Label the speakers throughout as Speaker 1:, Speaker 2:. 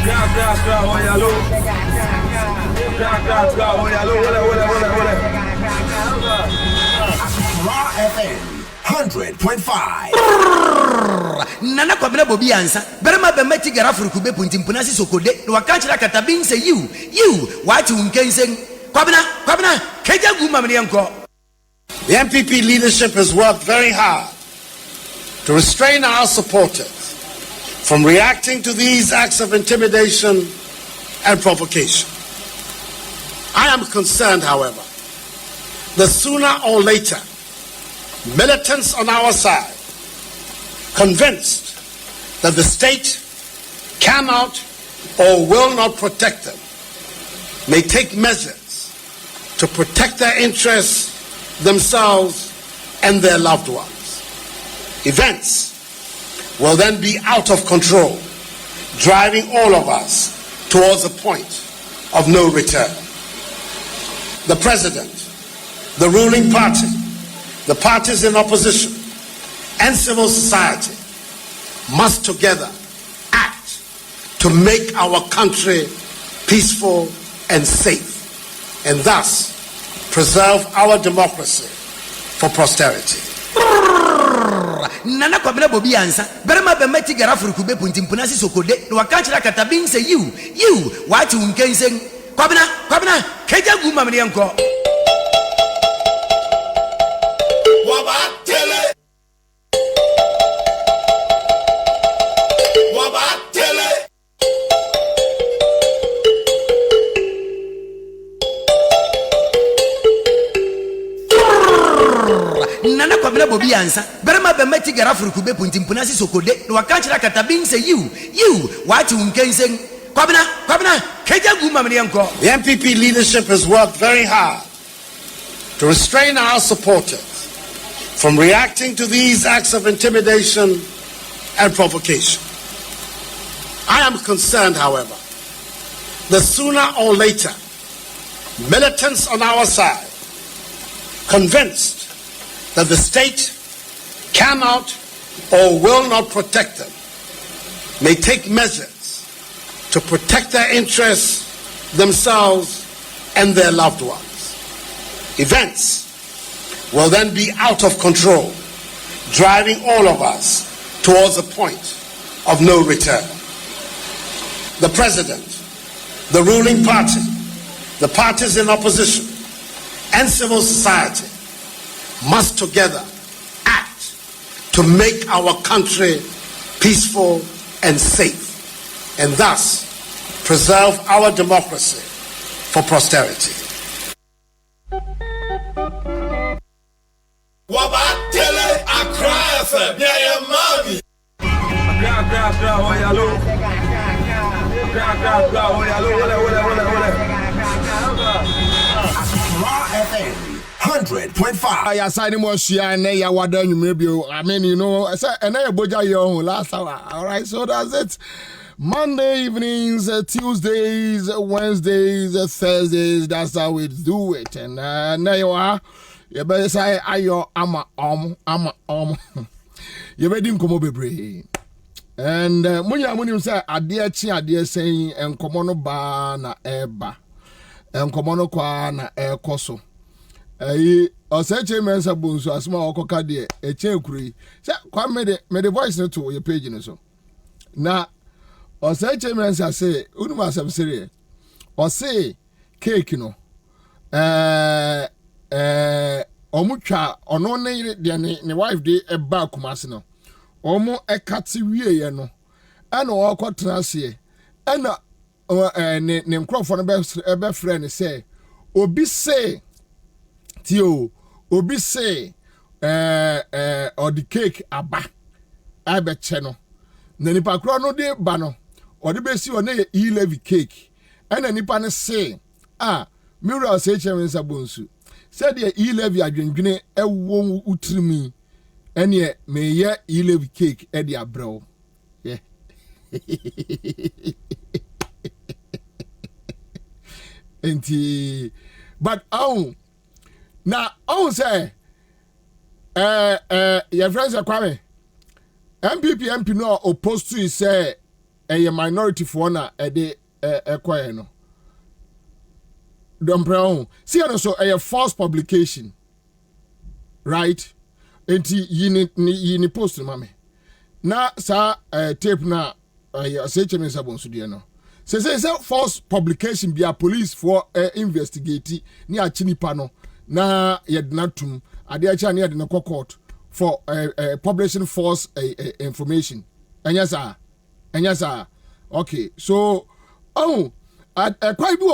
Speaker 1: FM 100.5.
Speaker 2: Nana Kwabena Bobie Ansah. Berema be meti gara furuku be punti mpunasi sokode. No wakanchira katabin say you what you can say. Kwabena keja guma mnianko.
Speaker 3: The MPP leadership has worked very hard to restrain our supporters from reacting to these acts of intimidation and provocation. I am concerned, however, that sooner or later, militants on our side, convinced that the state cannot or will not protect them, may take measures to protect their interests, themselves, and their loved ones. Events will then be out of control, driving all of us towards a point of no return. The president, the ruling party, the parties in opposition, and civil society must together act to make our country peaceful and safe, and thus preserve our democracy for posterity.
Speaker 2: Nana Kwabena Bobie Ansah. Berema be meti gara furuku be punti mpunasi sokode. No wakanchira katabin say you what you can say. Kwabena keja guma mnianko. Nana Kwabena Bobie Ansah. Berema be meti gara furuku be punti mpunasi sokode. No wakanchira katabin say you what you can say. Kwabena keja guma mnianko.
Speaker 3: The MPP leadership has worked very hard to restrain our supporters from reacting to these acts of intimidation and provocation. I am concerned, however, that sooner or later, militants on our side, convinced that the state cannot or will not protect them, may take measures to protect their interests, themselves, and their loved ones. Events will then be out of control, driving all of us towards a point of no return. The president, the ruling party, the parties in opposition, and civil society must together act to make our country peaceful and safe, and thus preserve our democracy for posterity.
Speaker 1: Wabatele Accra FM, yeah, mommy. FM 100.5.
Speaker 4: I assign more share and ya wada you maybe. I mean, you know, I said and I boja your last hour. All right, so that's it. Monday evenings, Tuesdays, Wednesdays, Thursdays. That's how we do it. And now you are. You better say ayo ama you better come be and when say adie saying and komono ba na eba and komono kwa na ekoso o say chairman sabunso asma okoka de e chenkuri say kwa me the voice no to your page no so na o say chairman say unuma asem sere o say cake no omutwa ono ne de ne wife de eba kumase no omo ekati wieye no ana okotena se ana ne nkrofo no be friend say obi say tio obi say or the cake aba abeche no na nipa kro no de ba no o de be si o na e11 cake ana nipa ne say Mura say chairman sabonsu said the e11 adwendwene ewo utrimi ene me ye e11 cake e dia bro yeah enti but now say your friends are coming MPP MP no opposed to say a minority for na de ekwaye no domprao see also a false publication right enti yini post mame na sa tape na say cheme sabonsu de no say false publication be a police for investigate ni achinipa no na yednatum ade acha na yedna court for publishing false information anyasa okay so quite do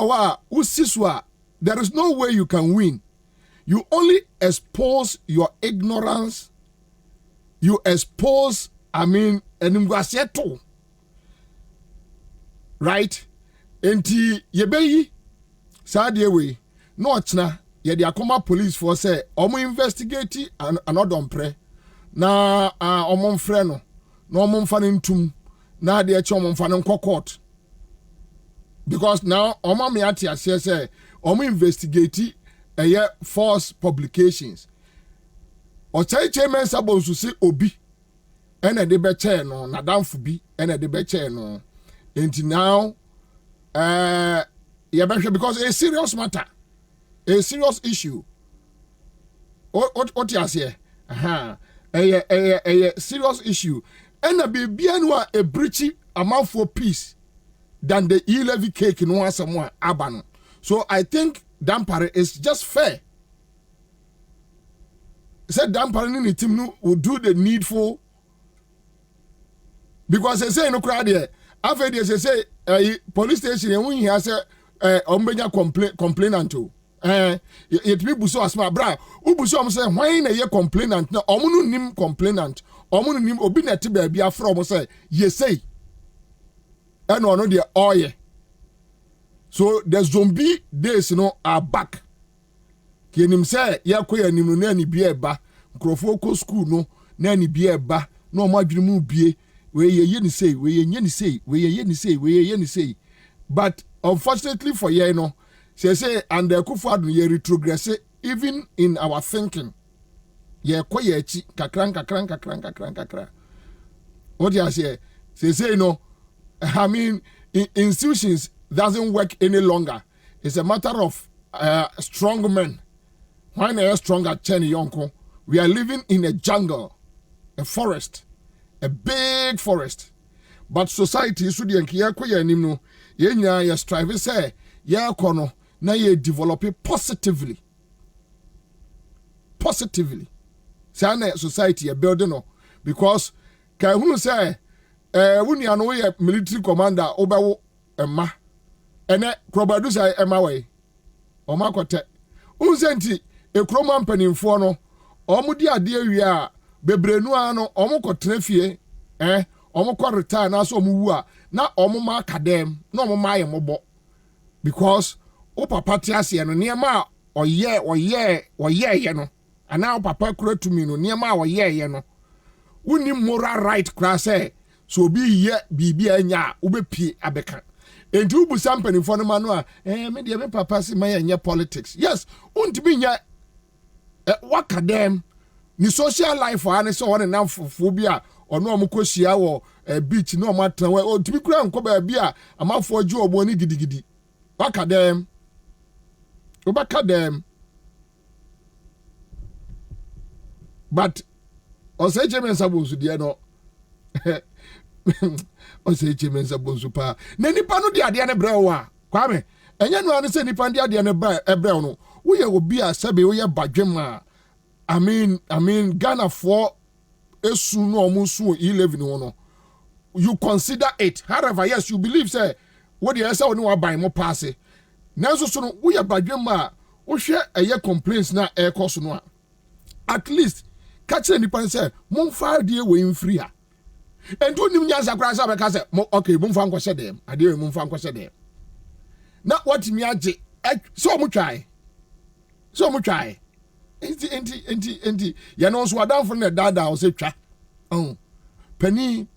Speaker 4: usiswa there is no way you can win. You only expose your ignorance. You expose, enimwaseto. Right? Enti yebeyi sadie we no chna ye de akoma police for say omo investigate another mpre na omo mfre no na omo mfa ntum na de eche omo mfa nko court because now omo me atia say omo investigate false publications o chairman sabonsu say obi ena de be chair no na damfo bi ena de be chair no enti now because a serious matter, a serious issue. What you say? A serious issue. And a baby a breachy amount for peace than the e-levy cake in one somewhere aban. So I think Dampare is just fair. Said Dampare in the team will do the needful because they say no crowd here. After they say police station and when he has ombenya complainant to it be buso asma bra ubuso am say when na complainant na omunu nim complainant omunu nim obi na te ba bia from say ye say and no dey oye so the zombie days are back kenim say yakoya nim no na ni bia eba nkrofo ko school no na ni bia eba na omo adwene mu bie we ye ni say but unfortunately for ye say and the Kufuor ye retrogress even in our thinking ye koye chi kakran what you say I mean institutions doesn't work any longer. It's a matter of strong men when they are stronger chen yonko we are living in a jungle, a forest, a big forest. But society is really no ye strive say ye kono na ye develop it positively. Say society a building no because kai hunu say wuni ano ye military commander obawo emma ene krobadu say emma way o makote unsenti e kroma mpanimfo no omudi ade awie a bebrenu ano omukotena fie omukọ retire na so omuwu a na omuma akadem na omuma ayemobo because o papa tiase no niema oye ye no ana o papa kura tumi no niema oye no woni moral right kura say so obi ye bibia anya obepie abeka enti ubu sampani for no manu a me de me papa si man anya politics yes untimi nya wakadem ni social life ane so one na phobia ono amukohia wo beach no matan we otimi kura nko ba bia amafo aju obo ni gidigidi wakadem obakadem but oseje mensa bonsu de no oseje mensa bonsu pa na nipa no de ade ne brewo a kwame enya no ane se nipa de ade ne brewo no wo ye obi a sebe wo ye badwem a I mean Ghana for esu no omusu 11 no you consider it however yes you believe say what you say no buy mo pass nanso so no we badwem a wo hwe eye complaints na e cost no at least catch any pan say mon fire dey we free a and do nim nyansa kra say be say okay mon fa nkose dem ade we mon fa nkose dem na what me age so mo try enti ya no so adam from the dada o say twa penny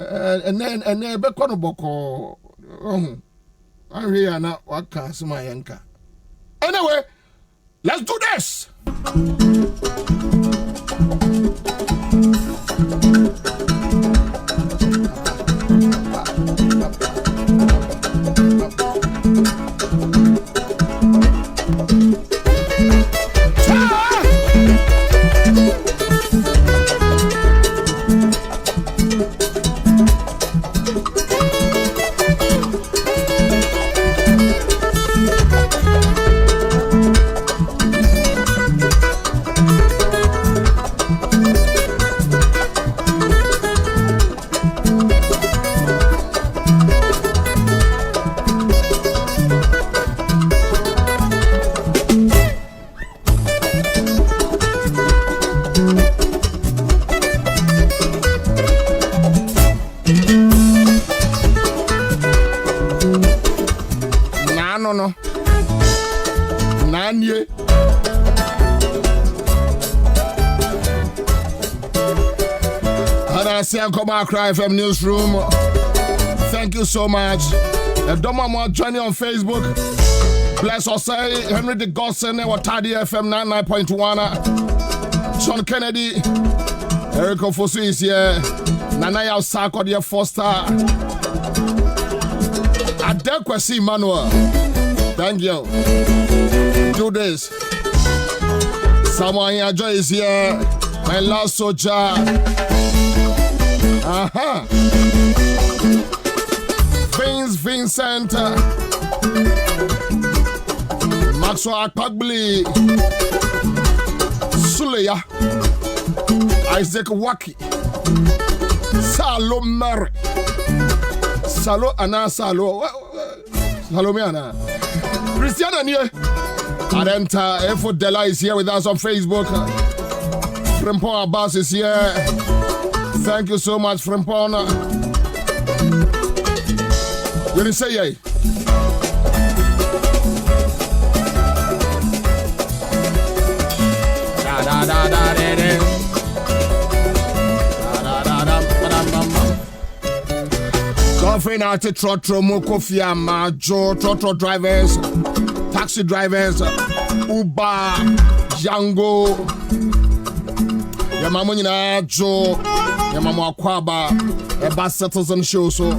Speaker 4: and be kono boko ahwe ya na waka sima yanka anyway let's do this. Nanye. And I see I come Accra FM newsroom. Thank you so much. Don't mind joining on Facebook. Bless us, say Henry the Godson, Watadi FM 99.1. Sean Kennedy, Eric Fosu is here. Nana Yausako, dear Foster. Adequacy Manuel. Thank you. Do this. Someone here, Joy is here. My last soldier. Vincent. Maxwell Akpagbli. Suleya. Isaac Waki. Salo Mer. Salo Ana Salo. Salomiana. Christiana Nye. Arenta Efo Della is here with us on Facebook. Frimpon Abbas is here. Thank you so much, Frimpon. You didn't say yay. Coffee now to Trotro Mokofia Majo, Trotro drivers, taxi drivers, Uber, Django, Yamamunina Jo, Yamamu Kwaba, a bus settles and show. So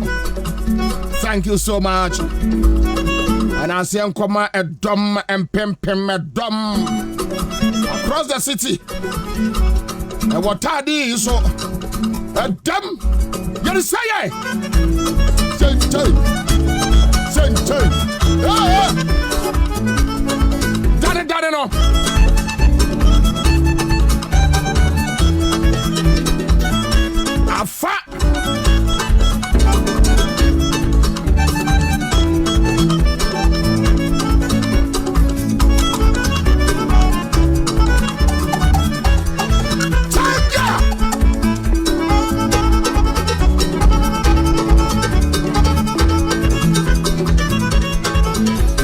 Speaker 4: thank you so much. And I see come a dumb and pim a dumb across the city. And what I did so a dumb. You say it. Sente. Daddy no. Afa.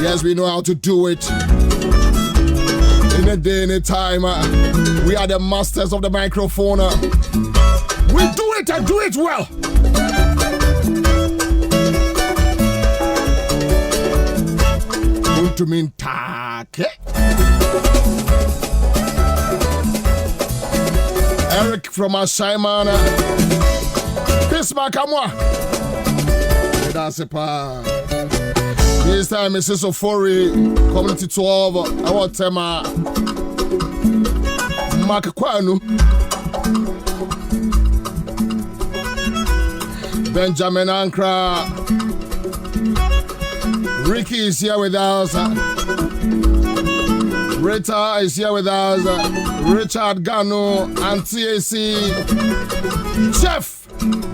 Speaker 4: Yes, we know how to do it. In a day, in a time, we are the masters of the microphone. We do it and do it well. To mean Eric from Simon. Bismarck, moi. That's a pa. This time, Mrs. Ofori, Community 12, I want Tema Makakwanu, Benjamin Ankra, Ricky is here with us, Rita is here with us, Richard Gano, and TAC, Chef,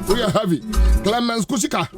Speaker 4: we are heavy, Clemens Kushika.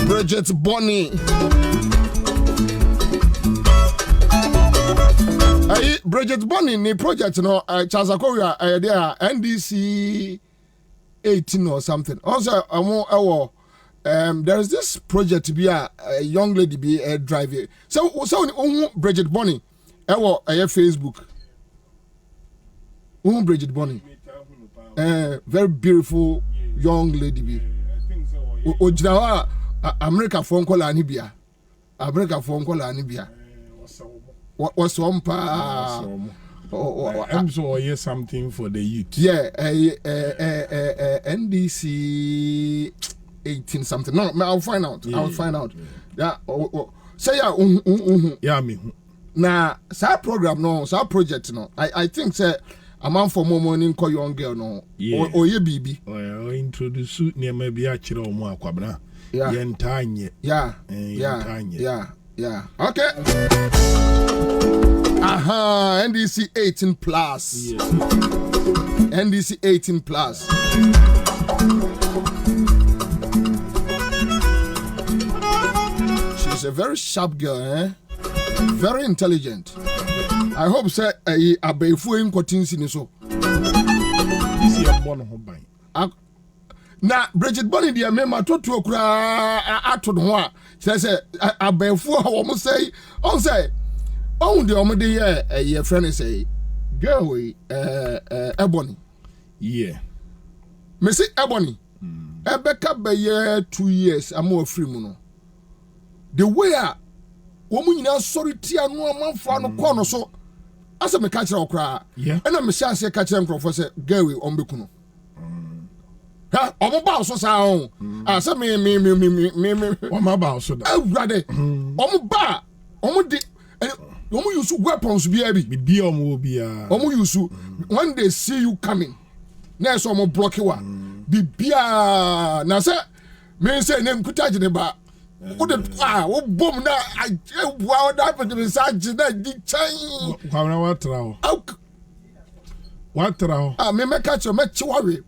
Speaker 4: Bridget Bonnie. Bridget Bonnie ni project no Chazakoria there NDC 18 or something. Also there is this project to be a young lady be a driver. So Bridget Bonnie Facebook. Bridget Bonnie. Very beautiful young lady be. Ojinawa America phone call Anibia. America phone call Anibia. What's one pa?
Speaker 5: I'm so hear something for the youth.
Speaker 4: Yeah, NDC 18 something. No, I'll find out. I'll find out. Yeah. Say
Speaker 5: yeah, me.
Speaker 4: Now, that program no, that project no. I think say a man for more money call young girl no or ye baby
Speaker 5: or introduce near maybe a chiro mo Kwabena.
Speaker 4: Yeah. Yeah. Okay. NDC 18 plus.
Speaker 5: Yes.
Speaker 4: NDC 18 plus. She's a very sharp girl, very intelligent. I hope say abefu in continue so.
Speaker 5: This is a born home.
Speaker 4: Na Bridget Bonnie dia mema totu okura ato no a say abefu a wo say on say on the omde ye friend say girl we Ebony.
Speaker 5: Yeah.
Speaker 4: Me say Ebony. Ebeka be 2 years am free mu no. The way a wo mu nyina sorry tia no amanfo no kɔ no so asa me ka kire okura.
Speaker 5: Yeah.
Speaker 4: Na me sha ase ka kire nkrofo say girl we on beku no. Omo ba so sa on asa me
Speaker 5: Omo ba so da
Speaker 4: awurade omo ba omo de omo use weapons bi
Speaker 5: bi omo bia
Speaker 4: omo use when they see you coming na so omo block wa bibia na say me say name kutaje ne ba wo de wo bom na wa da pe de message na di chan
Speaker 5: Kwabena watrao
Speaker 4: me catch me chiwawe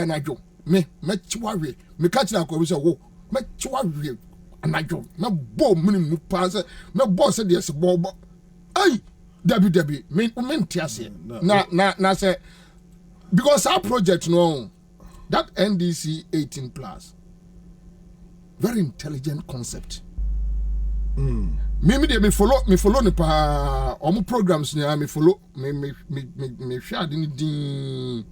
Speaker 4: anadwo me chiwawe me catch na ko bi say wo me chiwawe anadwo me bom me mu pa say me boss de se bo ai dabi me ntiase na say because our project no that NDC 18 plus very intelligent concept. Me follow ni pa omo programs ni me follow me hwa de ni din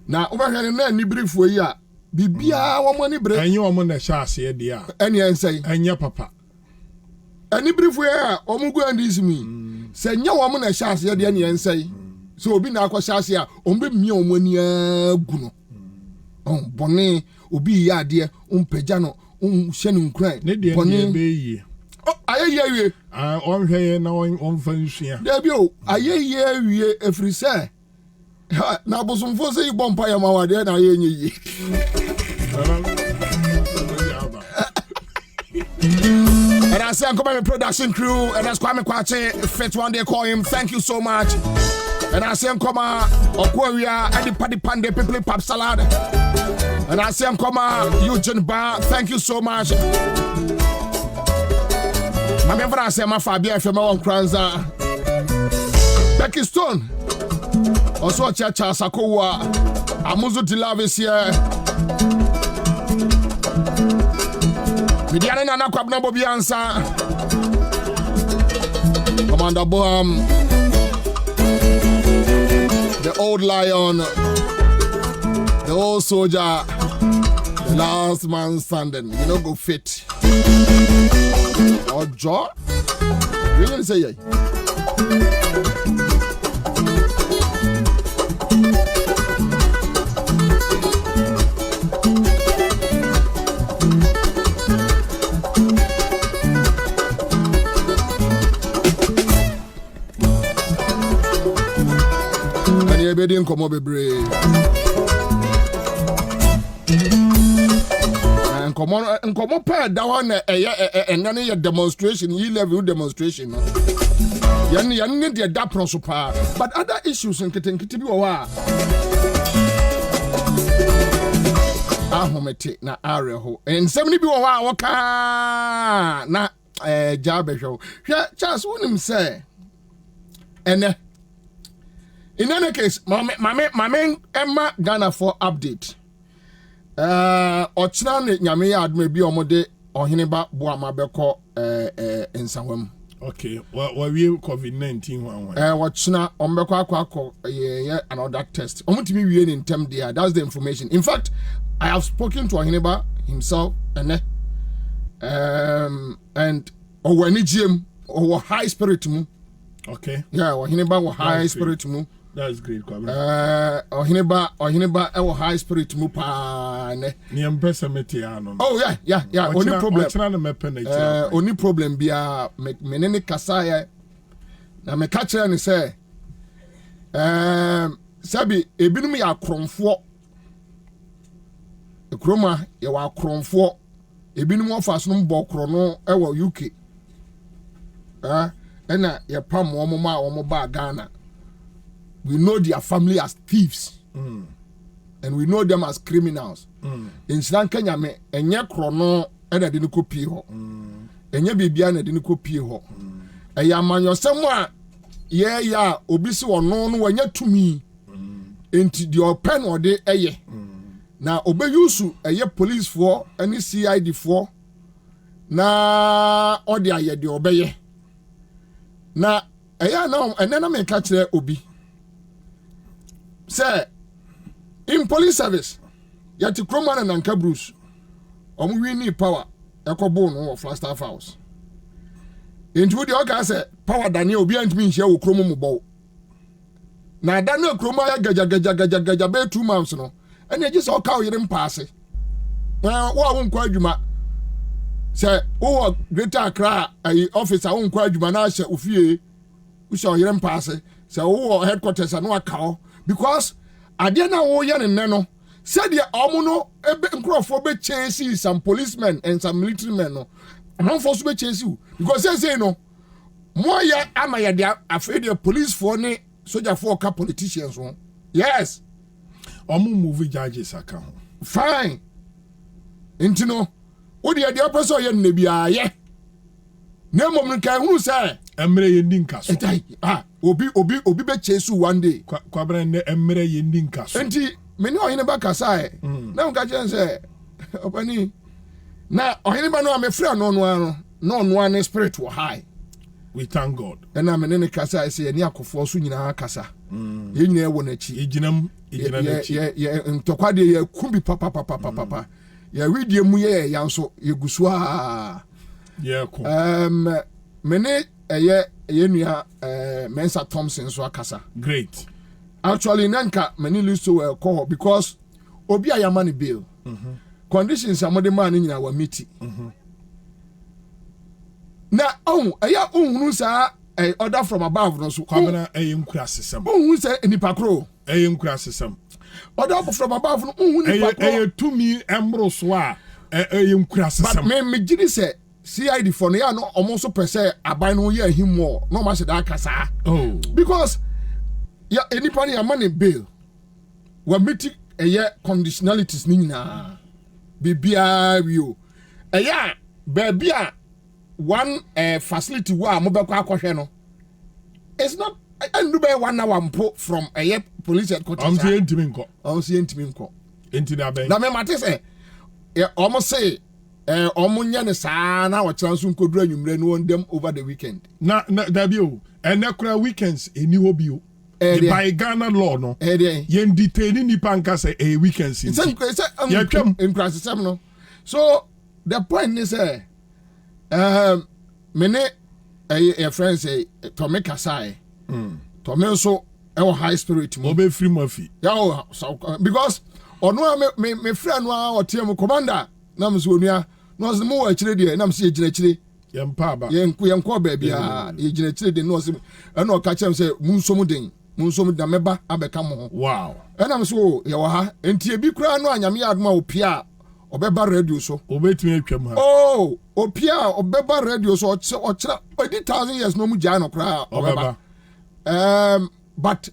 Speaker 4: na obahwe na ni brief yi a bibia wo mo ni brief
Speaker 5: enye wo mo na hwa ase de a
Speaker 4: ene ensai
Speaker 5: enye papa
Speaker 4: ani brief yi a omo go andis mi se nya wo mo na hwa ase de ene ensai so obi na akwa hwa ase a ombe mia omo ani agu no bone obi ya de ompagya no hye no nkran
Speaker 5: bone be yi
Speaker 4: ayeye
Speaker 5: on hweye na on fa nsua
Speaker 4: debi o ayeye wie efrise na bosomfo se ibompa ya mawade na ayenye yi and I say I'm coming production crew and that's Kwame Kwache fit one day call him thank you so much and I say I'm coming Okwawia and the paddy pande people pop salad and I say I'm coming Eugene Bar thank you so much. I'm ever I say my Fabia from my Kranza Becky Stone also Chacha Sakowa Amuzu Tilavis here Midiana Nana Kwabena Bobie Ansah Commander Boham the old lion the old soldier the last man standing you know go fit Ojo, you didn't say yay. And you didn't come up brave. Come on, pair that one and then a demonstration, level demonstration. You need that principle, but other issues in Kitty Wa Ahomete na Areho and 70 people waka na Jabe show. Just want him say, and in any case, my man Emma Ghana for update. Ochina ne nyame ya adme bi omode oheneba boama beko ensawam.
Speaker 5: Okay, we COVID-19 one.
Speaker 4: Ochina ombeko akwa another test. Omutimi wie in term there. That's the information. In fact, I have spoken to oheneba himself and when GM or high spirit mu.
Speaker 5: Okay.
Speaker 4: Yeah, oheneba wa high spirit mu.
Speaker 5: That's great, Kwabena.
Speaker 4: Oheneba ewo high spirit mu pa ne.
Speaker 5: Ni empesa metiano.
Speaker 4: Oh yeah. Only problem. Only problem bia menene kasaya na me catch and say sabi ebinom ya kromfo ekroma ya wa kromfo ebinom ofas no mbɔ kro no ɛwɔ UK ɛna ya pam wɔn ma wɔn ba Ghana. We know their family as thieves. And we know them as criminals. In Sri Lanka, enye krono ena de ko pie ho. Enye bibia na de ko pie ho. Eya manyosem a ye ya obi se wono no wanya tumi. Enti the open ode eye. Na obeyusu eye police for any CID for na ode aye de obeye. Na eya na enena me ka kire obi. Say in police service, yati Kroma and Anka Bruce, winning power, Ecobo no Flagstaff House. Into the Oka say, power Daniel behind me, share with Chromo Bow. Now, Daniel Kroma gaja 2 months no, and you just all cow you didn't pass it. Well, what won't quite you, ma? Say, oh, greater cry, a officer won't quite you, manage of you, we shall hear him pass it. Say, oh, headquarters and no cow, because. Adia na wo ya ne no said ya omo no ebe nkrofo be chase some policemen and some military men no amon for so be chase you because say no mo ya ama ya dia afraid the police for ne soldier for ka politicians won yes
Speaker 5: omo move judges aka ho
Speaker 4: fine intino wo dia person ye ne bia ye na mom nka hu say
Speaker 5: emre ye ndi nkaso
Speaker 4: obi be chase one day
Speaker 5: Kwabena ne emre ye ndi nkaso
Speaker 4: enti meni ohene ba kasa na nka chen say opani na ohene ba no amefra no an spirit wo high
Speaker 5: we thank God
Speaker 4: and na meni ne kasa say ni akofo so nyina kasa ye nyina wo na chi
Speaker 5: eginam na chi
Speaker 4: ye ntokwade ye kumbi papa ye widie mu ye yanso ye gusua
Speaker 5: yeah ko
Speaker 4: meni ye nua Mensa Thompson so akasa
Speaker 5: great
Speaker 4: actually nanka many lose to call because obi ayamani bill conditions amode man nyina wa meet na eya ohunu sa order from above no so
Speaker 5: Kwabena nkura sesam
Speaker 4: ohunu sa nipa kro
Speaker 5: nkura sesam
Speaker 4: order from above no ohunu nipa kro
Speaker 5: tumi embro so a nkura sesam
Speaker 4: but me gidi say CID for no no almost per se aban no ye him more no ma that kasa because ya enipa ne amani bail wa meet conditionalities ni nyina bibia wio eya babia one facility wa mo be kwa akohwe no it's not and be 1 hour mpo from police headquarters
Speaker 5: am see ntimi nko enti na ben
Speaker 4: na me mate say almost say omunya ne saa na wo chanso nkodura nwumre no on them over the weekend
Speaker 5: na da bio enekura weekends eni ho bio by Ghana law no yen detain nipa nka say weekends
Speaker 4: it's in no so the point is mene a friend say to make aside to me so e high spirit mo
Speaker 5: be free mafi
Speaker 4: yeah so because ono me friend no o tiem commander na mso onua no se mo wa kire de na mse gire kire
Speaker 5: yempa ba
Speaker 4: yenko ba bia ye gire kire de no se na o ka chem se munsom da meba abeka mo
Speaker 5: wow
Speaker 4: na mso ye wa ha enti ebi kura no anyame adoma opia obeba radio so
Speaker 5: obetumi atwam ha
Speaker 4: opia obeba radio so o kira 80,000 years no mu ja no kura obeba but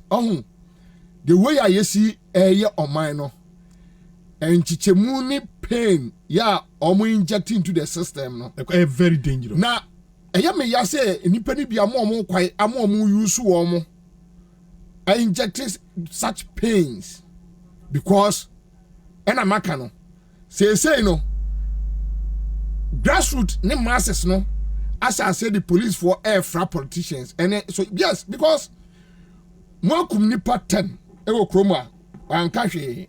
Speaker 4: the way I see ye oman no enchichemu ni pain ya omo inject into the system no
Speaker 5: very dangerous
Speaker 4: na eya me ya say nipa ni bia mo kwai amo use wo mo I inject such pains because ena maka no say no grassroots ne masses no as I say the police for air fra politicians and so yes because mo kum nipa 10 ewo kroma anka hwe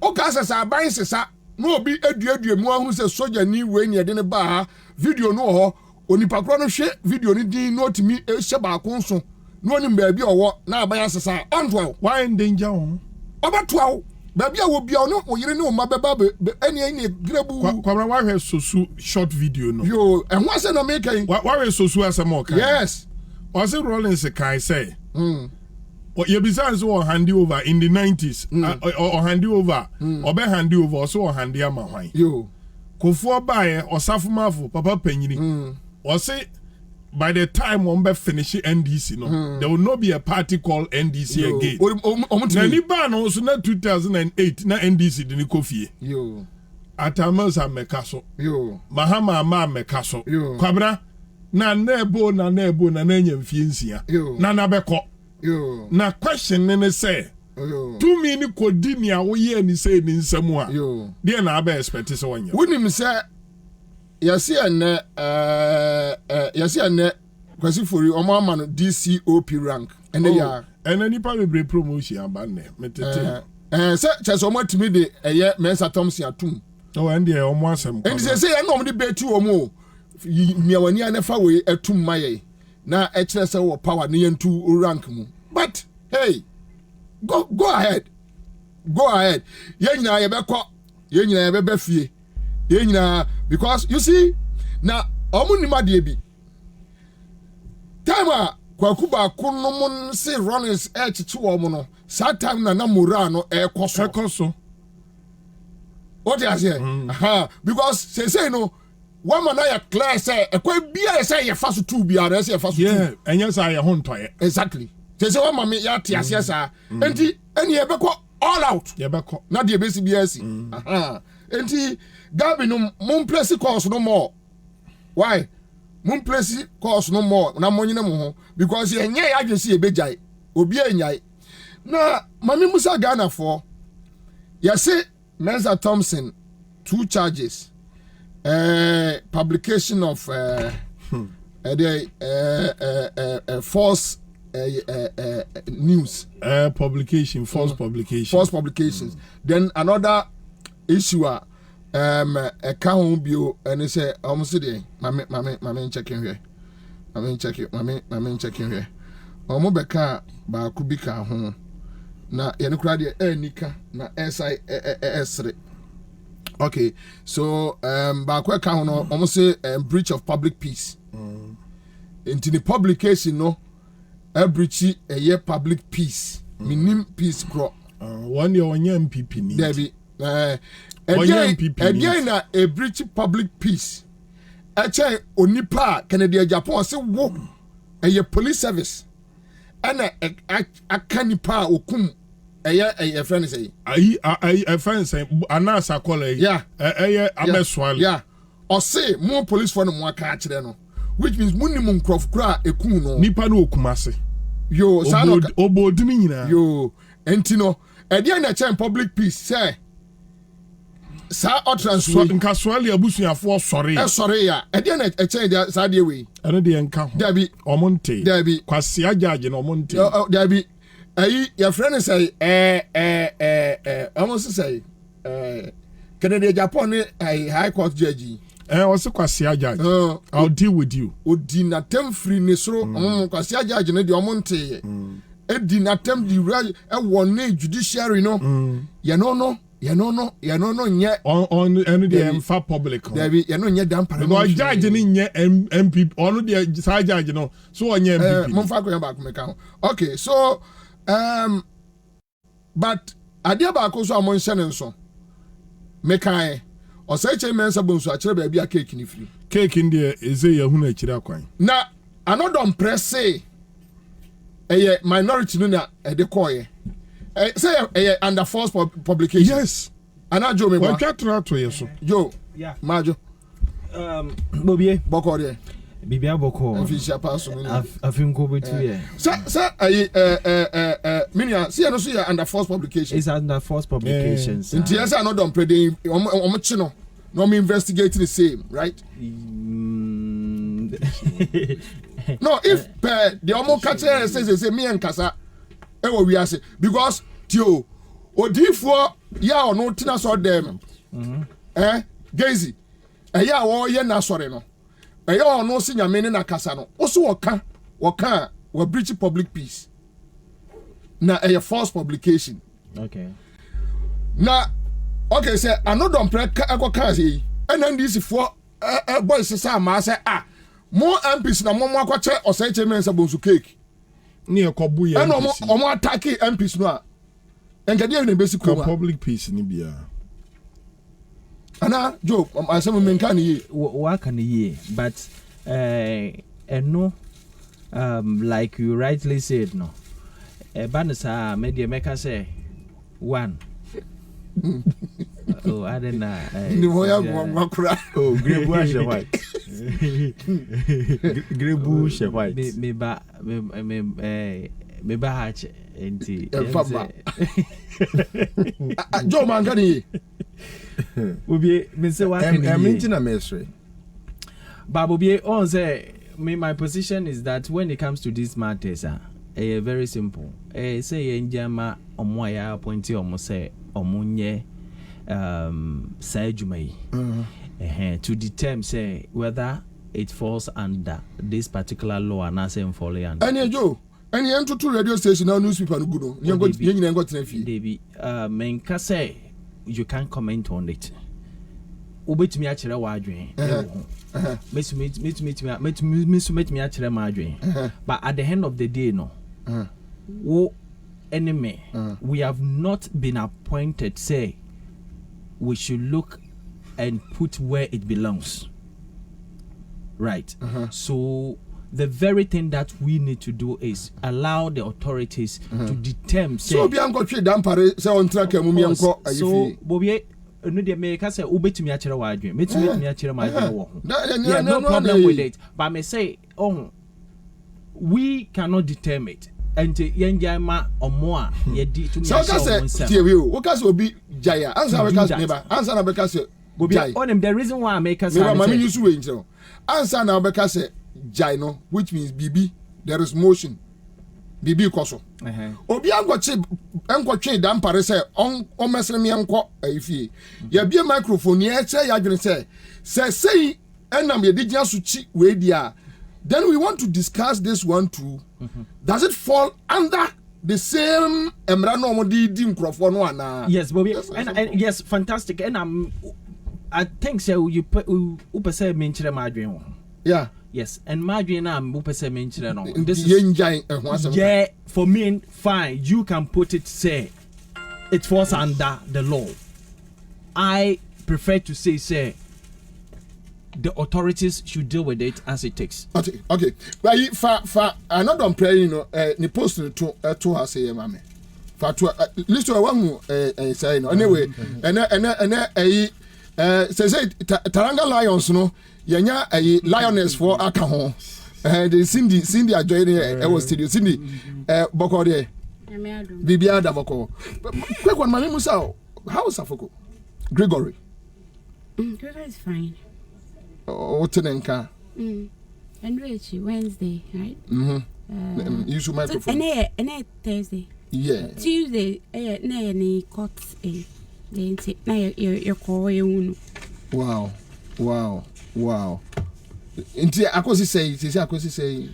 Speaker 4: o ka sesa ban sesa no obi aduadua mu ahu se soja ni we ni de ne ba ha video no ho onipa kro no hwe video ni din no timi ehye ba ko nso no ni mba bi owo na aban sesa onto
Speaker 5: why in danger on
Speaker 4: obato Baby, I will be on no, you know, my baby, any grabu.
Speaker 5: Kwabena, why have so short video no?
Speaker 4: Yo, and what's an American?
Speaker 5: Why is so as a mock?
Speaker 4: Yes.
Speaker 5: Was it Rollins a kai say? you besides or handy over in the 90s or handy over or be handy over so handy ama hwan
Speaker 4: yo
Speaker 5: kofo bae or safumafo papa penyini or say by the time on be finish NDC no there will not be a party called NDC again na ni ba no so na 2008 na NDC de ni kofie
Speaker 4: yo
Speaker 5: Atamansa mekaso
Speaker 4: yo
Speaker 5: Mahama ama mekaso Kwabena na nebo na nya mfie nsia na nabeko
Speaker 4: yo
Speaker 5: na question ne say
Speaker 4: yo
Speaker 5: to me ni kodi ni awoye ni say ni nsemu a
Speaker 4: yo
Speaker 5: de na aba expect say wanya
Speaker 4: wonim say yasi ene kwasi fori omo ama no DCOP rank ene ya
Speaker 5: ene nipa bebre promotion aba ne metete
Speaker 4: say chese omo timi de eye Mensa Thompson atum
Speaker 5: ende e omo asem
Speaker 4: ende say ya na omo de beti omo miawani anefa we atum maye na ekire say wo power ne yentu rank mu but hey go ahead yenyina ye beko fie yenyina because you see na omo nima de bi time a kwakuba kunum se runners chichi wo mo no sa time na mora no ekoso what you say because say no one man ya clear say ekwa bia say ye faso two bia na say ye faso two
Speaker 5: yeah enya say ye ho ntoye
Speaker 4: exactly say one man ya tiase sa enti eni ye beko all out
Speaker 5: ye beko
Speaker 4: na de besi bia si enti Gabi no mon place course no more why mon place course no more na monyine mo ho because ye nya ya agesi e bejai obi enyai na mami Musa Ghana for you say Mensa Thompson 2 charges publication of false news
Speaker 5: false
Speaker 4: publications then another issue account bio and say almost dey mama checking here omo beka ba kubika ho na ye no kra de nika na SI esre okay so ba kwa account no almost say breach of public peace into the publication no a breach a year public peace minim peace cro
Speaker 5: one year on MPP ni
Speaker 4: Debbie again na a breach public peace a che onipa Canada Japan say wo a police service and a canipa okum a friend say
Speaker 5: a friend say Ansah call
Speaker 4: yeah
Speaker 5: ameswal
Speaker 4: yeah or say more police for no more catch no which means minimum croft cra ekun no
Speaker 5: nipa no okumase
Speaker 4: yo
Speaker 5: obodimi nyina
Speaker 4: yo entino e dia na chen public peace say sa utterance we
Speaker 5: nkaswale abusuafo sore
Speaker 4: ya e dia na chen dia sa dia we
Speaker 5: eno de nka ho
Speaker 4: dabi
Speaker 5: omonte
Speaker 4: dabi
Speaker 5: kwase ajaje na omonte
Speaker 4: dabi ayi your friend say almost say Canada Japan high court judge
Speaker 5: also kwase ajaje I'll deal with you
Speaker 4: odi na tem free ni soro kwase ajaje na de omonte edi na tem di won na judiciary no ye no nye
Speaker 5: on any the emfa public
Speaker 4: there ye no nye dan para
Speaker 5: no judge ni nye MP on the sa judge no so onye MP
Speaker 4: mo fa ko back me ka okay so but adia ba ko so amon hye ne nso me kai o say che Mensa bonso a kire ba bia cake ni free
Speaker 5: cake ndi eze ye hu na kire akwan
Speaker 4: na another press say minority no na de koye say under false publication
Speaker 5: yes
Speaker 4: ana jo me ba
Speaker 5: wa twatra to yeso
Speaker 4: jo
Speaker 6: yeah
Speaker 4: majo
Speaker 6: Bobie
Speaker 4: boko de
Speaker 6: bibia boko
Speaker 4: official pass me
Speaker 6: afinko betu ye
Speaker 4: sa minia see no so ya under false publication
Speaker 6: is under false publications
Speaker 4: nti yes another predate omo chi no no me investigating the same right no if the omo catch say me and kasa e wo wi ase because tio odifo ya ono tina so dem Gazy ya wo ye na sore no ya ono si nyame ne na kasa no wo so woka breach public peace na false publication
Speaker 6: okay
Speaker 4: na okay say another akwa say NDC for boys say ma say mo MPs na mo akwache osaiche Mensa bonsu cake
Speaker 5: near Kobu.
Speaker 4: And omo attack MPs no. And get the basic
Speaker 5: public peace in Libya.
Speaker 4: Ana Joe, I say men can ye.
Speaker 6: What can ye? But no, like you rightly said, no. Banasa media maker say one. Oh, I don't know.
Speaker 7: Oh, grey bush white. Grey bush white.
Speaker 6: Me hatch enti.
Speaker 4: Joe man can ye.
Speaker 6: Bobie, me say what can
Speaker 7: I'm into a mystery.
Speaker 6: But Bobie, on say my position is that when it comes to these matters, very simple. Say njama omo ya appointee omo say omunye sajumai to determine say whether it falls under this particular law and not say fall under.
Speaker 4: Any Joe, any enter to radio station now newspaper no good no. You got tenefi.
Speaker 6: Debi menka say you can't comment on it. Ubetumi akire wa adwen. Mesumeti akire ma adwen. But at the end of the day no. Wo enemy we have not been appointed say we should look and put where it belongs, right? So the very thing that we need to do is allow the authorities to determine
Speaker 4: so bi anko twe dampare say on track amumi anko ayifi
Speaker 6: so Bobie no de make say ubetumi akire wa adwen metumi akire ma adwen wo ho yeah, no problem with it, but me say we cannot determine it. And yenja ma omo a ye di to me so
Speaker 4: tie we o ka se obi jaya Ansah we ka neighbor Ansah na be ka se
Speaker 6: jai on the reason why I make us say
Speaker 4: mama use we nche Ansah na be ka se jai no, which means bibi there is motion bibi koso obi ankotwe dampare say on mesere me enko afie ya bie microphone ye che ya dwene say enam ye digina so chi we dia. Then we want to discuss this one too. Does it fall under the same emrano modi di microphone no ana?
Speaker 6: Yes, Bobie. And yes, fantastic. And I think so you upese menchire madwen.
Speaker 4: Yeah.
Speaker 6: Yes, and madwen na upese menchire no. This
Speaker 4: is
Speaker 6: yeah, for me fine. You can put it say it falls under the law. I prefer to say the authorities should deal with it as it takes.
Speaker 4: Okay. But for another prayer, you know, ni post to her say mama. For to list to one say no. Anyway, and say Taranga Lions no, yenya a lioness for akaho. The Cindy ajoy there was studio Cindy boko there. Bibia da boko. Quick one mama musa. How is Afoko? Gregory.
Speaker 8: Gregory is fine.
Speaker 4: What's in Enka?
Speaker 8: And Wednesday, right?
Speaker 4: Use your microphone.
Speaker 8: And Thursday.
Speaker 4: Yeah.
Speaker 8: Tuesday, nay, court, then say, nay, your call, you. Wow.
Speaker 4: Into Akosi say,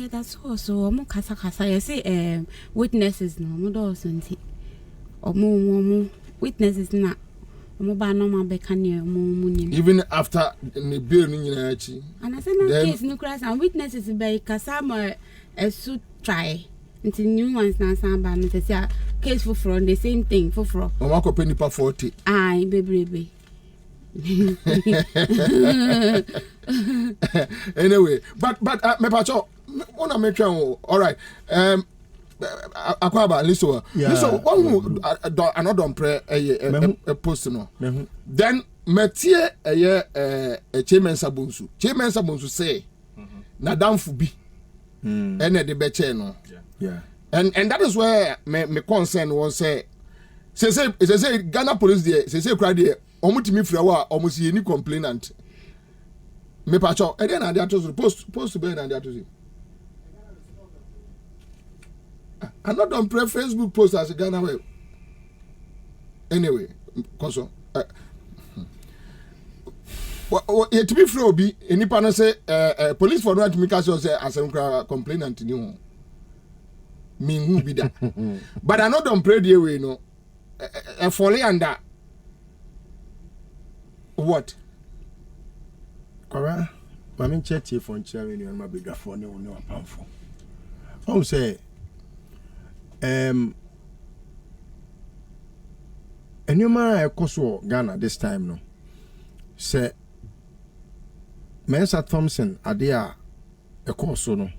Speaker 8: that's also a more casa. I say, witnesses no, more or more witnesses not.
Speaker 4: Even after the building in Achi.
Speaker 8: And I said, no case, no class, and witnesses by Kasama a suit try until new ones now. Some say case for fraud, the same thing for fraud.
Speaker 4: Omako penny per 40.
Speaker 8: Aye, baby.
Speaker 4: Anyway, but me pacho, wanna make sure. All right. Akwaba listen. Listen, one another pray a post no. Then metie a chairman sabunsu. Chairman sabunsu say na damfu bi. Ene de beche no.
Speaker 7: Yeah.
Speaker 4: And that is where me concern was say Ghana police there say cry there omutimi frawa omusi any complainant. Me pacho e dey na dey to post be na dey to. I'm not on pre Facebook post as a Ghana way. Anyway, because to be free be any panel say police for not to make us say as a complainant new. Me who be that. But I not on pray the way no. Folly under what?
Speaker 7: Kora, mami chechi for chairman and my bigger for no powerful. I say, and you man, I course Ghana this time no. Say, Mensa Thompson, Adia, a course no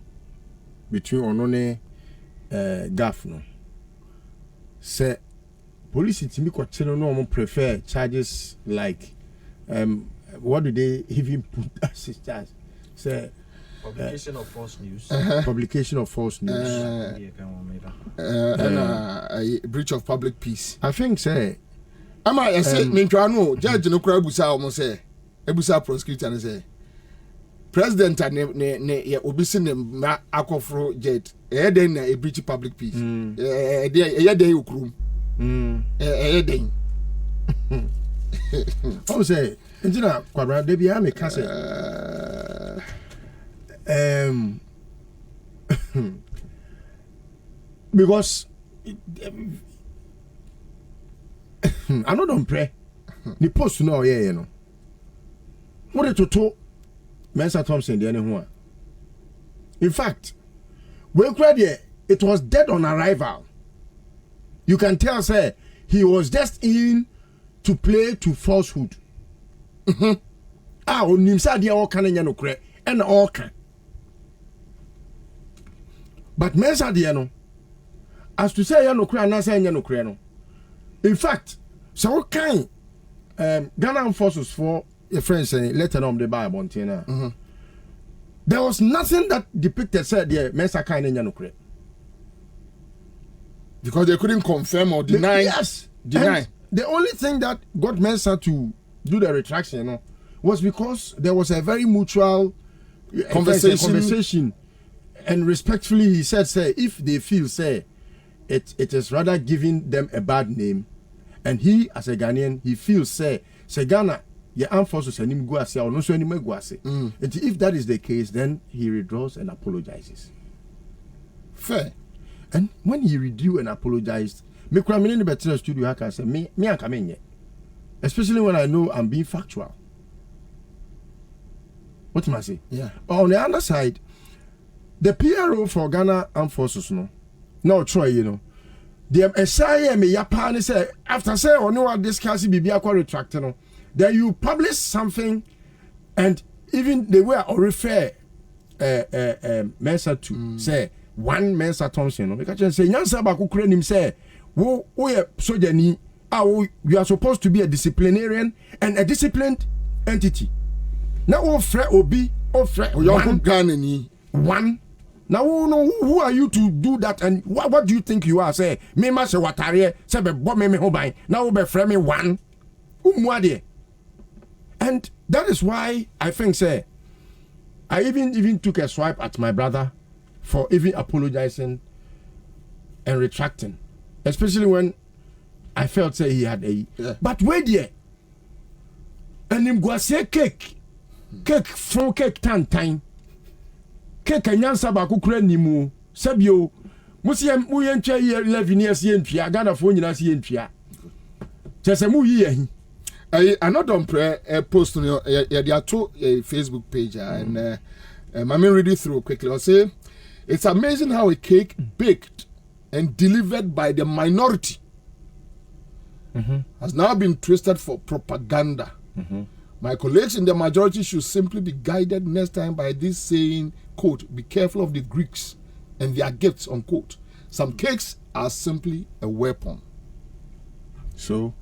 Speaker 7: between Onone, Gaff no. Say, police to me no prefer charges like, what do they even put as charge? Say.
Speaker 6: Publication of false news.
Speaker 7: Publication of false news.
Speaker 4: And a breach of public peace.
Speaker 7: I think, say.
Speaker 4: I say, Mintrano, Judge no Krabusa almost say, Ebusa prosecutor and say, President and ne obisin na akofro jet. Then a breach of public peace. A day ukrum. A day.
Speaker 7: I say, Engineer Kwabena, they be a me because I don't pray. The post to know, you know. What it to talk, Mensa Thompson, the anyone. In fact, when it was dead on arrival. You can tell, say, he was just in to play to falsehood. On himself, the all can and all can. But Mensa no, as to say no cry, and say no cry no. In fact, so kind Ghana forces for a friend saying letter on the Bible there was nothing that depicted said the Mensa kind and no cry.
Speaker 4: Because they couldn't confirm or deny.
Speaker 7: Yes, deny. And the only thing that got Mensa to do the retraction was because there was a very mutual conversation. And respectfully, he said, say, if they feel, say, it is rather giving them a bad name, and he, as a Ghanaian, he feels, say Ghana, your armed forces and him go ase, or no so anymore go ase. And if that is the case, then he withdraws and apologizes.
Speaker 4: Fair.
Speaker 7: And when he withdrew and apologized, me cry me in the better studio, I can say, me I come in yet. Especially when I know I'm being factual. What am I say?
Speaker 4: Yeah.
Speaker 7: On the other side, the PRO for Ghana Armed Forces, no, Troy, you know. The SIA me Japan say after say or no discuss BB retract, then you publish something, and even the way I refer Mensa to say one Mensa Thompson, because say Ansah ba kukure nim say wo ye soldier ni you are supposed to be a disciplinarian and a disciplined entity. Now obi one. Now, who are you to do that? And what do you think you are? Say, me must say what I say, but me hobby. Now, be frame me one. And that is why I think, say, I even took a swipe at my brother for even apologizing and retracting, especially when I felt say he had a. Yeah. But wait there, and him go say cake from cake time. Cake and Ansah ba kukure nimu sabio musiem mu yentwa 11 years yentwa Ghana fo nyina se yentwa chese mu yi yahi
Speaker 4: I not on prayer post on your Facebook page and let me read it through quickly. I'll say it's amazing how a cake baked and delivered by the minority has now been twisted for propaganda. My colleagues in the majority should simply be guided next time by this saying, quote, be careful of the Greeks and their gifts, unquote. Some cakes are simply a weapon.
Speaker 7: So,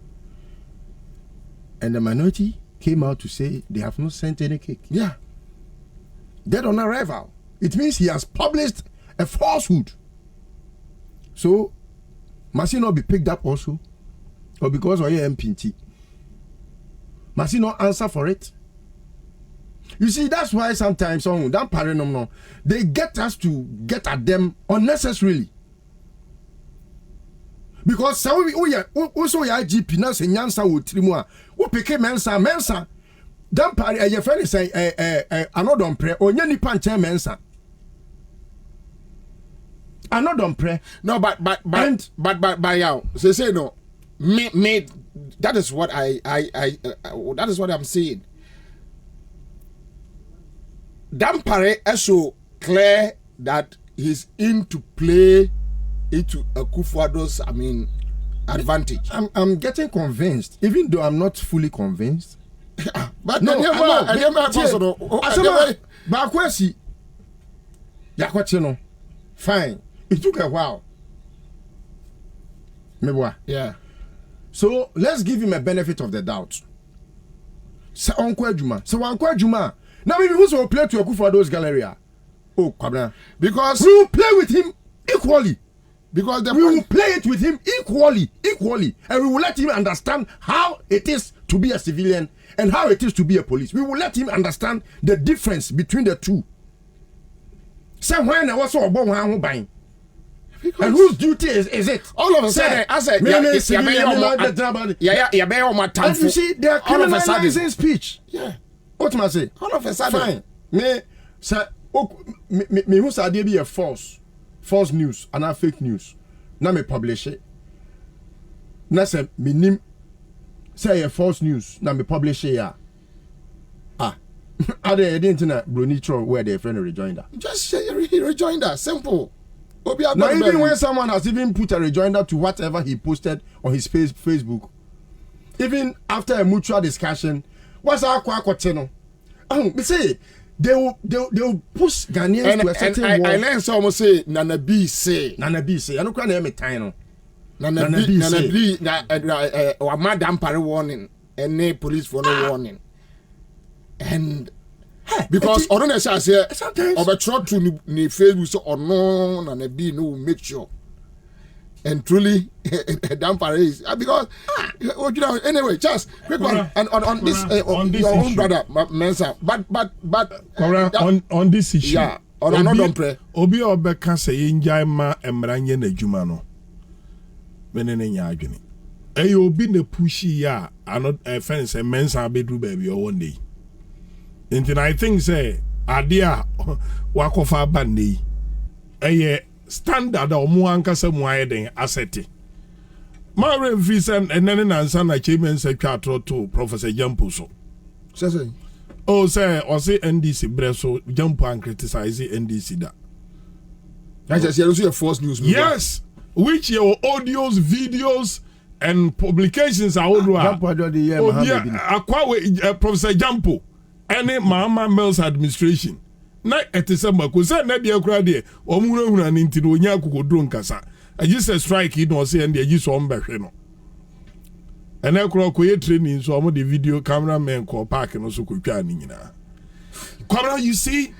Speaker 7: and the minority came out to say they have not sent any cake.
Speaker 4: Yeah.
Speaker 7: Dead on arrival. It means he has published a falsehood. So, must he not be picked up also? Or because of your MPT? Must he not answer for it? You see, that's why sometimes that paranormal, they get us to get at them unnecessarily. Because so we also ya GP now say Ansah wo trimu a wo peke Mensa dan pare your friend say another pray onya ni panche Mensa another pray
Speaker 4: no but yeah say no me that is what I that is what I'm saying. Dan pare so clear that he's in to play into Akufo-Addo's, advantage.
Speaker 7: I'm getting convinced, even though I'm not fully convinced.
Speaker 4: But
Speaker 7: no, fine. It took a while.
Speaker 4: Yeah.
Speaker 7: So let's give him a benefit of the doubt. So Uncle Juma. Now maybe who's will play to Akufo-Addo's gallery? Oh, Kwabena.
Speaker 4: Because
Speaker 7: we will play with him equally.
Speaker 4: Because
Speaker 7: we will play it with him equally, and we will let him understand how it is to be a civilian and how it is to be a police. We will let him understand the difference between the two. Say when I was so buying. And whose duty is it?
Speaker 4: All of a sudden, I said,
Speaker 7: and you see, they are criminalizing speech.
Speaker 4: Yeah.
Speaker 7: What must I say?
Speaker 4: All of a sudden.
Speaker 7: Fine. Me who said there be a false news and a fake news. Now me publish it. Now say me name say a false news. Now me publish it. Yeah. Are they internet Brunitro where they friend rejoinder?
Speaker 4: Just say rejoinder. Simple.
Speaker 7: Now even when someone has even put a rejoinder to whatever he posted on his Facebook, even after a mutual discussion, what's our kwakoteno? Me say they will push Ghanaians to a certain wall.
Speaker 4: I learned someone say Nana B say.
Speaker 7: I don't know name it time.
Speaker 4: Nana B or Madam Pari warning and no police for no warning. And because I don't say sometimes or try to ni Facebook or no Nana B no make sure. And truly, Dampare is because anyway, just quick one and on this your own brother Mensa, but
Speaker 5: on this issue,
Speaker 4: yeah, on another prayer.
Speaker 5: Obi obeka say njai ma emranye na adwuma no. Menene nya adwene. Obi na pushi ya anot fence Mensa bedu baby o one day. And I think say adia wakofa bande standard or mu ankasa mu ayeden asset. Ma refi sen enene Ansah na chairman say twatro to Professor Jampo so.
Speaker 4: Say.
Speaker 5: Oh say or say NDC breso Jampo and criticize NDC da.
Speaker 4: That's just you a false news.
Speaker 5: Yes, which your audios, videos and publications are all Professor Jampo any Mama Mills administration. Na etisema ko say na dia kura de omurahuna ni ntino onya kokodro nkasa agise strike no say and agise ombehwe no ena kura ko ye training so omo the video cameraman ko park no so kotwa ni nyina Kwabena you see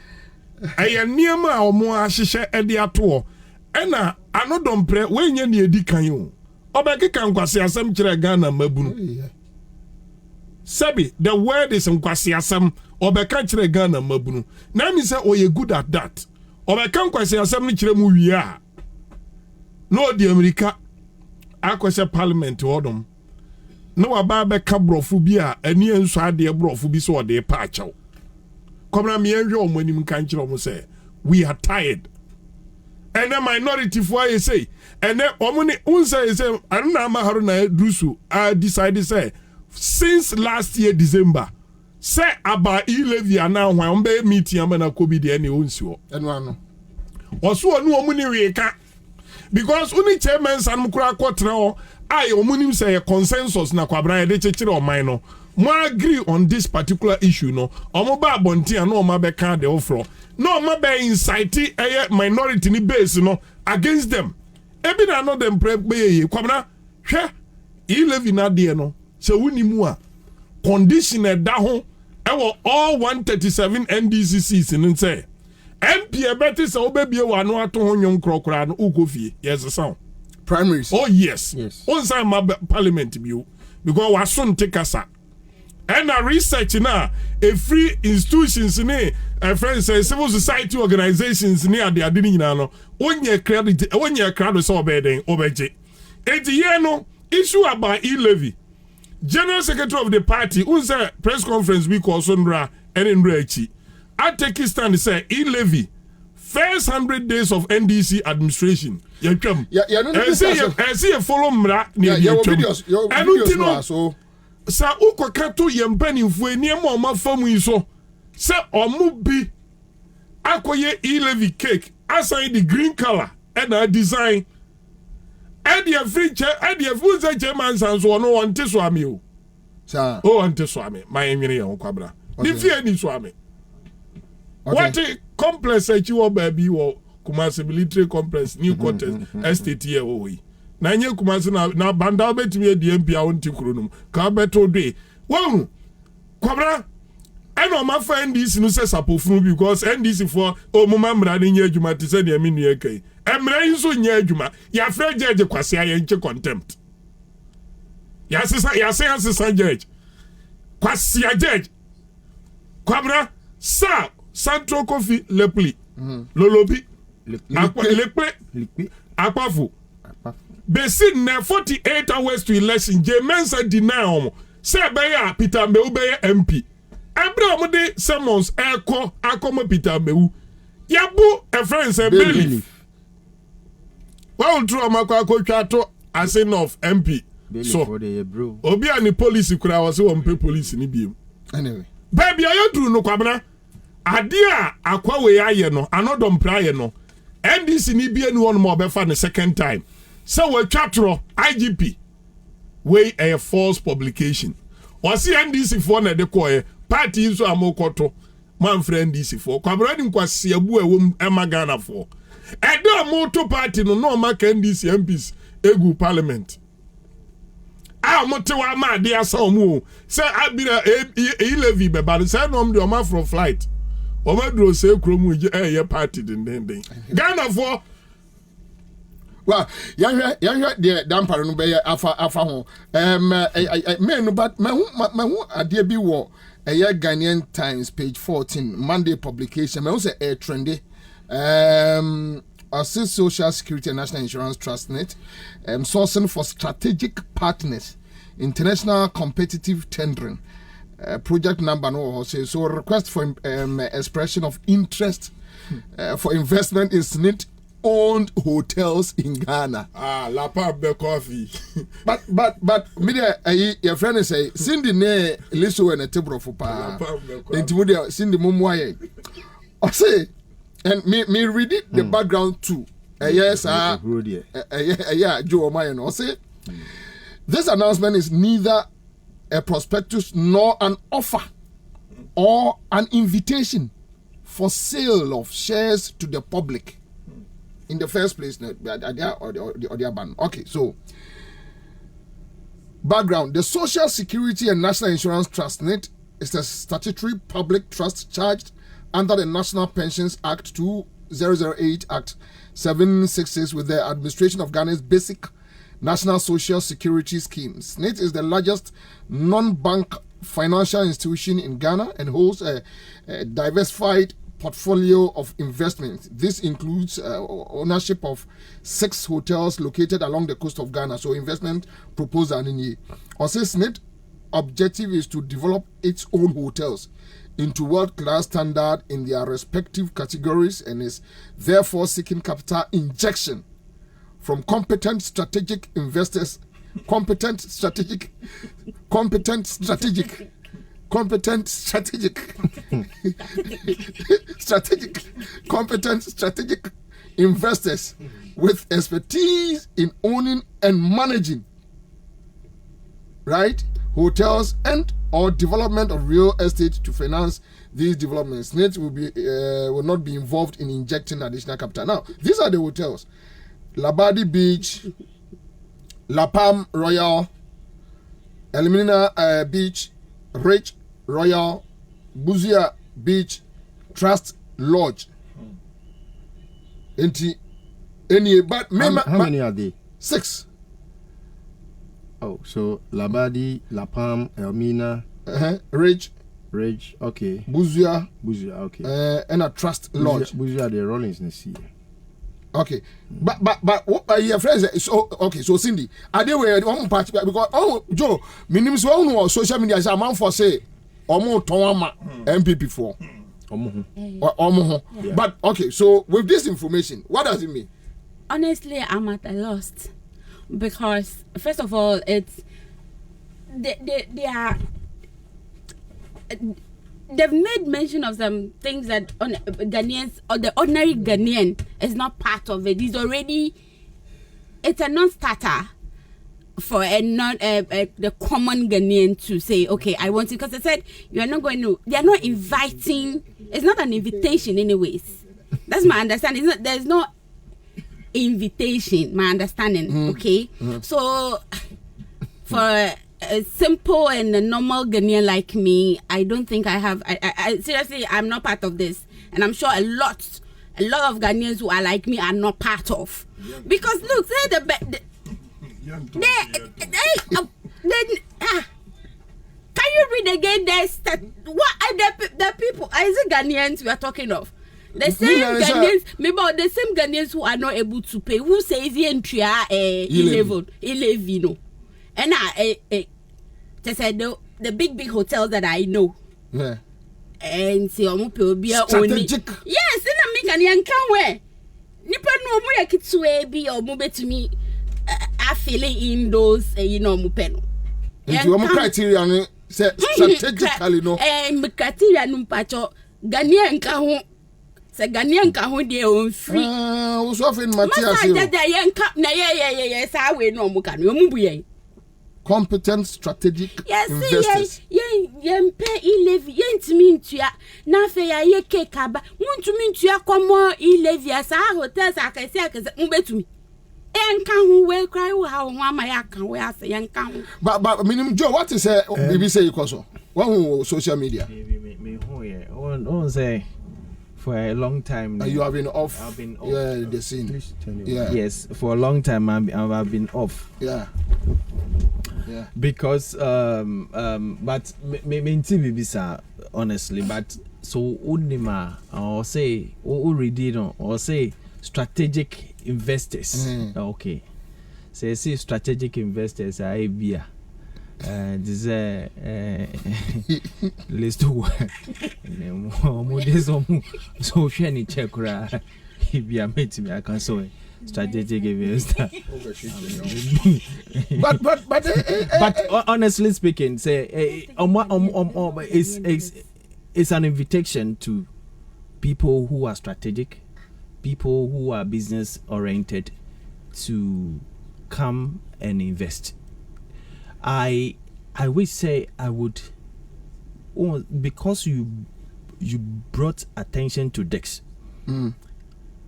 Speaker 5: aye niam a omo ahyehye ede ato ena anodompre wenye ne edi kan o obekeka nkwase asem kire Ghana mabunu Sabi, the word is nkwasi asem obeka kire Ghana mabunu. Na mi say oye good at that. Obeka nkwasi asem ni kire mu wi a. No di America akwese parliament odom. Na waba beka brofu bi a ani enso ade brofu bi so ode pa achew. Kwabena me enhwe omanim kan kire omo say we are tired. And the minority for I say and then omuni unsa say anna maharuna drusu decided say since last year December say about Ilevia now when be meeting amana kobi de any onsi
Speaker 4: eno
Speaker 5: oso onu omuni weka because uni chairman san kura kotra o ai omuni say a consensus na Kwabena de chechire o man no mo agree on this particular issue no omo ba bonti na o ma be kan de ofro no ma be incite a minority ni base no against them ebi na no dem pre be Kwabena hwe Ilevia na de no so wuni mu a condition da ho e all 137 NDCCs in say MP better so obebie wa no ato ho nwon krokra no ukofie yes sound
Speaker 4: primaries
Speaker 5: oh yes on say my parliament bio because wa so ntekasa and a research na a free institutions ni friends civil society organizations ni ade ade ni nyina no onye credit so obeden obeje enti no issue about e-levy. General Secretary of the party, unsa press conference week or Sondra and in Rechi. I take his stand say e-levy. First 100 days of NDC administration. I see a follow mra near your videos. I don't know. So, Sa uko kato yempeni mfwe niemo ma famu iso. Sa omubi akoye e-levy cake assign the green color and a design. And the free chair, and the full chairman sounds one on Tiswami.
Speaker 4: Sir.
Speaker 5: Oh, on Tiswami, my engineer on Kwabena. The fear ni Swami. What a complex you baby or Kumasi military complex, new quarters, estate here. Na nye Kumasi na banda bet me the MP a on Tikurunum. Ka beto day. Wow, Kwabena. I know my friend this no say sapofunu because NDC for mama mrani nye adwuma te say na me nua kai. Emra so nye adwuma. Ya frɛ judge kwase aye nche contempt. Ya say judge. Kwase judge. Kwabena sa Central Coffee Lepli. Lolobi. Lekpe. Akwafu. Besi na 48 hours to election. Je mensa deny say be Peter Mbeu be MP. Abraham de Simmons akoma Peter Mbeu. Yabu a friend say believe. Well true amakwa to as of MP. So obi ani police kura was one pay police ni biem.
Speaker 4: Anyway.
Speaker 5: Baby ayo true no Kwabena. Ade a akwa we aye no anodom praye no. NDC ni bie ni one more be fa the second time. So we chatro IGP we a false publication. Wasi NDC for na de koye party so amokoto man friend NDC for Kwabena ni kwasi abu ewom emagana for. Edo moto party no ma NDC MPs egu parliament. A mote wa ma de asa omu say abira e levy be ba say no de o ma from flight. O ma dro say kromu ye party den. Ghana for
Speaker 4: well, yeah, the damper no be afa ho. Me no but me ade bi wo Ghanaian Times page 14 Monday publication. Me say trendy. Assist Social Security and National Insurance Trust Net, sourcing for strategic partners, international competitive tendering. Project number no so request for expression of interest for investment in SNIT owned hotels in Ghana.
Speaker 5: La Pab coffee.
Speaker 4: but me there your friend say Cindy ne liso and a table for pa. Intimudia Cindy mumwaye. I say and me read it the background too. Yes, yeah, Joe Mayan. I say this announcement is neither a prospectus nor an offer or an invitation for sale of shares to the public. In the first place, or the ban. Okay, so background: the Social Security and National Insurance Trust Net is a statutory public trust charged under the National Pensions Act 2008 Act 766 with the administration of Ghana's basic national social security schemes. SNIT is the largest non-bank financial institution in Ghana and holds a diversified portfolio of investments. This includes ownership of 6 hotels located along the coast of Ghana. So investment proposal in here. Also, SNIT objective is to develop its own hotels into world-class standard in their respective categories and is therefore seeking capital injection from competent strategic investors, competent strategic investors with expertise in owning and managing, right, hotels and or development of real estate to finance these developments. SNIT will not be involved in injecting additional capital. Now, these are the hotels: Labadi Beach, La Palm Royal, Elimina Beach, Rich Royal, Buzia Beach, Trust Lodge. But
Speaker 7: how many are they?
Speaker 4: 6.
Speaker 7: Oh, so Labadi, La Palm, Elmina,
Speaker 4: Rich,
Speaker 7: okay.
Speaker 4: Buzia,
Speaker 7: okay.
Speaker 4: And a Trust Lodge.
Speaker 7: Buzia, the Rollins in the sea.
Speaker 4: Okay, but what your friends? So okay, so Cindy, are they were one party because Joe, minimum so social media is a man for say almost Tawama MPP for. But okay, so with this information, what does it mean?
Speaker 8: Honestly, I'm at a loss because first of all, it's they are they've made mention of some things that Ghanaians or the ordinary Ghanaian is not part of it. It's a non-starter for the common Ghanaian to say, okay, I want to, because they said they are not inviting, it's not an invitation anyways. That's my understanding. There's no invitation, my understanding, okay? So, for a simple and a normal Ghanaian like me, I don't think I seriously, I'm not part of this. And I'm sure a lot of Ghanaians who are like me are not part of. Because look, can you read again? What are the people? Is it Ghanaians we are talking of? The same Ghanaians, maybe the same Ghanaians who are not able to pay. Who says the entry 11, and they said the big hotels that I know.
Speaker 4: Yeah.
Speaker 8: And see,
Speaker 4: strategic.
Speaker 8: Yes, and I make an where. Nipa no mo yakitsue bi or mo betumi afile in those mupeno.
Speaker 4: Into your criteria no say strategically no.
Speaker 8: Criteria no mpacho Ghanaian ka ho. Se Ghanaian ka ho de on free.
Speaker 4: We so fin Matthias.
Speaker 8: Na ye sa we no mo ka no mu buye.
Speaker 4: Competent strategic investors.
Speaker 8: Yen pay e-levy yentimi ntua na fe ya ye cake aba muntumi ntua komo e-levy asa hotels akese mbetumi enka hu we cry wo ha ho ama ya kan we ase yenka hu.
Speaker 4: But minimum Joe, what is BBC ikoso one social media
Speaker 6: me hu ye on say for a long time now.
Speaker 4: You have been off.
Speaker 6: I've been off.
Speaker 4: Yeah, the scene. Yeah.
Speaker 6: Yes, for a long time I've been off.
Speaker 4: Yeah.
Speaker 6: Because but me honestly, but so udima or say or say strategic investors. Okay. Say strategic investors are beer. This list to work. So shiny check if you are meeting me, I can so strategic investor. But honestly speaking, say it's an invitation to people who are strategic, people who are business oriented, to come and invest. I would say I would, because you brought attention to this.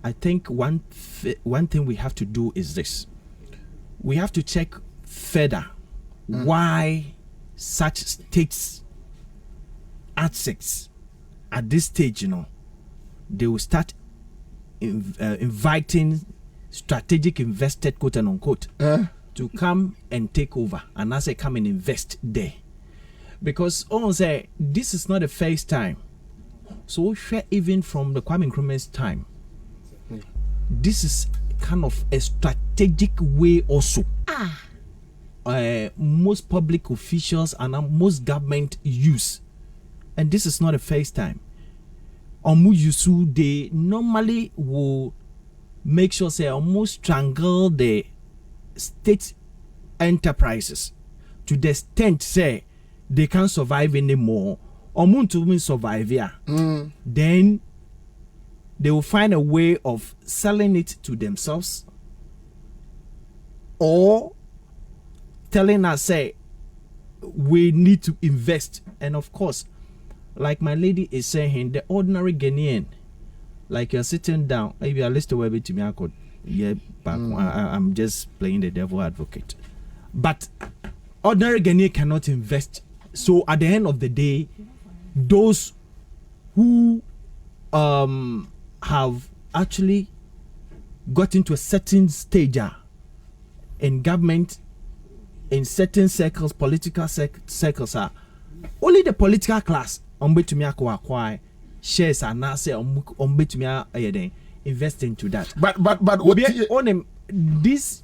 Speaker 6: I think one thing we have to do is this: we have to check further why such states assets at this stage, they will start inviting strategic investors, quote and unquote, to come and take over, and as they come and invest there. Because say this is not the first time. So even from the Kwame Nkrumah's time, this is kind of a strategic way also. Most public officials and most government use, and this is not the first time. They normally will make sure they almost strangle the state enterprises to the extent say they can't survive anymore. To survive then they will find a way of selling it to themselves or telling us, say, we need to invest. And of course, like my lady is saying, the ordinary Ghanaian, like you're sitting down, maybe I list away to me, I could, I'm just playing the devil advocate. But ordinary Ghanaian cannot invest. So at the end of the day, those who have actually got into a certain stage in government, in certain circles, political circles, are only the political class to me acquire shares and now say to me invest into that. But on this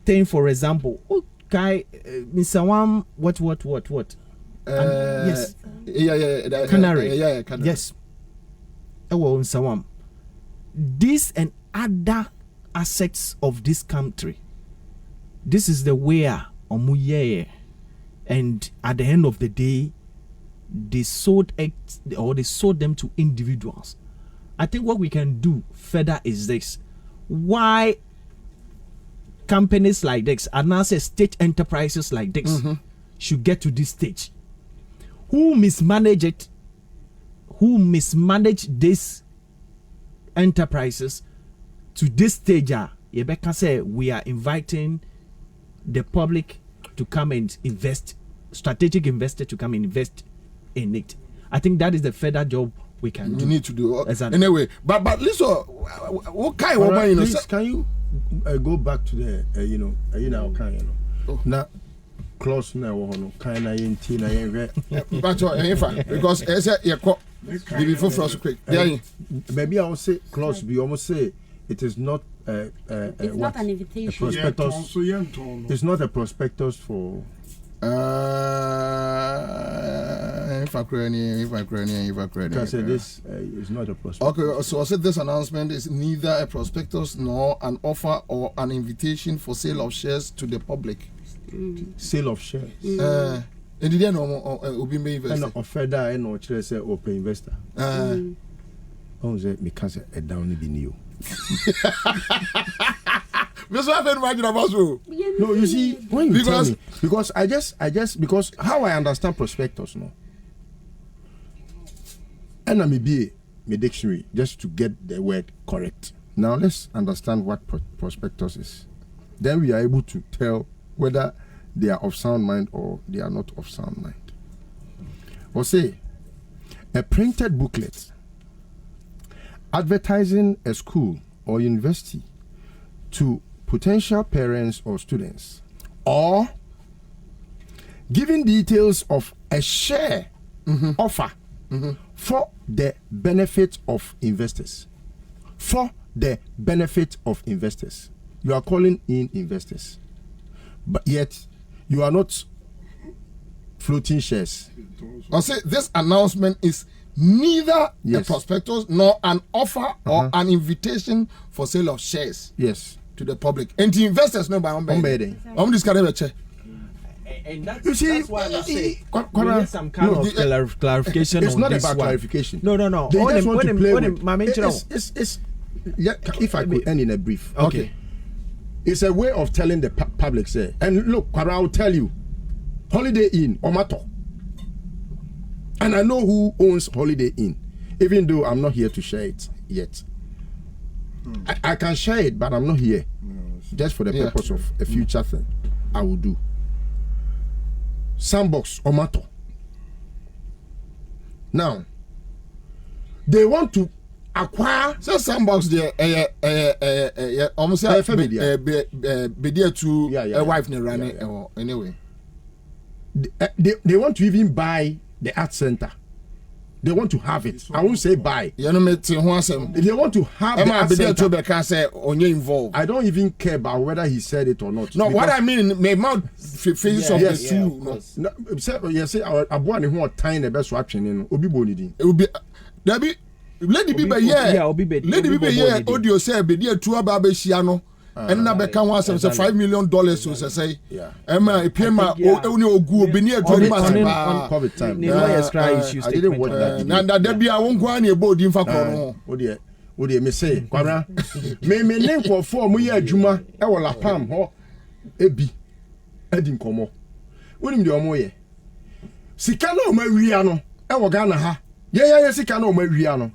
Speaker 6: thing, for example, okay, Mr. Wam, what? Yes. Canary.
Speaker 4: Canary.
Speaker 6: Yes. Mr. Wam. This and other assets of this country. This is the way and at the end of the day, they sold it or they sold them to individuals. I think what we can do further is this: why companies like this, and now say state enterprises like this, should get to this stage. Who mismanage it? Who mismanage these enterprises to this stage? Rebecca say we are inviting the public to come and invest, strategic investor to come and invest in it. I think that is the further job we can do.
Speaker 4: We need to do.
Speaker 6: Exactly.
Speaker 4: Anyway, but listen, what kind of
Speaker 7: right, please, can you go back to the now close now kind of
Speaker 4: because as before for us quick.
Speaker 7: Maybe I will say close. We almost say it is not.
Speaker 8: It's not an invitation.
Speaker 7: A prospectus. It's not a prospectus for.
Speaker 4: If I
Speaker 7: Can say this is not a prospectus.
Speaker 4: Okay, so I said this announcement is neither a prospectus nor an offer or an invitation for sale of shares to the public.
Speaker 7: Sale of shares.
Speaker 4: And did you know Obi may invest?
Speaker 7: And offer that and or say open investor. Oh, because a down be new.
Speaker 4: No,
Speaker 7: you see, when you tell me, because I just because how I understand prospectus, no. And I may be my dictionary just to get the word correct. Now let's understand what prospectus is. Then we are able to tell whether they are of sound mind or they are not of sound mind. Or say, a printed booklet advertising a school or university to potential parents or students, or giving details of a share offer for the benefit of investors. For the benefit of investors. You are calling in investors, but yet you are not floating shares.
Speaker 4: I'll say this announcement is neither a prospectus nor an offer or an invitation for sale of shares.
Speaker 7: Yes.
Speaker 4: To the public. And the investors know by
Speaker 7: unbedding.
Speaker 4: I'm just going to
Speaker 6: And that's,
Speaker 7: you see,
Speaker 6: that's why I say we need some kind of clarification.
Speaker 7: It's
Speaker 6: on
Speaker 7: not
Speaker 6: this
Speaker 7: about
Speaker 6: one.
Speaker 7: clarification.
Speaker 6: No.
Speaker 7: They just want to play with.
Speaker 6: It's
Speaker 7: if I could end in a brief.
Speaker 6: Okay.
Speaker 7: It's a way of telling the public, say, and look, I will tell you, Holiday Inn, Omato. And I know who owns Holiday Inn, even though I'm not here to share it yet. I can share it, but I'm not here. Just for the purpose of a future thing, I will do. Sandbox, Omato. Now, they want to acquire.
Speaker 4: So Sandbox there, almost a wife running anyway.
Speaker 7: They want to even buy the art center. They want to have it. I won't say buy.
Speaker 4: They want to have
Speaker 7: the art center.
Speaker 4: Involved.
Speaker 7: I don't even care about whether he said it or not.
Speaker 4: No, what I mean, may mount phases of the two.
Speaker 7: No, you say I bought who are tying the best watching in Obi Bonidi.
Speaker 4: It will be that be Lady Biba Lady Biba audio say be there two ababeshiano. And na beka wan say $5 million so say Emma epema oni ogu obi ne adwuma
Speaker 7: on COVID time. I didn't watch that.
Speaker 4: Na da bia won kwa na ebo di mfa kro no.
Speaker 7: Wo de me say kwara me link for mu ye adwuma e wo la pam ho ebi edi nkomo. Wonim de omo ye sika na o ma wia no e wo Ghana ha ye sika na o ma wia no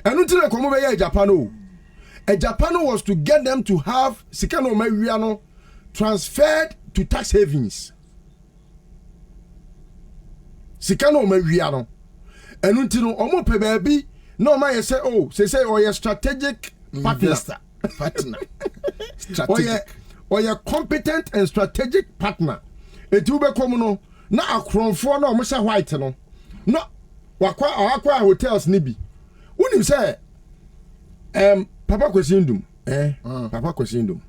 Speaker 7: enu tire komo be ye Japan o. A Japan was to get them to have Sikano Mariano transferred to tax havens. Sikano Mariano. And until Omo Pebaby, no man say, your strategic partner. Strategic. Or your competent and strategic partner. A tuber commono, not a crown for no Mr. White. No, Wakwa hotels Nibi. When you say, Papa Kwesindum, Papa Kwesindum.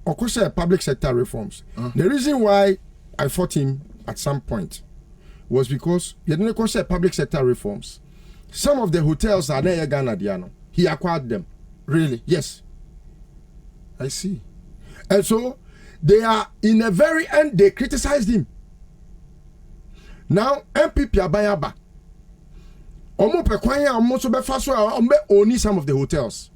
Speaker 7: Of course, public sector reforms. The reason why I fought him at some point was because you didn't say public sector reforms. Some of the hotels are there, Ghana, Diano. He acquired them.
Speaker 4: Really?
Speaker 7: Yes.
Speaker 4: I see.
Speaker 7: And so they are in the very end. They criticized him. now MPP abayaba omo pe kwan ya omo so be fa so omo own some of the hotels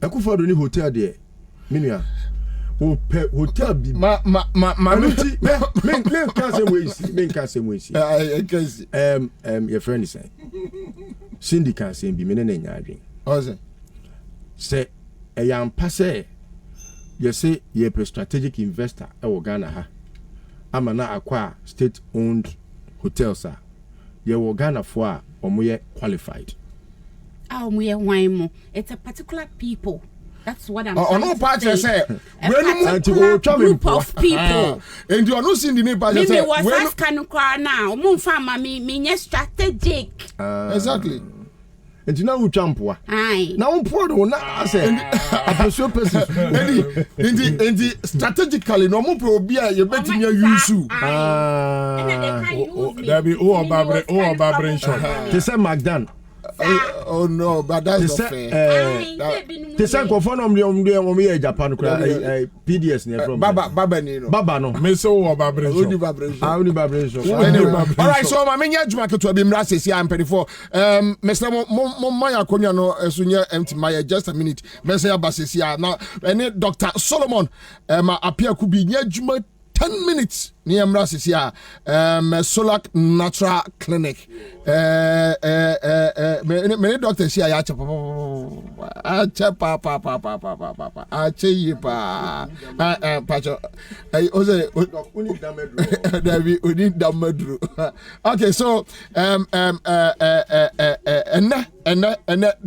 Speaker 7: Akufo-Addo ni hotel there minua o pe hotel bi
Speaker 4: ma
Speaker 7: mean can say we see your friend is saying Cindy can say bi me na nya adwen say e yam passe you say you a strategic investor e wo Ghana ha ama na akwa state owned hotels are you wo Ghana for a omo qualified
Speaker 8: it's a particular people. That's what I'm
Speaker 4: saying. No part say
Speaker 8: group of people.
Speaker 4: And you are not seeing the name part
Speaker 8: say. Me was asking now. Me strategic.
Speaker 4: Exactly.
Speaker 7: And you know who champo?
Speaker 8: Aye.
Speaker 7: Now I'm proud of na say. Apostle person.
Speaker 4: And strategically no mo probia you better me use you.
Speaker 5: There be Babren shop.
Speaker 7: They say Magdan.
Speaker 4: Oh no, but that's not fair.
Speaker 7: They say go for no Japan PDS near from Baba no.
Speaker 5: Me so Babren shop.
Speaker 4: Only Babren shop. All right, so my menya juma ke to be mra sesi am pedifo. Mr. Mo maya konya no esunya empty my just a minute. Me say abasesi now any Dr. Solomon ma apia ku bi nya juma 10 minutes ni amra sisi Solak Natural Clinic me doctor si ya cha pa pacho oze uni damedru. Okay, so and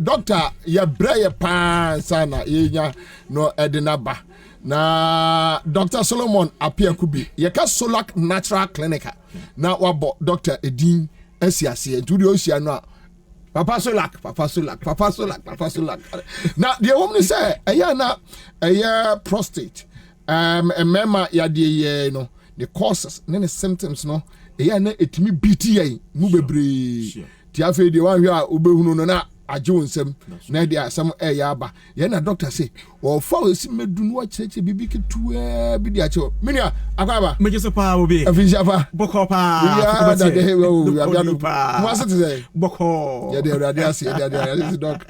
Speaker 4: doctor ya breye pa sana yenya no edinaba na Dr. Solomon appear kubi yeka Solak Natural Clinic na wabo Dr. Edin asiase ntudi osia no Papa Solak na the woman say eya prostate mema ya de no the causes ne symptoms no eya na etimi BTA mu bebre ti afi de wan hwe a obehunu no na ajunsem na dia some yaba ye na doctor say o fa esi medunu wa cheche bibi ketua bi dia che minia akwaba
Speaker 6: meje so pa obi
Speaker 4: afinshafa
Speaker 6: boko pa
Speaker 4: ya da de we what to say
Speaker 6: boko
Speaker 4: ya de radio say this doc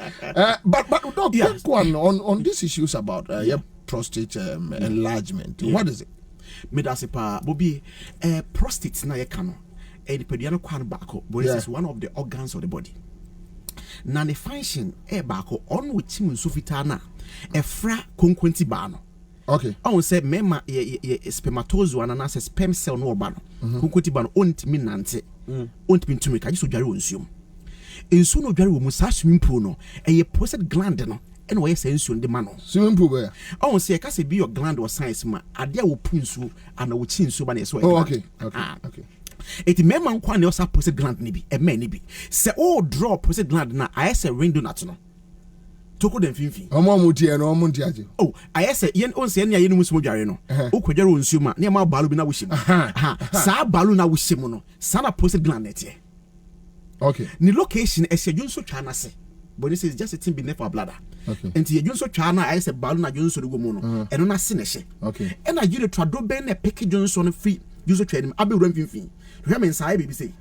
Speaker 4: but doc one on these issues about prostate enlargement. What is it?
Speaker 6: Medase pa Bobie prostate na ye kano e di peduano kwan bako but this is one of the organs of the body. Na ne function bako on with him sufita na efra konkwenti ba no.
Speaker 4: Okay.
Speaker 6: I say mema spermatozoa na say sperm cell no ba no. Konkwenti ba no ontimi nante. Ontimi ntumi ka jiso dware onsuom. Ensu no dware wo mu sa swimming pool no prostate gland no and why say ensu de ma no.
Speaker 4: Swimming pool ba.
Speaker 6: I say ka say be your gland or science ma ade a wo punsu ana wo chi nsu ba na so.
Speaker 4: Oh, okay.
Speaker 6: Eti mema nkwa ne osa prostate gland ni bi ni bi se o draw prostate gland na ayese ring donut no toko dem finfin
Speaker 4: omo mutie no omo ntiaje
Speaker 6: oh ayese yen onse ne ayenu musumo dware no o kwadware onsu ma ne ma balu bi na wo hyem sa balu na wo hyem no sa na prostate gland netie.
Speaker 4: Okay,
Speaker 6: ni location ese junso twa na se but this is just a thing beneath our bladder.
Speaker 4: Okay,
Speaker 6: enti junso twa na ayese balu na junso de go mu no eno na se ne hye.
Speaker 4: Okay,
Speaker 6: and I you twa do ben na pick junso no free junso twa ni abe ram finfin hweme nsai baby say.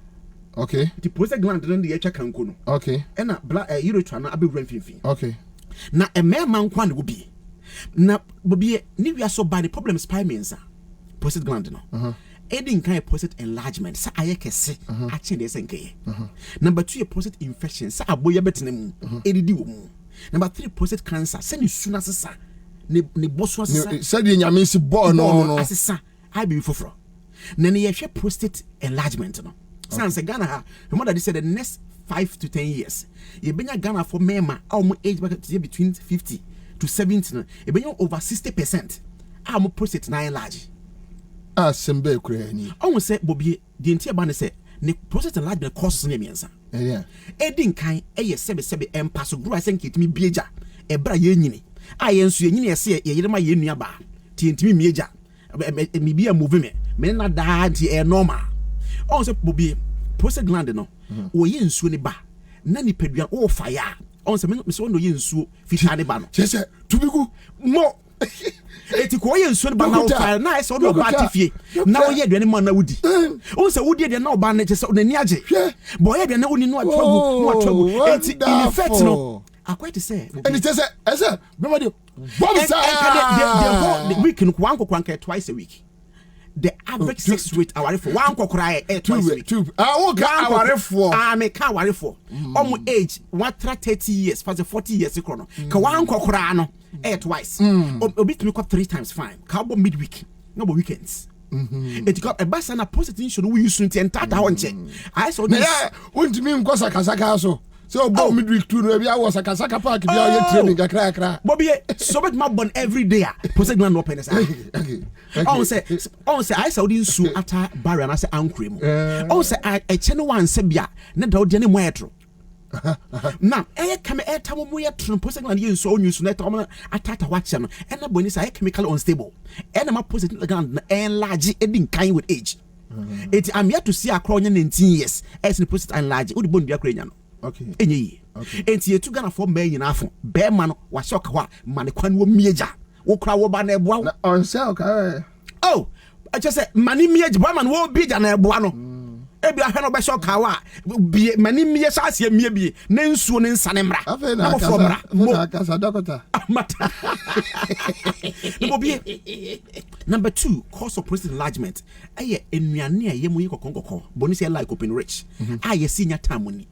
Speaker 4: Okay,
Speaker 6: the prostate gland no dey check kanko no.
Speaker 4: Okay,
Speaker 6: and na urethra na abe ram finfin.
Speaker 4: Okay,
Speaker 6: na emema nkwa ne obi na Bobie ni wi aso ba the problem spy mensa prostate gland no edin kan prostate enlargement sa ayekese a chen de senke. Number 2 prostate infection sa aboye betene mu edidi wo mu. Number 3 prostate cancer sa ni suna sesa ne boso sesa
Speaker 4: sa de nyame si bo no
Speaker 6: asesa I be foforo na ne yehwe prostate enlargement no sanse Ghana ha my mother said the next 5 to 10 years you benya Ghana for mema our age bracket between 50 to 70 no you benya over 60% our prostate na enlarge
Speaker 4: sembe kura ni
Speaker 6: I say Bobie the entire ban say ne prostate enlargement causes ne miensa edin kan eye sebe empaso gro asen ketimi bieja e bra ye nyini ayensu ye nyini ese ye yerema ye nua ba ti ntimi mieja mi bia move me na da anti normal. I say Bobie prostate gland no wo ye nsuo ne ba na ni padua o fire. I say me so no ye nsuo fita ne ba no
Speaker 4: say tubigu mo
Speaker 9: eti ko ye nsuo ba na wo fire na ese wo ba atifie na wo ye aduane ma na wudi wo se wudi de na wo ba na che se oni age bo ye aduane oni no atwagu eti in effect no akwa te say
Speaker 4: and it say remember Bobie
Speaker 9: the week no one kokwanka twice a week. The average 6 rate aware for one kokra twice a week. Me ka aware for age 30 years for the 40 years ekono ka one kokra no twice obi to me 3 times fine ka bo midweek no bo weekends it got a bus and a positive should we use to entata honche I saw this
Speaker 4: won't me nkosa kasaka so so bo midweek too no I was a kasaka park be all training kakra
Speaker 9: Bobie so bet my born every day post grand open okay on say I saw this su ata barrier na say ankrem on say I channel one say bia na da odi ne mo etro na come airtime mo yetro post grand yin so news na ta mo atata watch no and na boni say chemical unstable and na post grand enlarge edin kind with age I'm here to see across 19 years as the post enlarge odi boni bia krenya no
Speaker 7: okay
Speaker 9: enyi enti yetu Ghana for men nyina afo be ma no wa shock wa ma ne kwan wo mieja wo kra wo ba na eboa
Speaker 4: na on sell ka
Speaker 9: oh I just say mani mieja ba ma no wo bija na eboa no ebi ahwe no be shock wa bi mani miye sa ase miye bi na nsuo ne nsa ne mra
Speaker 4: na fo mra kasa doctor
Speaker 9: mata number 2 cause of prostate enlargement aye enuane aye mu yikokonkoko boni say like open rich aye sinya tamuni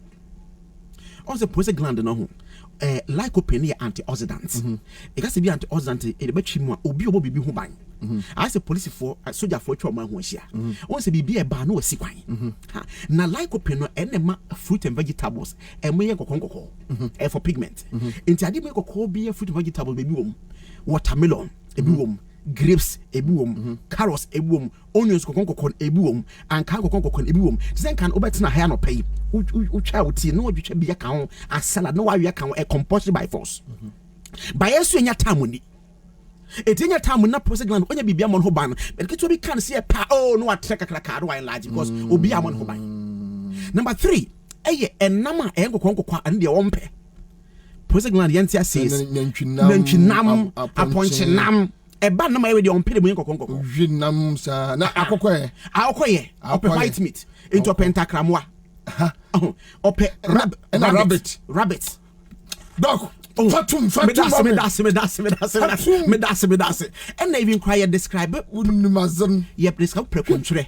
Speaker 9: also prostate gland no lycopene antioxidant it has to be antioxidant e be twimu obi bibi ho ban I say police for soldier for twa ma ho ahia once bibi e ba na wasi kwan na lycopene enema fruit and vegetables e moye kokonkoko for pigment enti ade moye kokko bi fruit and vegetables be bi wom watermelon e bi wom grapes ebi wom carrots ebi wom onions kokonkokon ebi wom anka kokonkokon ebi wom zen kan obetina ha no pay utwa uti no odwetwa bi aka ho a salad no wawe aka ho a compulsory by force by yesu enya tamuni etinya tamu na prostate gland onya bibia mon ho ban but keto bi kan se pa oh no atreka kraka do enlarge because obi amon ho ban number 3 eye enama enkokonkokwa ande de wompe prostate gland yentia says nantwinam aponchenam eba na ma we de ompede mu nkokonkoko
Speaker 4: winam sa na akokoye
Speaker 9: ope white meat into pentacramwa ope rabbit
Speaker 4: dog fatum
Speaker 9: me das and even cry describe
Speaker 4: unumazan
Speaker 9: yep describe precontre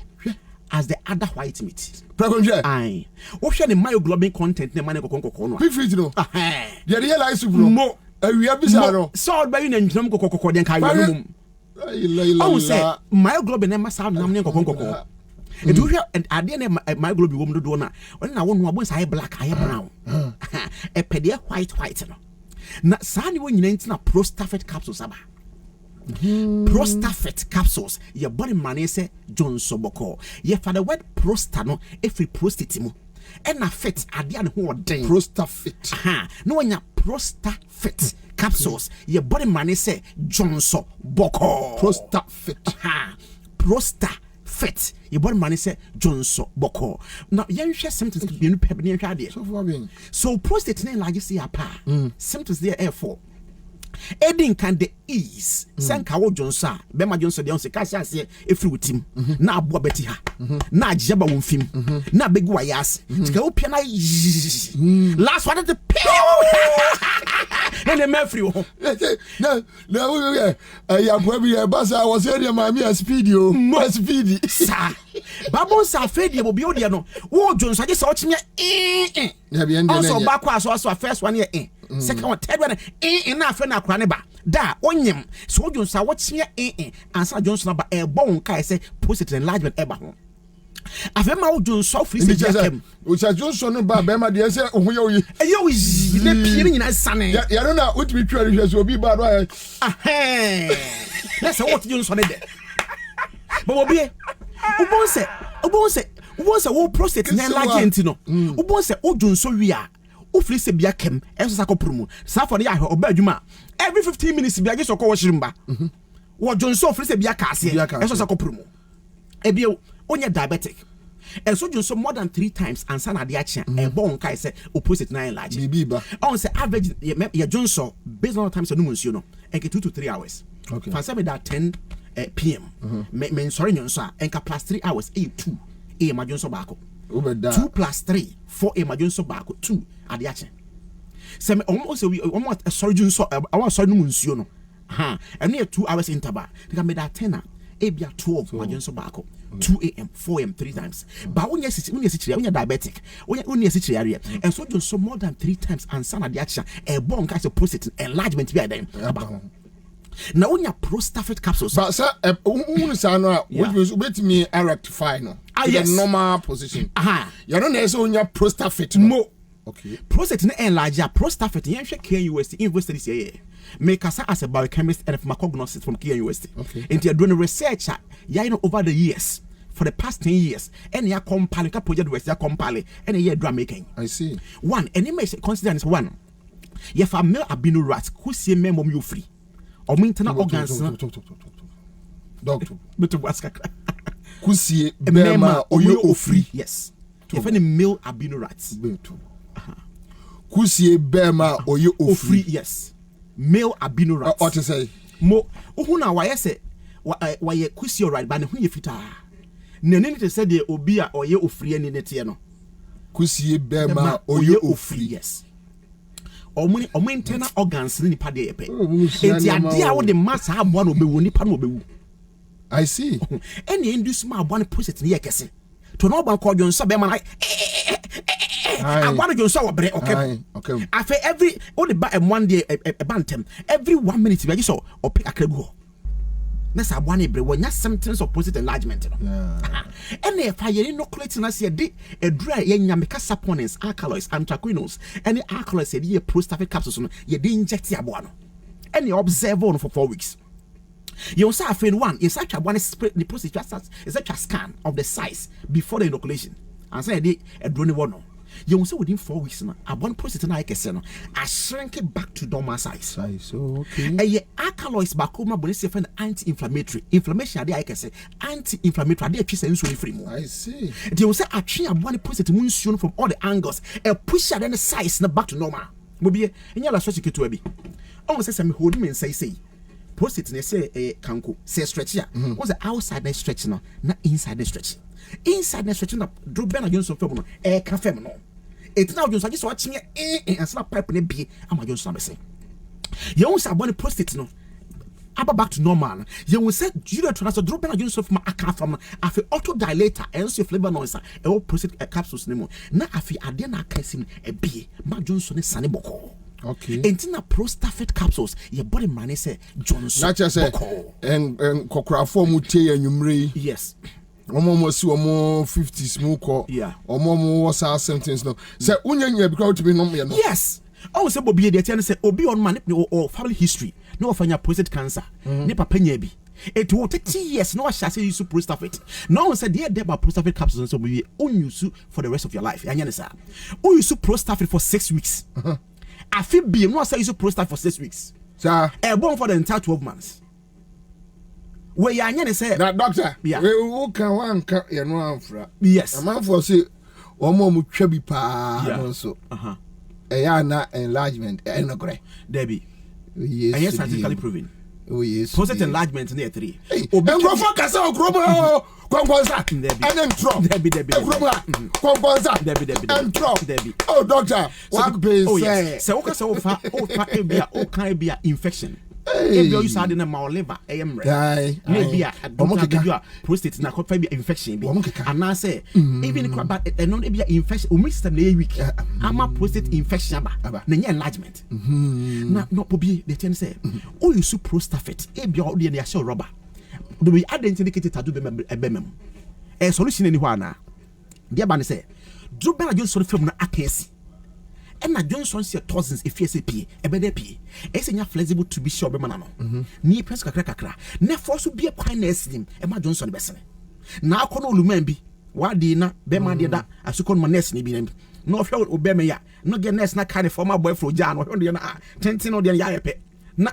Speaker 9: as the other white meat
Speaker 4: precontre
Speaker 9: ai wo hwe ne myoglobin content ne mane kokonkoko no
Speaker 4: fifth no the realize bro mo awia bisa no
Speaker 9: so ba yu na ntwam kokokoko den ka yu mum oh say myoglobin ne masa nam ne kokonkoko edu hwe ade ne myoglobin wom dodo na na wo no abon say black ay brown e pede white no na sani wo nyina ntina prostafet capsules aba prostafet capsules your body man say John Soboko ye for the word prosta no every prostate mu and na fit ade an ho den
Speaker 4: prostafet
Speaker 9: no nya prostafet capsules your body man say John Soboko prostafet your body man say John Soboko now yen hwe symptoms be no pebe ne hwe ade so prostate na like say apa symptoms there for Edin can the ease senka wo jonsa be ma jonsa de on se ka sia se efri wutim na abo beti ha na ajeba won fim na begu wayas tika wo pia na last one the and the mefri wo
Speaker 4: na wo ya Kwabena ya basa was area ma mi speed yo mo speed
Speaker 9: sa babon sa fedi bo bi odi no wo jonsa je sa o chimya
Speaker 4: ya bi ende na
Speaker 9: also back so first one here second one third one na afa na akra ne ba da onyem so Johnson watchia Ansah Johnson ba e bon kai say positive enlargement e ba ho afa ma Johnson free say jakem
Speaker 4: o cha Johnson no ba be ma de say ohun ye oyi
Speaker 9: e ye oyi le pie nyina sane
Speaker 4: ya no na utimi twari hwe so obi ba do
Speaker 9: let's say what Johnson dey but Bobie ubon say wo prostate na enlargement no ubon say o Johnson wi a o free se bia kem enso sakoprumu sa for ya oba adwuma every 15 minutes bia ge sokọ woshirimba wo Johnson free se bia kaase enso sakoprumu ebia onye diabetic enso Johnson more than 3 times Ansah na de achia e bon kai se opposite na enlarge
Speaker 4: bibi ba
Speaker 9: on say average ya Johnson based on time so no nsuo no enke 2 to 3 hours Okay. Fancy me that 10 p.m. Men sorry nyonso enka plus 3 hours 2 a.m. adwonso baako. 2 plus 3 4 a.m. adwonso baako 2 ade ache. Se me almost sorry junso I want sorry no nsuo no. Ha, and 2 hours interval. They can make that 10 ebia 12 adwonso baako. 2 a.m., 4 a.m. 3 times. But when you're diabetic, when you're area, and so you so more than 3 times and son the action, a bone catch a prostate enlargement be them. Now when you're prostatic capsules, but sir, which was me rectify no. Yes. The normal position. You don't know when you're prostatic no. Okay. Prostate enlarge prostatic. You should care UST university say. Make us as a biochemist and pharmacognosist from Kia University. Okay. And you're doing research over the years. For the past 10 years, and you are compiling a project with your compiling and a year drum making. I see. One, and you may consider this one. If a male albino rat who see me mom you free or internal organs. Doctor, but what's who see a mema or you free? Yes. If any male albino rats. Who see a bema or you free? Yes. Male albino rats. What to say? Mo, who now why I say why you kusi right, but who you fit Nene te said the obia or ye ofri any netia no. Kusie bema or ye ofri, yes. Or internal organs in the pade epe. And the idea what the mass have one of the nipa. I see. Any induce my one process near kese. To know about call John Sabema. I want to saw break, okay. Okay. After every only by 1 day a bantam, every 1 minute you saw or pick a crego. That's a one every when you symptoms of prostate enlargement. And if I inoculate us a dry yamika saponins, alkaloids, anthraquinones, and the alkaloids said ye prostatic capsules, ye did inject your one. And you observe on for 4 weeks. You also have one, is such a one split the prostate is such a scan of the size before the inoculation. And say a drone one. You also within 4 weeks now, a one prostate I can I shrink it back to normal size. Okay. And ye alkaloids bacoma bonus for anti-inflammatory. Inflammation I can say anti-inflammatory. They piece and free. I see. They will say I train a one prostate moon from all the angles. A push at any size back to normal. Bobie, and you'll stretch it to a bit. Almost as I'm holding me and say. Prostate ne say kanko say stretch here. What's the outside the stretch now, not inside the stretch. Inside the stretch na drop ben Johnson fem no ka fem no. It's now Johnson just watching and slap pipe ne bi am Johnson be say. You won say body prostate no. Aba back to normal. You will say you don't transfer drop ben Johnson from aka from afi auto dilator and so flavor noise e o prostate capsules ne mo. Na afi ade na akasim e bi ma Johnson ne sane boko. Okay. Entina prostatic capsules your body man say Johnson. Not just say and kokra form utie enyumre. Yes. Omo si omo 50s mu ko. Yeah. Omo was our sentence no. Say unya because to be no. Yes. Oh say Bobie dey tell say obi on man or family history. No ofanya prostate cancer. Ne papa nya bi. It will take 30 years. No, I shall say use prostatic. No one said, dear Deba prostatic capsules, so we only use for the rest of your life. And you know, only use prostatic for 6 weeks. I feel be no say use prostate for 6 weeks. Sir, born for the entire 12 months. Where you say that doctor, yeah, we can one you know amfra. Yes. A man for say omo mu twa pa also. Na enlargement no grey. Debbie. Yes. And yes, scientifically proven. Oh yes. Prostate enlargement near 3. Obi for kasa okrobo konkonsa. And then drop. Debbie. Konkonsa. Debbie. And drop. Debbie. Oh doctor, what be say? So okasa ofa ebia o kan ebia infection. Ebia you sad na my liver am right. Maybe a prostate na cause be infection be. And now say even but no ebia infection o mix system na week. Ama prostate infection ba. Na enlargement. Na no Bobie the ten say o you su prostate ebia o dey show rubber. Do we identify to do ebemem. A solution anywhere na. Dia ba ne say do be na Johnson film na akesi. And na Johnson say thousands if FSP ebede nya flexible to be sure be man no. Ni press kakra. Na force be a kindness him e ma Johnson be sene. Na akono oluman bi wa di na be ma de da asukon ma nurse ni bi na. No hwe obeme ya. No get nurse na kind former boyfriend ja no hwe na tenten no de ya yepe. Na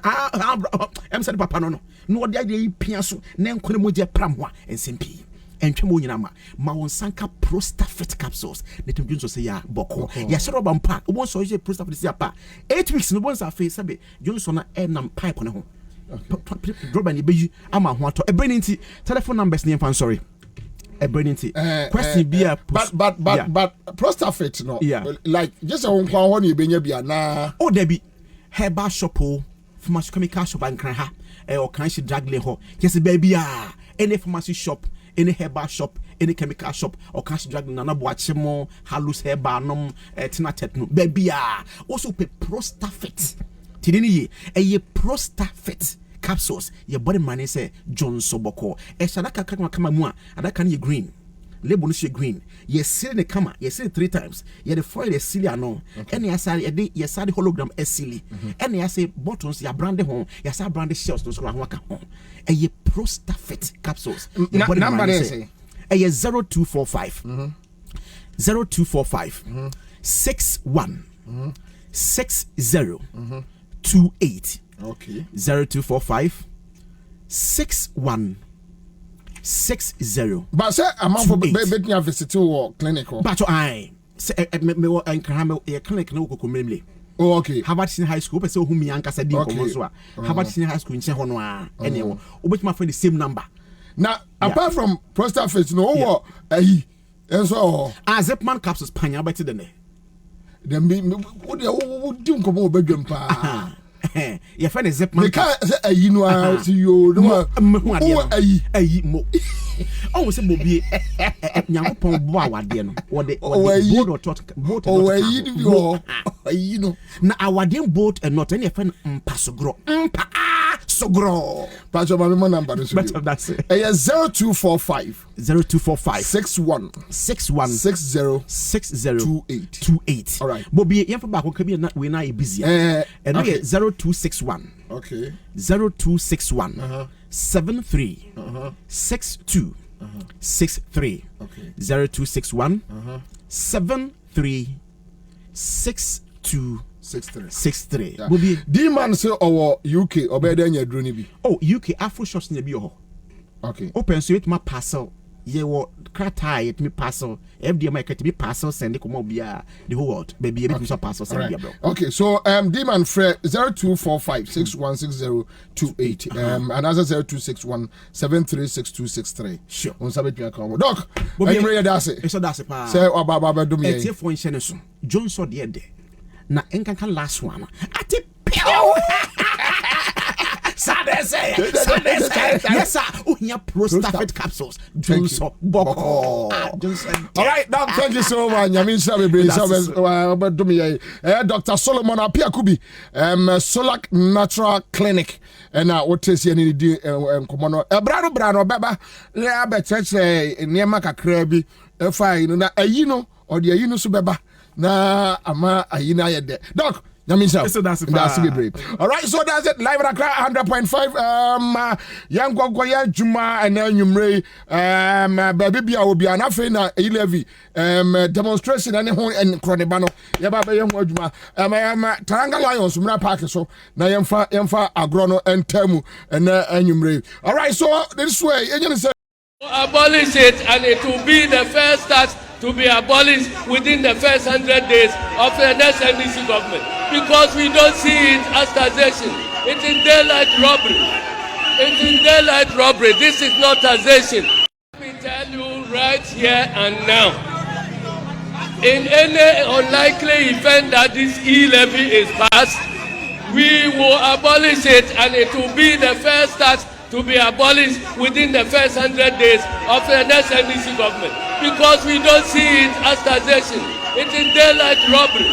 Speaker 9: em said papa no. No de pia so na nkone moje pram ho ensempi. And Chamonama, Mawonsanka prostatic capsules. The Tim Johnson say, ya, Boko. Ya, Sherobam Park, one so prostatic 8 weeks, no one's a face, Johnson and pipe on home. drop and you am a what a brain into telephone numbers name fan sorry. A brain into question be a
Speaker 4: but prostate no like just a one you been be na
Speaker 9: oh there be herbal shop pharmacy chemical shop and can ha or can she drag le ho yes baby any pharmacy shop any herbal shop any chemical shop or cash drag nana boachemo halus herbal nom tina tetno baby also pe prostafet tidini ye a prostafet capsules your body man say John Soboko e shadaka kama mu adaka ni green label no green ye seal the camera ye seal 3 times ye the foil the seal no any asari ye side hologram esili any say buttons ya brand ho ya sa brand shells no so ho aka ho e ye prostafet capsules your body man say e ye 0245 0245 61 60 28
Speaker 4: okay
Speaker 9: 0245 61 60
Speaker 4: but say amount for betin visit to clinic
Speaker 9: but I say me clinic no ko memle
Speaker 4: oh okay
Speaker 9: Harvard Senior High School person who me anka say di ko so a Harvard Senior High School nche ho no a ene wo obetima for the same number
Speaker 4: now apart from prostate no ayi enso
Speaker 9: Zipman capsules panya better than
Speaker 4: dem wo di nkomo obedwam pa
Speaker 9: your friend is Zipman.
Speaker 4: Because you know, see you know, ayi
Speaker 9: mo. Oh, say Bobie. Nyankopon bo awade no. What the board or tot boat.
Speaker 4: Oh, you know.
Speaker 9: Na awade boat and not any friend mpasogro. Sogro.
Speaker 4: Pacho my number is
Speaker 9: that's it.
Speaker 4: 0245
Speaker 9: 61 60 28. All right. Bobie, you for back we na busy. And 0261
Speaker 4: okay
Speaker 9: 0261 73 62 63
Speaker 4: okay
Speaker 9: 0261 73 62 63
Speaker 4: Bobie the man say our UK obeda nya dro ni bi
Speaker 9: oh UK Afro shops na bi ho
Speaker 4: okay
Speaker 9: open so it ma parcel ye wo krata it me parcel FD market me parcel send it come bia the whole world baby every parcel send bia bro
Speaker 4: okay so demand fre 0245 616028 and as 0261 736263
Speaker 9: sure
Speaker 4: on sabe pia come doc Bobie ready that's it
Speaker 9: so that's it pa
Speaker 4: say baba do me
Speaker 9: e phone shene so Johnson de na enkanka last one ati pio Sadese. Yes, sir. Uhia prostate capsules. Johnson Boko.
Speaker 4: All right, Doc. Thank you so much. Yamin Sabe, Dr. Solomon Apiakubi, Solak Natural Clinic, and what is your need? Komono. Brano Baba. Le better Niamaka Krebi. Fine. Na ayino or the ayino subeba. Na ama ayina yede. Doc.
Speaker 9: So that's
Speaker 4: it. All right, so that's it. Live at 100.5. Young Goya Juma and then Numre. Baby, I will be an affair. Elevi. Demonstration and Cronebano. Yaba Young Juma. Taranga Lions, Muna Park. So now Yamfa Agrono and Temu and Numre. All right, so this way,
Speaker 10: abolish it, and it will be the first start to be abolished within the first 100 days of the next NDC government, because we don't see it as taxation. It is daylight robbery. It is daylight robbery. This is not taxation. Let me tell you right here and now, in any unlikely event that this e-levy is passed, we will abolish it, and it will be the first start to be abolished within the first 100 days of the next NDC government, because we don't see it as taxation. It is daylight robbery.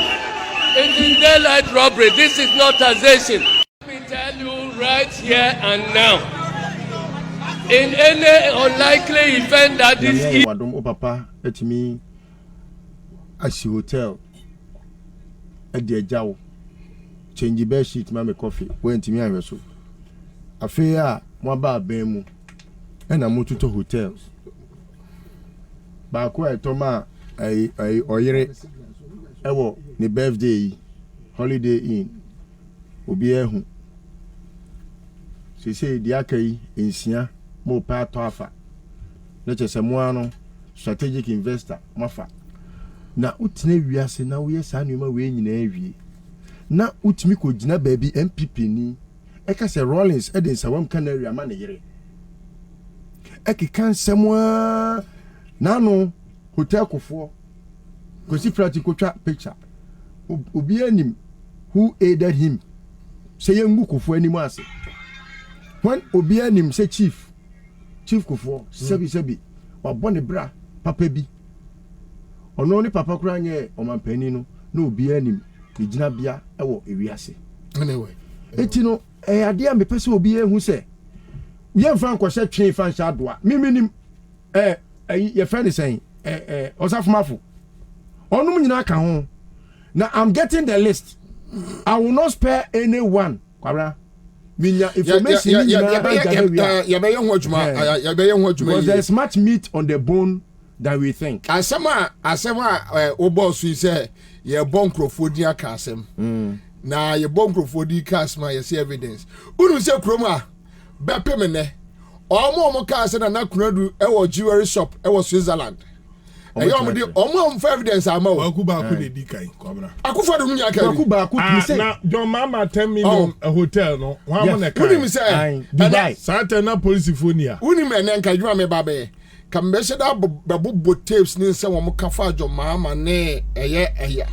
Speaker 10: It is daylight robbery. This is not taxation. Let me tell you right here and now, in any unlikely event that this
Speaker 7: papa at me as hotel at the jaw change bed sheet mama coffee went to me I so affair mwaba bemu ena mututo hotels ba ko etoma ai oyere ewo ni birthday holiday inn obi ehu se di akai ensia mo pa to afa na chese mo ano strategic investor mafa na utine wiase na wo yesa numa we nyina awie na utimi ko gina baabi MPP ni eka se Rollins e de nsawam canary ama ne yere eki kan semwa nano hotel kofo kosi practical twa picture obi anim who aided him say yengu kofo anim ase when obi anim say chief kofo sebi wa bone bra papa bi ono ni papa kura nye omampani no na obi anim igina bia ewo ewiase
Speaker 4: anyway
Speaker 7: eti no ade a mepese obi ehu se ye mfa nkose twen fa ncha doa miminim ye fa ni sen osafumafo onum nyina ka ho now I'm getting the list. I will not spare anyone. Kwabena. Minya information because there's much meat on the bone than we think.
Speaker 4: Asema boss we say ye bon crofodi aka asem. Na ye bon crofodi ka asema ye see evidence. Unu se kroma bepemene. Omo ka asem na kunadu e wo jewelry shop e wo Switzerland. Omo for evidence ama o.
Speaker 5: Akuba ku de dikai Kwabena.
Speaker 4: Akufo de munya ka.
Speaker 7: Akuba ku say.
Speaker 5: Na John Mama 10 million a hotel no. Wa mo na kai.
Speaker 4: Uni mi say
Speaker 7: Dubai.
Speaker 5: Santa na police phonia.
Speaker 4: Uni me na nka dwuma me babe. Ka me se da babo tapes ni se wo mo ka fa John Mama ne eye.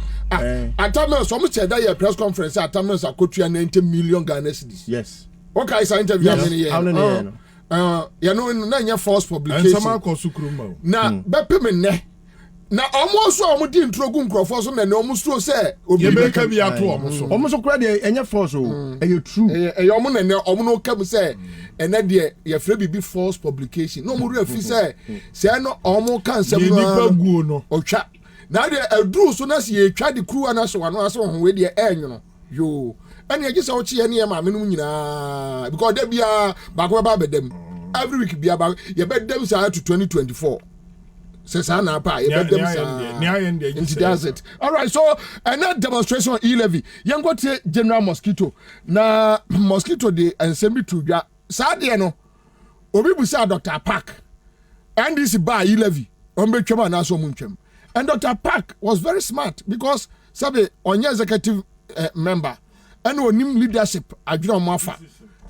Speaker 4: Atamen so mo che da ye press conference atamen so akotua 90 million Ghana cedis.
Speaker 7: Yes.
Speaker 4: Okay, is interview amene ye. You know na nya false publication.
Speaker 5: And some ko sukruma.
Speaker 4: Na bepem ne na almost so di introgu nkrofo so na almost so say
Speaker 5: obi be ka bi ato
Speaker 7: almost so kura de enya false o e true
Speaker 4: e omo na ne omo no kam say ena de ye free bi false publication no mo refi say no omo kan sem no
Speaker 5: nipa guo no
Speaker 4: otwa na de adru so na se ye twa de kru ana so wano aso ho we de enwono yo ene ye say o chi ye ne ma menum nyina because de bia ba ko ba bedam every week bia ba ye bedam say to 2024 says Anna Pa, does it. All right, so another demonstration on E-Levy. Young got General Mosquito. Na Mosquito de and send me to ya. Sadiano. Obi Busa Dr. Park. And this by E-Levy. Ombe Chema Naso Munchem. And Dr. Park was very smart because Sabe on your executive member and on him leadership Adrian Mafa.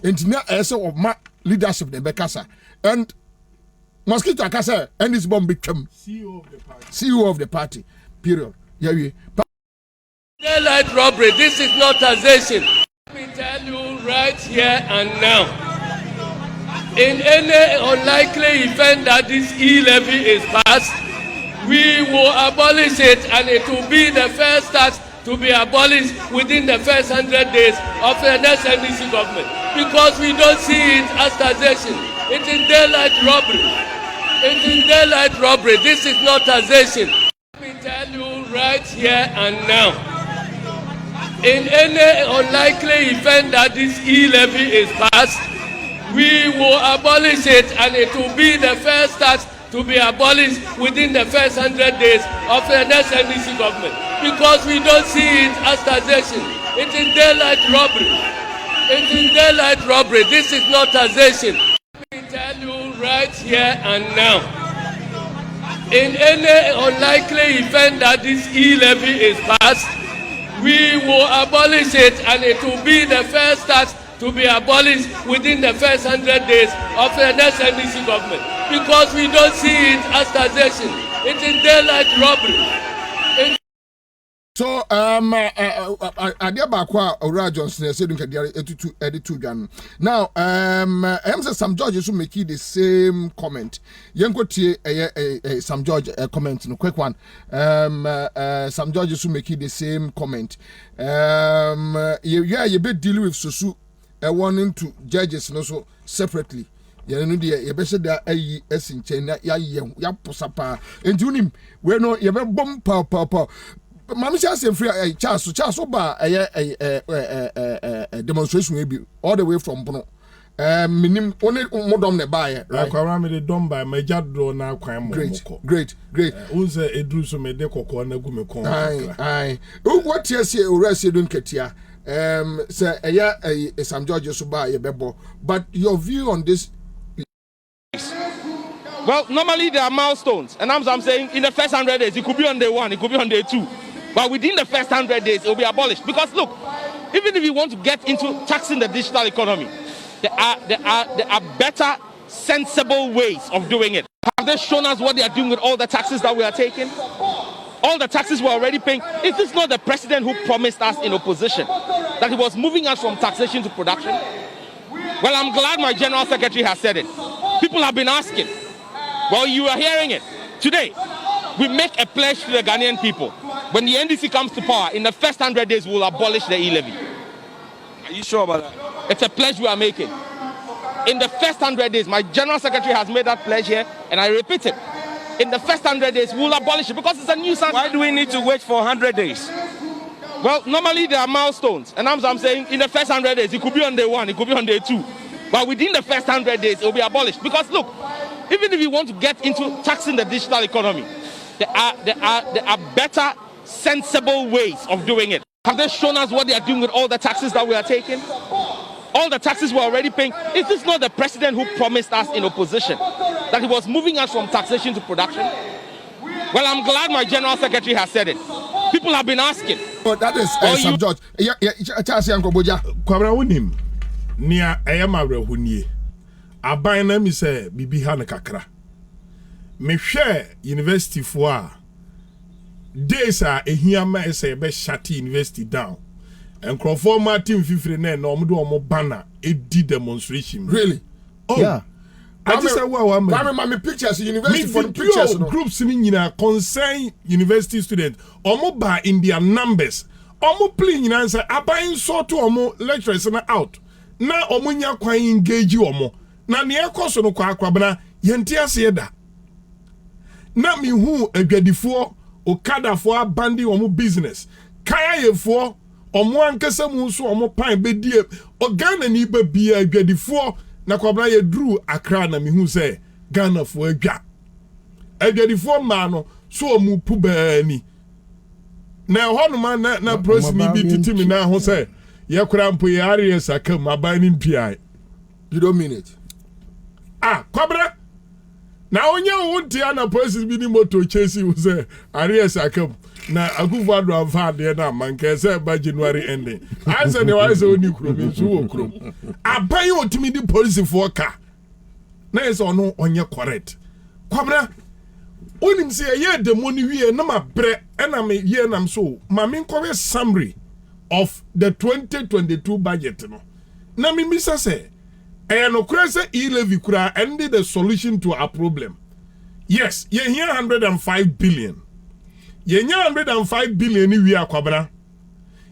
Speaker 4: And now also of my leadership the Bekasa. And Mosquito Akasa and his bomb became CEO of the party. Period. Yeah.
Speaker 10: Daylight robbery. This is not taxation. Let me tell you right here and now. In any unlikely event that this E-Levy is passed, we will abolish it, and it will be the first tax to be abolished within the first 100 days of the next NDC government, because we don't see it as taxation. It is daylight robbery. It is daylight robbery. This is not taxation. Let me tell you right here and now. In any unlikely event that this E-Levy is passed, we will abolish it, and it will be the first tax to be abolished within the first 100 days of the next NDC government, because we don't see it as taxation. It is daylight robbery. It is daylight robbery. This is not taxation. Let me tell you right here and now. In any unlikely event that this E-Levy is passed, we will abolish it, and it will be the first tax to be abolished within the first 100 days of the next NDC government, because we don't see it as taxation. It is daylight robbery.
Speaker 4: So adia bakwa Ora Johnson said editu dwan. Now I say Sam George also make the same comment. Yenko tie Sam George comment no quick one. Sam George also make the same comment. You be dealing with Susu wanting to judges no so separately. You know the best that ayi esin chen ya posapa. Enti unim we no ye be bom pa. Mami say free Charles ba demonstration we be all the way from Bono. Minim only modom ne buy right.
Speaker 5: Akwara me de dom by major draw na kwan mo.
Speaker 4: Great.
Speaker 5: Unse edru so me de kokko na gu me kon.
Speaker 4: Aye. What you say ora say don ketia. Say Sam George so ba ye bebo. But your view on this?
Speaker 11: Well, normally there are milestones, and I'm saying in the first 100 days, it could be on day 1, it could be on day 2. But within the first 100 days, it will be abolished. Because look, even if you want to get into taxing the digital economy, there are better, sensible ways of doing it. Have they shown us what they are doing with all the taxes that we are taking? All the taxes we're already paying. Is this not the president who promised us in opposition that he was moving us from taxation to production? Well, I'm glad my general secretary has said it. People have been asking. Well, you are hearing it. Today, we make a pledge to the Ghanaian people. When the NDC comes to power, in the first 100 days, we'll abolish the e-levy.
Speaker 10: Are you sure about that?
Speaker 11: It's a pledge we are making. In the first 100 days, my general secretary has made that pledge here, and I repeat it. In the first 100 days, we'll abolish it because it's a new sanction.
Speaker 10: Why do we need to wait for 100 days?
Speaker 11: Well, normally there are milestones, and I'm saying in the first 100 days, it could be on day 1, it could be on day 2. But within the first 100 days, it will be abolished. Because look, even if you want to get into taxing the digital economy, there are better, sensible ways of doing it. Have they shown us what they are doing with all the taxes that we are taking? All the taxes we're already paying. Is this not the president who promised us in opposition that he was moving us from taxation to production? Well, I'm glad my general secretary has said it. People have been asking.
Speaker 4: But that is Sam George. Charles Yankoboja.
Speaker 5: Kwabena wonim nia eyama rehunnie. Aban na mi se bibi ha ne kakra. Me hwe university fo a days a ehia ma se be shut university down. And Crawford Martin Fifre na omo banner edi demonstration.
Speaker 4: Really?
Speaker 5: Oh. Yeah. I just said
Speaker 4: my pictures university for the pictures
Speaker 5: no. Groups in concern university students omo ba in their numbers. Omo play nyina say abayin so to omo lecturers na out. Na omo nya kwan engage omo. Na ne ekoso no kwa Kwabena yenti ase da. Na mi hu adwadifo okadafo abandi omo business. Kaya yefo omo ankasa mu so omo pan bedie Ghana ni ba bia adwadifo na Kwabena ye drew Accra na mi hu say Ghana fo adwa adwadifo ma no so omo pu baani na honoma na prosimi bi titimi na ho say ye kura mpo ye areas akam abani mpia.
Speaker 4: You don't mean it?
Speaker 5: Kwabena na onye wontia na prosimi bi ni moto chase you say areas akam na Akufo Addo amfa de na manka say ba January ending. Answer ne wa say oni krom nsu wo krom. Aban otimi di police for car. Na yes ono onye correct. Kwabena onim say ye demo ni wie na mabre na me ye nam so ma me nkowe summary of the 2022 budget no. Na me misa say no crazy e-levy kura and the solution to our problem. Yes, ye here 105 billion. Ye 105 billion ni we are Kwabena.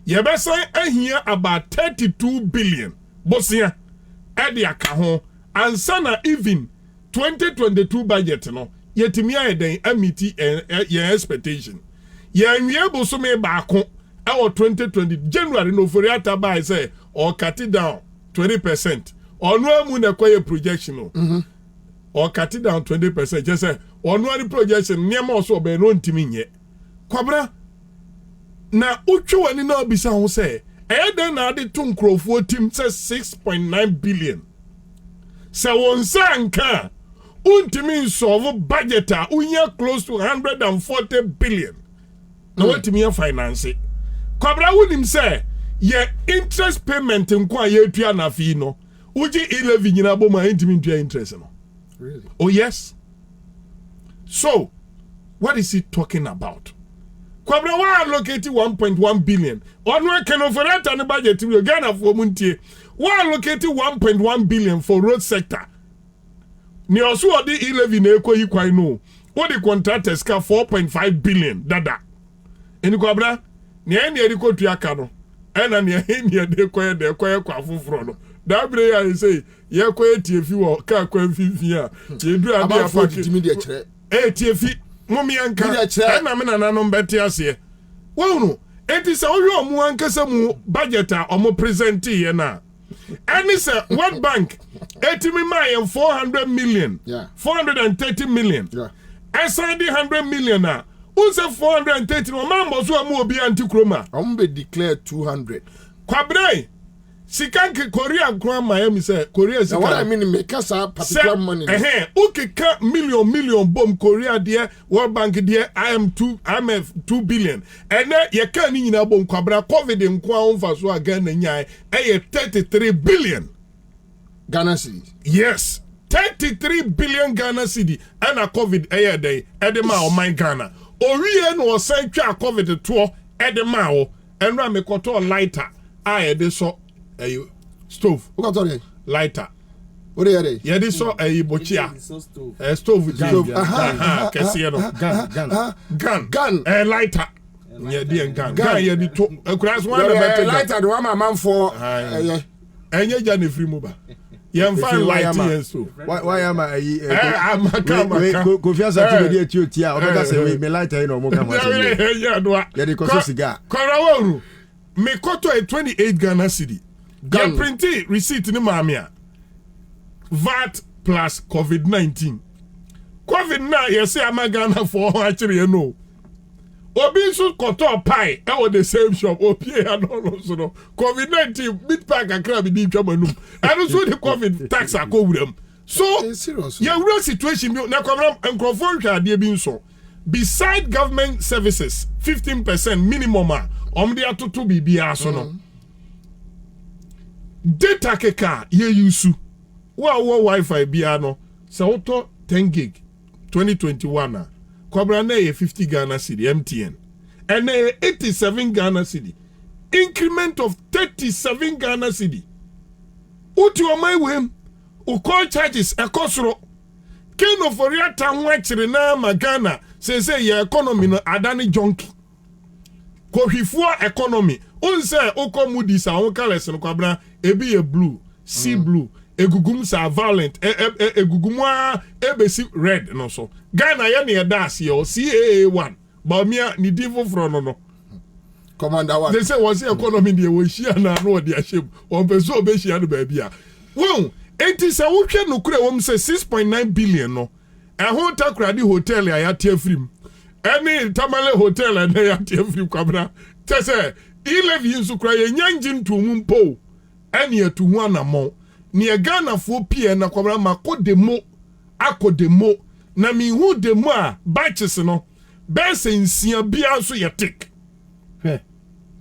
Speaker 5: Ye be say here about 32 billion. Bosia e de aka ho Ansah na even 2022 budget no yetimi ayeden amiti ye expectation. Ye nwie boso me baako e 2020 January no foriata buy say or cut it down 20%. Onu amu na kwaye projection no. Or cut it down 20%. Just say onu any projection niam also be no ntimi nye. Kwabena na uchu ani na obisa ho say den na ade to nkrofo team say 6.9 billion. Se wonsa nka untimi solve budget a unya close to 140 billion. Na wetimi ya finance. Kwabena wonim say ye interest payment nko ye tua na fi no. Uji e-levy nyina bo ma intimi tua interest no.
Speaker 4: Really?
Speaker 5: Oh yes. So, what is he talking about? Kwabena wa allocate 1.1 billion. Onwe can operate an budget to Ghana for muntie. Wa allocate 1.1 billion for road sector. Ni osu odi e-levy na ekwo yi kwan no. What the contractors ka 4.5 billion dada. Eni Kwabena, ni eni eriko tuaka no. Ena ni eni de kwa afufro no. That bre I say ye kwa tiefi wo ka kwa mfifi a. Ye du abi afaki. Tiefi Mummy anka na me na no mbeti ase. Wo enti se owo omu ankasa mu budget a omo present ye na. Any say World Bank 80 million 400 million.
Speaker 4: Yeah.
Speaker 5: 430 million.
Speaker 4: Yeah.
Speaker 5: Aside 100 million na. Who say 430 no mambo so amu obi anti kroma.
Speaker 4: Be declare 200.
Speaker 5: Kwabena Sikanke Korea Grand Miami say Korea Sikanke.
Speaker 4: What I mean make us a particular money.
Speaker 5: Ukeka million bomb Korea there, World Bank there, IMF 2 billion. And then you can't in a bomb Kwabena COVID in Kwa for so again and yai 33 billion
Speaker 4: Ghana cedis.
Speaker 5: Yes. 33 billion Ghana cedi and a COVID a day edema o my Ghana. Orien was sent to a COVID tour edema and Rame Koto lighter. I de so a stove.
Speaker 4: What are they?
Speaker 5: Lighter.
Speaker 4: What are they?
Speaker 5: Yeah, this so a bochia. A stove. Gun. A lighter. Yeah, dear gun. Gun, yeah, the two. A class one
Speaker 4: lighter, the one my man for.
Speaker 5: And you're Johnny free mobile. Yeah, fine lighting so.
Speaker 7: Why am I?
Speaker 5: I'm a camera.
Speaker 7: Go first to the tia. Omega say me lighter no more camera.
Speaker 5: Yeah,
Speaker 7: the cost cigar.
Speaker 5: Karawaru. Me koto a 28 Ghana cedi. Ya printi receipt ni mamia. VAT plus COVID-19. COVID na yes ama Ghana for actually you know. Obi so koto pie e the same shop opie no so no. COVID-19 bit pack akra bi di twamanum. And so the COVID tax akowuram. So yeah, real situation na kwamram enkrofo hwa de bi nso. Beside government services 15% minimum omde atoto bibia so no. Data keka ye yusu. Wa Wi-Fi bia no. Se auto 10 gig 2021 Kwabena na 50 Ghana cedi MTN. And 87 Ghana cedi. Increment of 37 Ghana cedi. Uti o my wem. U call charges ekosro. Keno for ya tanwa chire na magana. Say your economy no adani junkie. Kohifua economy. Unse oko Moody's a kales no Kwabena ebi e blue, sea blue, egugum sa violent, egugumwa ebesi red no so. Ghana ya ne das ye CAA1. Ba mia ni divo fro no.
Speaker 4: Commander one.
Speaker 5: They say was the economy dey we share na no dey ashim. On peso be share no ba bia. Won, enti se wo hwe no kure wo say 6.9 billion no. Ehun takradi hotel ya tia frim. Any Tamale hotel and they are tia Kwabena. Tese, ileve insu kra ye nyanjin to mumpo. Any to one amount. Ni Ghana for pie na Kwabena mako demo. Ako demo. Na mi hu demo a batches no. Bese insia bia so ye take.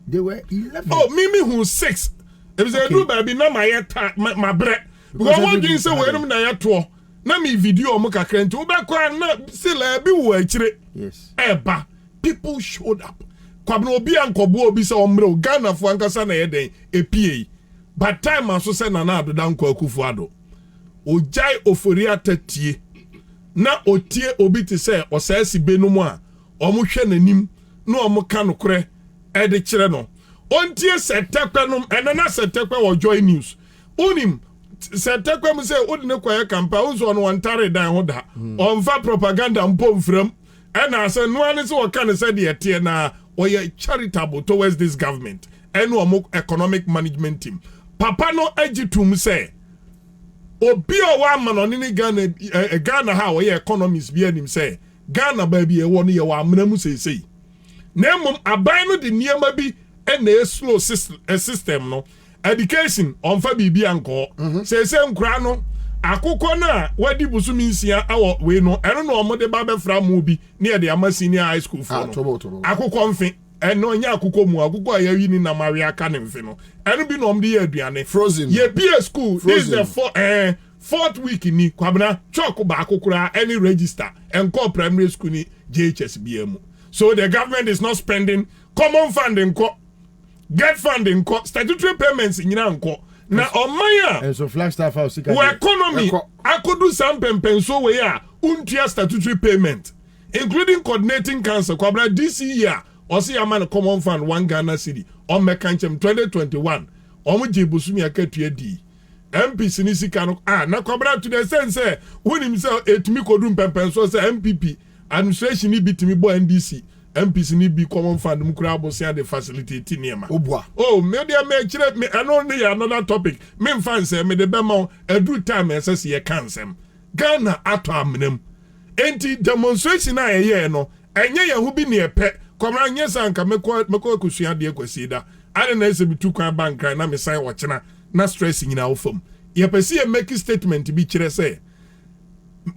Speaker 7: They were 11.
Speaker 5: Oh, mimi hu 6. If say do baby na my bread. Because what you say we na ya to. Na mi video mo kakra nti obekwa na sila bi wo akire.
Speaker 7: Yes.
Speaker 5: Eba people showed up. Kwabena obi ankobo obi se omre Ghana fo ankasa na yeden epie. But time aso se na ado dan kwa akufu ado. Ojai ofori atatie. Na otie obi te se osasi benumu a omo hwe nanim na omo ka nokre e de kire no. Ontie setekwenum enana setekwe wo Joy News. Onim setekwe mu se odine kwaye kampa unso no wantare dan ho da. Onfa propaganda mpom fram. Ena se no ani se wo ka ne se de etie na oye charitable towards this government. Eno omo economic management team. Papa no agitum se obi o wa manoni ni Ghana Ghana ha oye economists bi anim se Ghana ba bi e wo no ye wa amnamu sei. Na mum aban no de niema bi na slow system no. Education onfa bibi anko. Se nkura no akukọ na wadi busumi nsia awo we no eno no omode ba befra mu bi na ye de ama senior high school for no. Akukọ mfe eno nya akukọ mu akukọ ya yi ni na mari aka ne mfe no. Eno bi no omde ye aduane
Speaker 4: frozen.
Speaker 5: Ye be a school this is the fourth week ni Kwabena chok ba akukura any register enko primary school ni JHS BM. So the government is not spending common funding ko get funding ko statutory payments nyina nko na omaya
Speaker 7: and so Flagstaff house
Speaker 5: economy akodu some penso we a untia statutory payment including coordinating council Kwabena this year osi amana common fund 1 Ghana cedi on mekanchem 2021 omo jebusumi akatua di MPs ni sika no na Kwabena to the sense when himself etimi kodum penso say MPP administration ni bitimi bo NDC MPs ni bi common fund mu kura abosia de facilitate niema oh me dia me kire me another topic me fan say me de be ma edu time SS ye kansem Ghana ato amnam enti demonstration na ye no enye ye hu bi ne epe Kwabena nye sanka meko kusua de kwasida ade na ese bitu kwan bank na me sign wo chena na stress nyina wo fam ye pese ye make statement bi kire say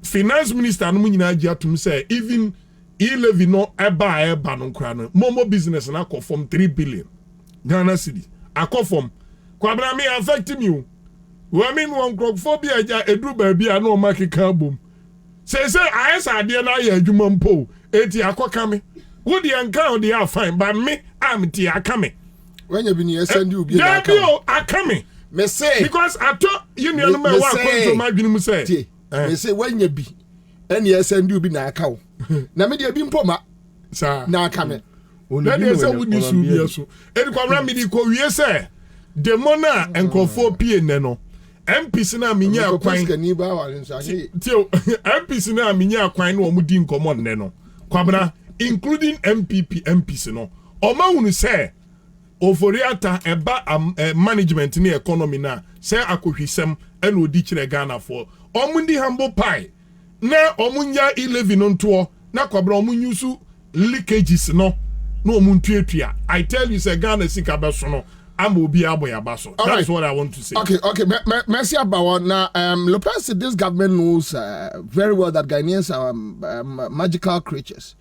Speaker 5: finance minister no nyina agi atum say even e-levy no eba no nkra no momo business na akọ from 3 billion Ghana cedi akọ from Kwabena me affect me we mean one crophobia edu ba bia na o makeka bom say Ansah ade na ya adwuma mpo eti akọ me wo de anka o de fine but me am ti akame
Speaker 4: when you be near send you be
Speaker 5: na akame
Speaker 4: me say
Speaker 5: because ato you know me wa kwento ma dwunu mu say
Speaker 4: me say when you be and you send you be na aka wo na me de bi mpo ma
Speaker 5: sa
Speaker 4: na akame
Speaker 5: na de say wo di su bi so edi Kwabena me di ko wie say de mona enkrofo pie ne no MPs na minya akwan tio MPs na minya akwan no omudi nkomo ne no Kwabena including MPs no omahunu say oforiata eba management ni economy na say akohwisem ena odi kire Ghana for omundi humble pie na omunya e-levy no nto na Kwabena omunyusu leakages no omuntuatua I tell you say Ghana sika beso no that's what I want to say.
Speaker 4: Okay. Merci about now. Lopez said this government knows very well that Ghanaians are magical creatures.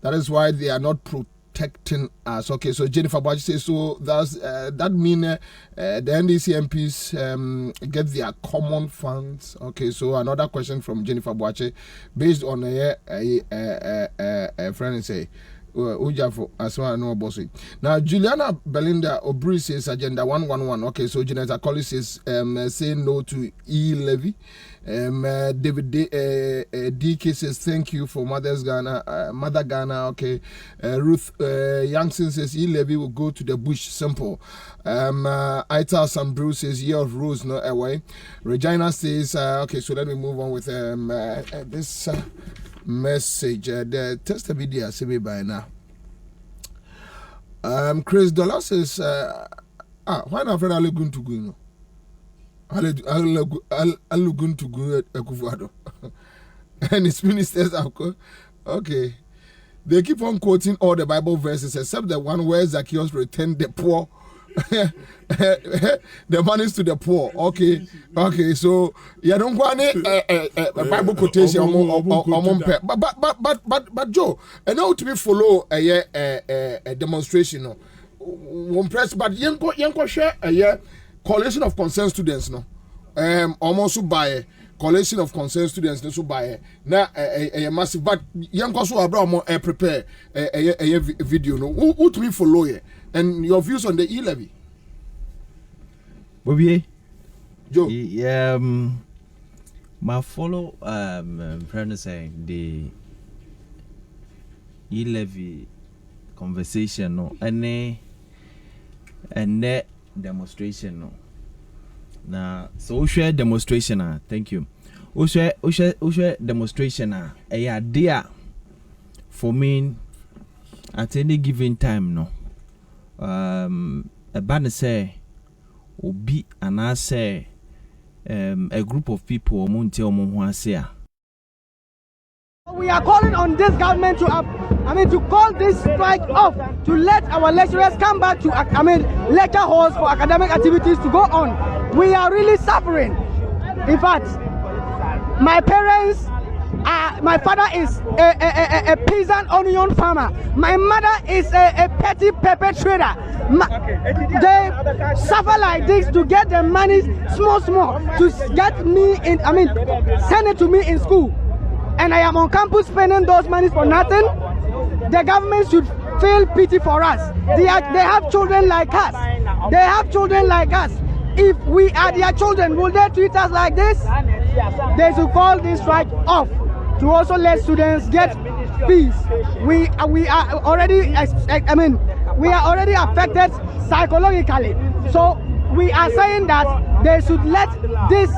Speaker 4: That is why they are not protecting us. Okay, so Jennifer Boache says so. That mean the NDC MPs get their common funds. Okay, so another question from Jennifer Boache based on a friend say. Ujafo aswa no bossy. Now Juliana Belinda Obri says agenda 111. Okay, so Janetta Collins says say no to e-levy. David DK says thank you for Mother Ghana. Okay, Ruth Youngson says e-levy will go to the bush. Simple. Aita Sambru says year of rose no away. Regina says okay, so let me move on with this message. The test video see me by now. Chris Dollar says why not friend Ali going to go no Ali going to go at Akufo-Addo and his ministers are okay. They keep on quoting all the Bible verses except the one where Zacchaeus returned the poor the monies to the poor. Okay, so you don't want a Bible quotation but Joe, and how to be follow a demonstration no one press but yanko share a coalition of concerned students no almost by coalition of concerned students no so by na a massive but yanko so abra prepare a video no who to be follow it. And your views on the e-levy?
Speaker 6: Bobie,
Speaker 4: Joe.
Speaker 6: My follow friend saying the e-levy conversation no and that demonstration no. Now so share demonstration thank you. Share demonstration a idea for me at any given time no. A band say obi and I say a group of people
Speaker 12: we are calling on this government to call this strike off, to let our lecturers come back to lecture halls for academic activities to go on. We are really suffering. In fact, my parents my father is a peasant onion farmer. My mother is a petty pepper trader. They suffer like this to get the money small to get me in. Send it to me in school, and I am on campus spending those monies for nothing. The government should feel pity for us. They have children like us. If we are their children, will they treat us like this? They should call this strike off to also let students get peace. We are already affected psychologically. So we are saying that they should let this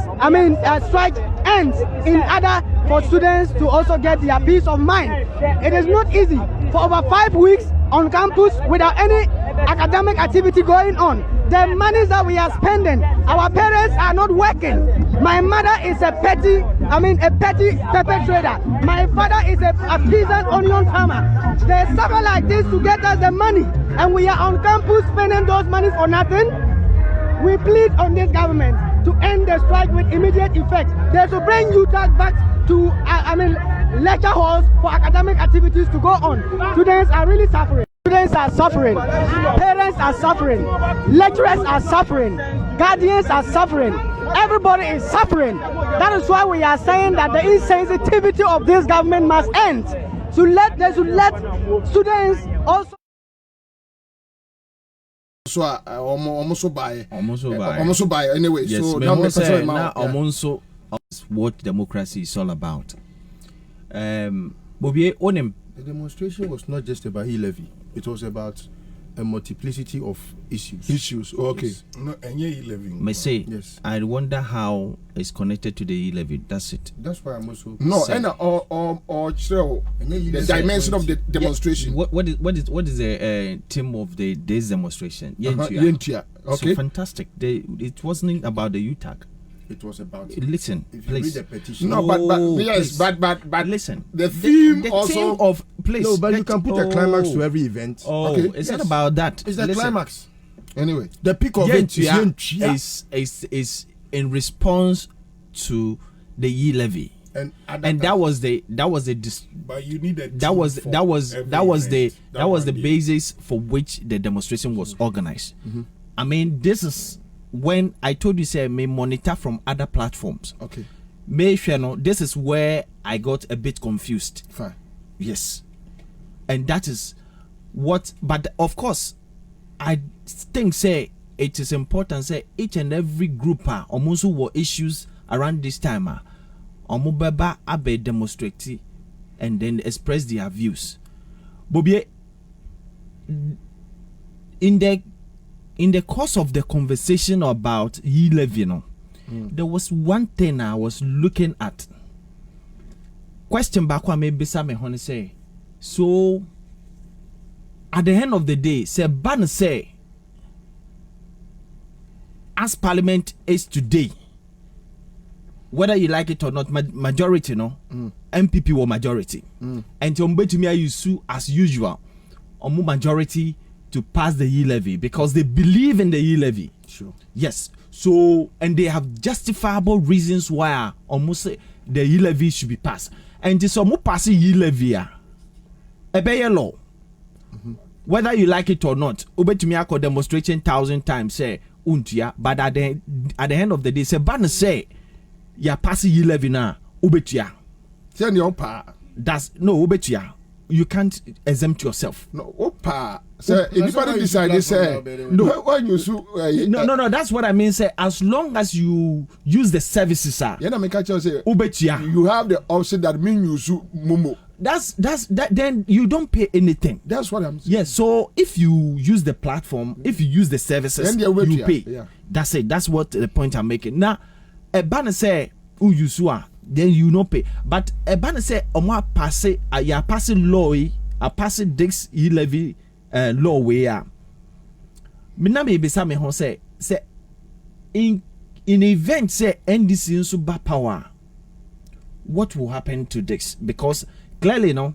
Speaker 12: strike end in order for students to also get their peace of mind. It is not easy for over 5 weeks on campus without any academic activity going on. The monies that we are spending, our parents are not working. My mother is a petty pepper trader. My father is a peasant onion farmer. They suffer like this to get us the money, and we are on campus spending those money for nothing. We plead on this government to end the strike with immediate effect. They should bring UTAG back to, lecture halls for academic activities to go on. Students are really suffering. Students are suffering. Parents are suffering. Lecturers are suffering. Guardians are suffering. Everybody is suffering. That is why we are saying that the insensitivity of this government must end. They should let students also.
Speaker 4: So almost buy anyway.
Speaker 6: Yes,
Speaker 4: so
Speaker 6: now almost what democracy is all about. Bobie onem.
Speaker 7: The demonstration was not just about e-levy. It was about a multiplicity of issues.
Speaker 4: Okay.
Speaker 7: Yes.
Speaker 5: No, any e-levy.
Speaker 6: May say,
Speaker 7: yes.
Speaker 6: I wonder how it's connected to the e-levy. That's it.
Speaker 7: That's why I'm also
Speaker 4: no, and or the dimension of the demonstration.
Speaker 6: What is the theme of this demonstration?
Speaker 4: Yentia. Okay.
Speaker 6: So fantastic. It wasn't about the UTAG.
Speaker 7: It was about.
Speaker 6: Listen,
Speaker 7: if
Speaker 6: please.
Speaker 7: you read the petition.
Speaker 4: No, but
Speaker 6: listen.
Speaker 4: The theme
Speaker 6: the
Speaker 4: also
Speaker 6: theme of place.
Speaker 7: No, but you can put a climax to every event.
Speaker 6: Okay, it's not about that.
Speaker 7: It's the climax.
Speaker 4: Anyway,
Speaker 7: the peak of it
Speaker 6: is in response to the e-levy. And that was the
Speaker 5: but you need
Speaker 6: that was the basis for which the demonstration was organized.
Speaker 4: Mm-hmm.
Speaker 6: I mean, this is when I told you say I may monitor from other platforms.
Speaker 4: Okay.
Speaker 6: This is where I got a bit confused.
Speaker 4: Fine.
Speaker 6: Yes. And that is what, but of course, I think say it is important say each and every group almost were issues around this time omubeba abe demonstrate and then express their views. Bobie, in the course of the conversation about e-levy, there was one thing I was looking at. Question back one maybe some say, so at the end of the day, say ban say as parliament is today, whether you like it or not, majority MPP were majority, and to me you sue as usual, majority to pass the e-levy because they believe in the e-levy.
Speaker 4: Sure.
Speaker 6: Yes. So and they have justifiable reasons why almost the e-levy should be passed. And it's almost passing e-levy a law. Whether you like it or not, obetumi akọ demonstration 1,000 times say untia, but at the end of the day, say ban say ya passing e-levy na obetua.
Speaker 4: Say your pa.
Speaker 6: That's no obetua. You can't exempt yourself.
Speaker 4: No, opa. So anybody decided say no. When you sue,
Speaker 6: no. That's what I mean. Say as long as you use the services,
Speaker 4: say
Speaker 6: ubetia.
Speaker 4: You have the option that mean you sue mumu.
Speaker 6: That's that. Then you don't pay anything.
Speaker 4: That's what I'm saying.
Speaker 6: Yes. So if you use the platform, if you use the services, you pay.
Speaker 4: Yeah.
Speaker 6: That's it. That's what the point I'm making. Now, a banner say who you sue, then you no pay. But a banner say omo pass ya passing law, a passing this e-levy law way. Me na me bisa me ho say in event say NDC nso ba power, what will happen to this? Because clearly NDC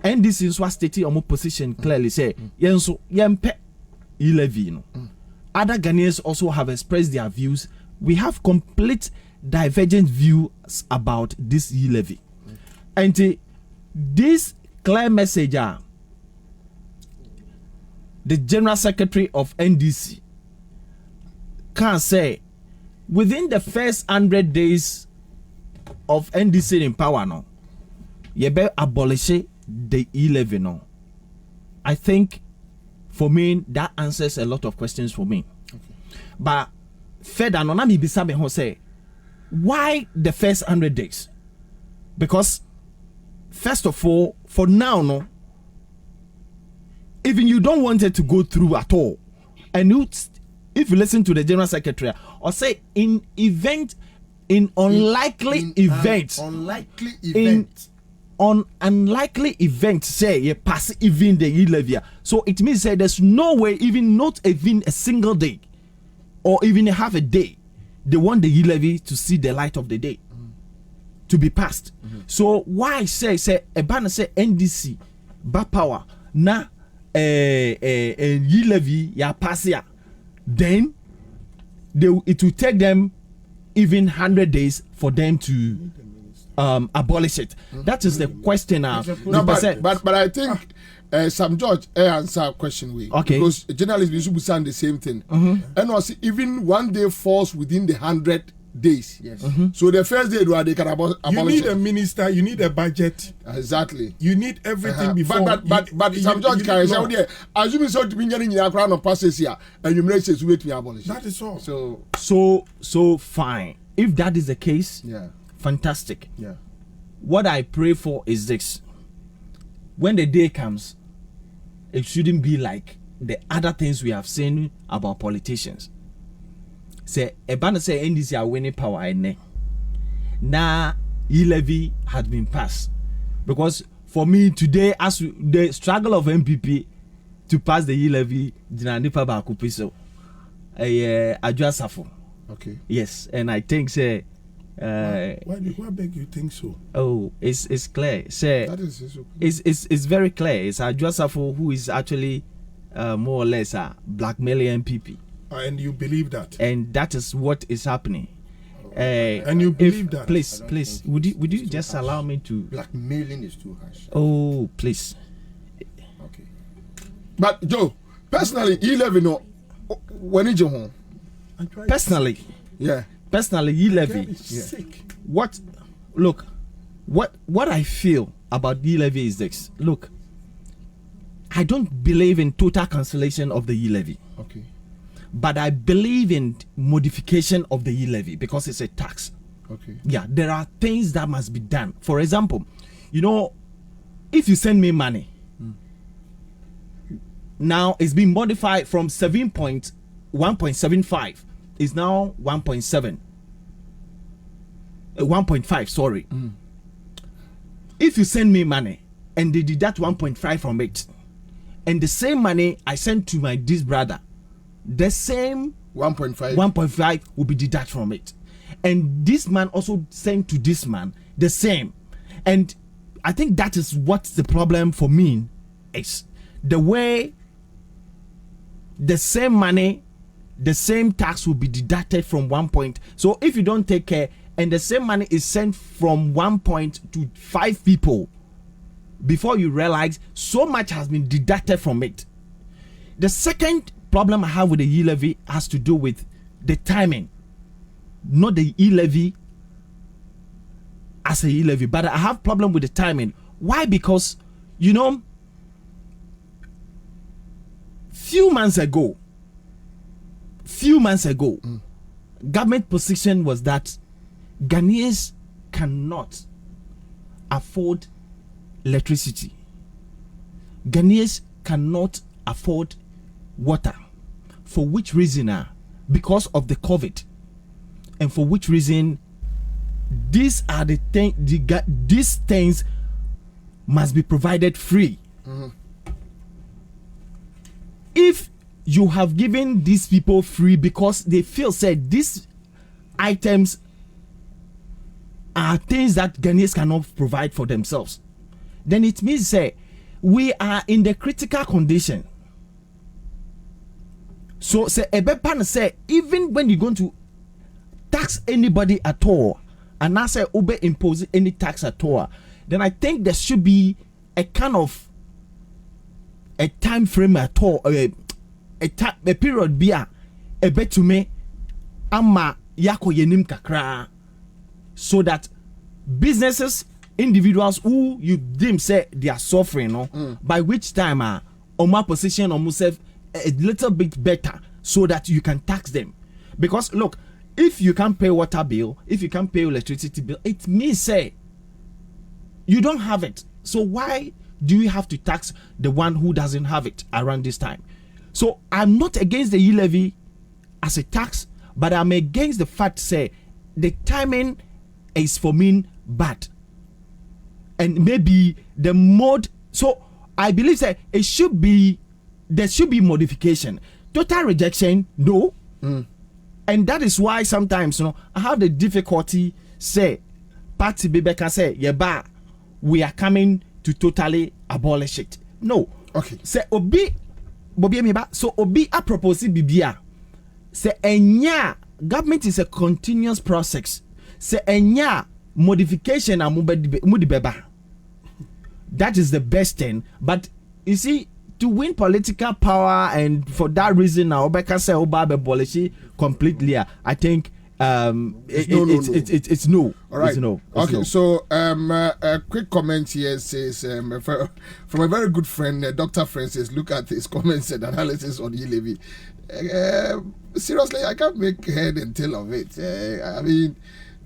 Speaker 6: nso stated omo position clearly say yenso yempe e-levy Other Ghanaians also have expressed their views. We have complete divergent views about this e-levy. And this clear message the General Secretary of NDC can say within the first 100 days of NDC in power you better abolish the e-levy I think for me that answers a lot of questions for me. Okay. But further no na me bisa me ho say why the first 100 days? Because first of all, for now even you don't want it to go through at all, and if you listen to the General Secretary or say in unlikely event say you pass even the e-levy, so it means say there's no way, even not even a single day or even half a day, they want the e-levy to see the light of the day, to be passed. So why say a banner say NDC ba power na e-levy ya pass ya, then it will take them even 100 days for them to abolish it. That is the question now.
Speaker 4: No, but I think Sam George answer question way.
Speaker 6: Okay.
Speaker 4: Because journalists will be saying the same thing. And also even one day falls within the 100 days.
Speaker 7: Yes.
Speaker 4: So the first day they can abolish
Speaker 5: You need
Speaker 4: it.
Speaker 5: a minister, you need a budget.
Speaker 4: Exactly.
Speaker 5: You need everything before.
Speaker 4: But Sam George can say, "Oh, assuming so to be getting your crown of passes here, and you may say to wait to abolish."
Speaker 5: That is all.
Speaker 6: So fine. If that is the case, fantastic.
Speaker 7: Yeah.
Speaker 6: What I pray for is this: when the day comes, it shouldn't be like the other things we have seen about politicians. Say Ebana say NDC are winning power in now e-levy had been passed. Because for me today, as the struggle of MPP to pass the e-levy, Dinanipa Bakupiso, Adjusafo.
Speaker 7: Okay.
Speaker 6: Yes, and I think say
Speaker 5: why beg you think so?
Speaker 6: Oh, it's clear. Say it's very clear. It's Adjusafo who is actually more or less blackmailing MPP.
Speaker 5: And you believe that?
Speaker 6: And that is what is happening.
Speaker 5: And you believe that?
Speaker 6: Please, would you just allow me to?
Speaker 7: Blackmailing is too harsh.
Speaker 6: Oh, please.
Speaker 7: Okay.
Speaker 4: But Joe, personally, e-levy no. When did you home?
Speaker 6: Personally, e-levy.
Speaker 5: Sick.
Speaker 6: What I feel about e-levy is this. Look, I don't believe in total cancellation of the e-levy.
Speaker 7: Okay.
Speaker 6: But I believe in modification of the e-levy because it's a tax.
Speaker 7: Okay.
Speaker 6: Yeah, there are things that must be done. For example, if you send me money, now it's been modified from 1.75 is now 1.7. 1.5, sorry. If you send me money and they deduct 1.5 from it, and the same money I send to this brother, the same 1.5 will be deducted from it, and this man also sent to this man the same. And I think that is what the problem for me is, the way the same money, the same tax will be deducted from 1 point. So if you don't take care and the same money is sent from 1 point to 5 people, before you realize so much has been deducted from it. The second problem I have with the e-levy has to do with the timing, not the e-levy as a e-levy, but I have problem with the timing. Why? Because few months ago, government position was that Ghanaians cannot afford electricity. Ghanaians cannot afford water. For which reason? Because of the COVID. And for which reason? These are the things. These things must be provided free. If you have given these people free because they feel said these items are things that Ghanaians cannot provide for themselves, then it means say we are in the critical condition. So say Ebepan say even when you're going to tax anybody at all, and I say Ube impose any tax at all, then I think there should be a kind of a time frame at all, a period bia a bet to me ama yako yenim kakra, so that businesses, individuals who you deem say they are suffering, by which time my position almost a little bit better, so that you can tax them. Because look, if you can't pay water bill, if you can't pay electricity bill, it means say you don't have it. So why do you have to tax the one who doesn't have it around this time? So I'm not against the e-levy as a tax, but I'm against the fact say the timing is for me bad, and maybe the mode. So I believe that there should be modification. Total rejection, no. And that is why sometimes I have the difficulty say party baby can say we are coming to totally abolish it. No.
Speaker 4: Okay.
Speaker 6: Say Bobie me ba, so Obi a propose bibia say enya government is a continuous process. Say enya modification and mudi beba. That is the best thing. But you see, to win political power and for that reason now, Obeka say Oba abolish completely. I think it's no.
Speaker 4: All right.
Speaker 6: It's no. It's
Speaker 4: okay.
Speaker 6: no.
Speaker 4: So a quick comment here says from a very good friend, Dr. Francis. Look at his comments and analysis on E-Levy. Seriously, I can't make head and tail of it. I mean,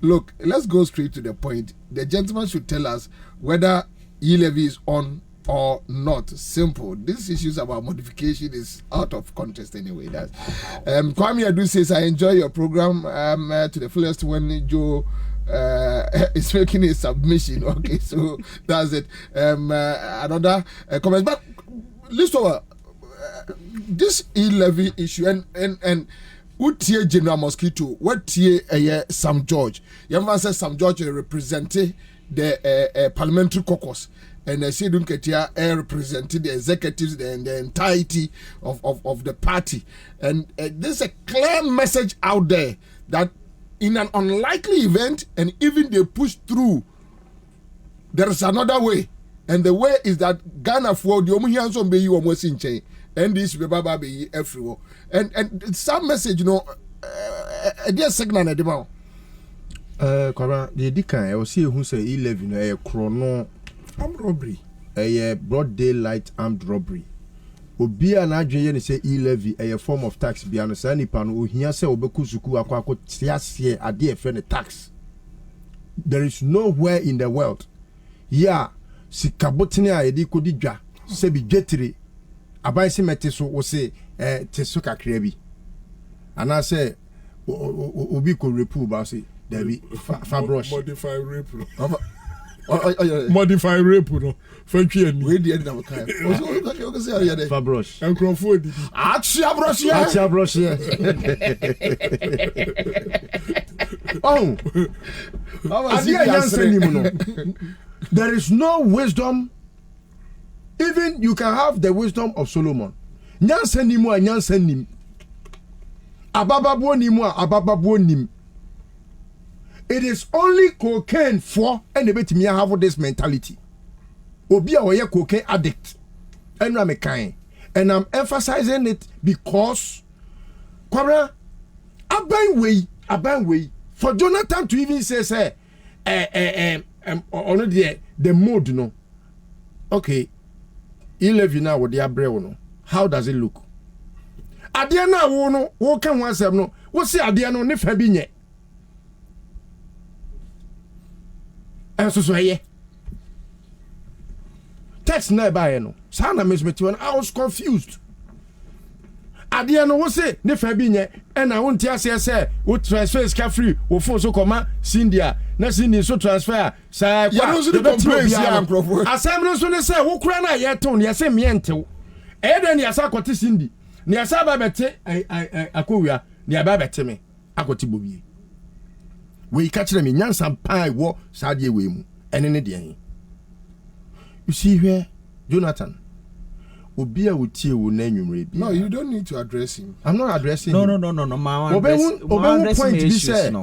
Speaker 4: look, let's go straight to the point. The gentleman should tell us whether E-Levy is on or not. Simple. These issues about modification is out of contest anyway. That's Kwame Adu says, I enjoy your program to the fullest when Joe is making a submission. Okay, so that's it. Another comment, but list over this E-Levy issue and what tier General Mosquito, what tier Sam George? You said Sam George represented the parliamentary caucus. And I say Dunketia represented the executives and the entirety of the party. And there's a clear message out there that in an unlikely event, and even they push through, there is another way. And the way is that Ghana for the Omuhianson be you almost in chain. And this Baba be everywhere. And some message, you know, a dear segment at the mouth.
Speaker 7: Kwabena, the Dikan, I will see who say E-Levy, a chrono. Armed robbery. A broad daylight armed robbery. Obia na adwene say E-Levy a form of tax bia no sa nipa no ohia say obeku suku akwa tiasie ade e fe tax. There is nowhere in the world. Yeah, sikabotene a yedi kodi dwa se bi dwetire aban se mete so wo se teso kakra bi. Ana say obi ko repu ba say there be fa brush.
Speaker 5: Modify rape.
Speaker 7: Modify
Speaker 5: rape no fanchi ani
Speaker 4: we dey na kai o say ya dey
Speaker 7: fa brush
Speaker 5: enkrofo di
Speaker 4: achia brush ya
Speaker 7: oh there is no wisdom. Even you can have the wisdom of Solomon. Nyansa ni mu a nyansa nim abababo ni mu a abababo nim. It is only cocaine for anybody to have this mentality. Obi a oye cocaine addict. And I'm emphasizing it because Kwabena, aban way for Jonathan to even say on the mode no. Okay. E-Levy now with the abreu no. How does it look? Adiana wo no, wo kan wan sem no. Wo say adiana ne fa bi nye. So text na ba no. Sana mesmeti when I was confused. Adiana wo say ne fa bi nye and I won't say wo transfer is free wo phone so koma Cindia na Cindy so transfer say
Speaker 4: kwa the complaints ya improve.
Speaker 7: Asem no so ne say wo kura na ye ton ye say me entew. E den ya sa kwete Cindy. Ne ya sa ba bete akowia ne ya ba bete me akoti Bobie. We catch them in Yansan Pie war Sadia we mu and any day. You see here, Jonathan. Obia would tear will name you.
Speaker 4: No, you don't need to address him.
Speaker 7: I'm not addressing
Speaker 6: no,
Speaker 7: him.
Speaker 6: No. My
Speaker 7: point be said.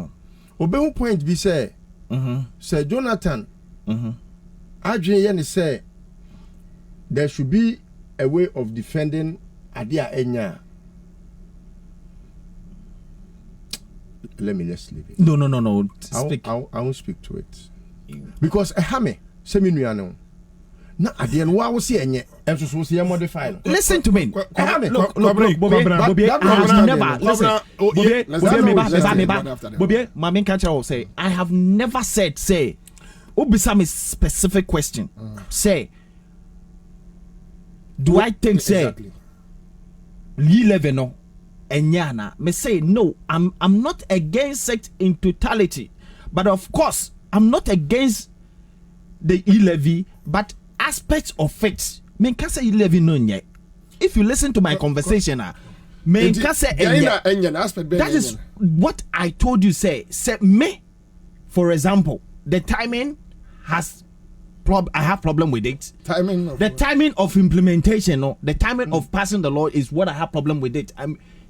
Speaker 7: Obey point be said. Sir Jonathan. Adrian say there should be a way of defending Adia Enya. Let me just leave it.
Speaker 6: No.
Speaker 7: Speak. I won't speak to it. Because a hammer, seminuano. Na Adian, why was he and so see a modify?
Speaker 6: Listen to me.
Speaker 7: Look,
Speaker 6: Bobie, my main catcher will say, I have never said, say, Obisam is specific question. Say, do I think, say, E-Levy no? Enyana me say no, I'm not against it in totality, but of course I'm not against the E-Levy, but aspects of it. Me can say E-Levy no nye. If you listen to my conversation, me can say that is what I told you. Say me, for example, the timing has. I have problem with it. Timing of implementation, no, the timing of passing the law is what I have problem with it.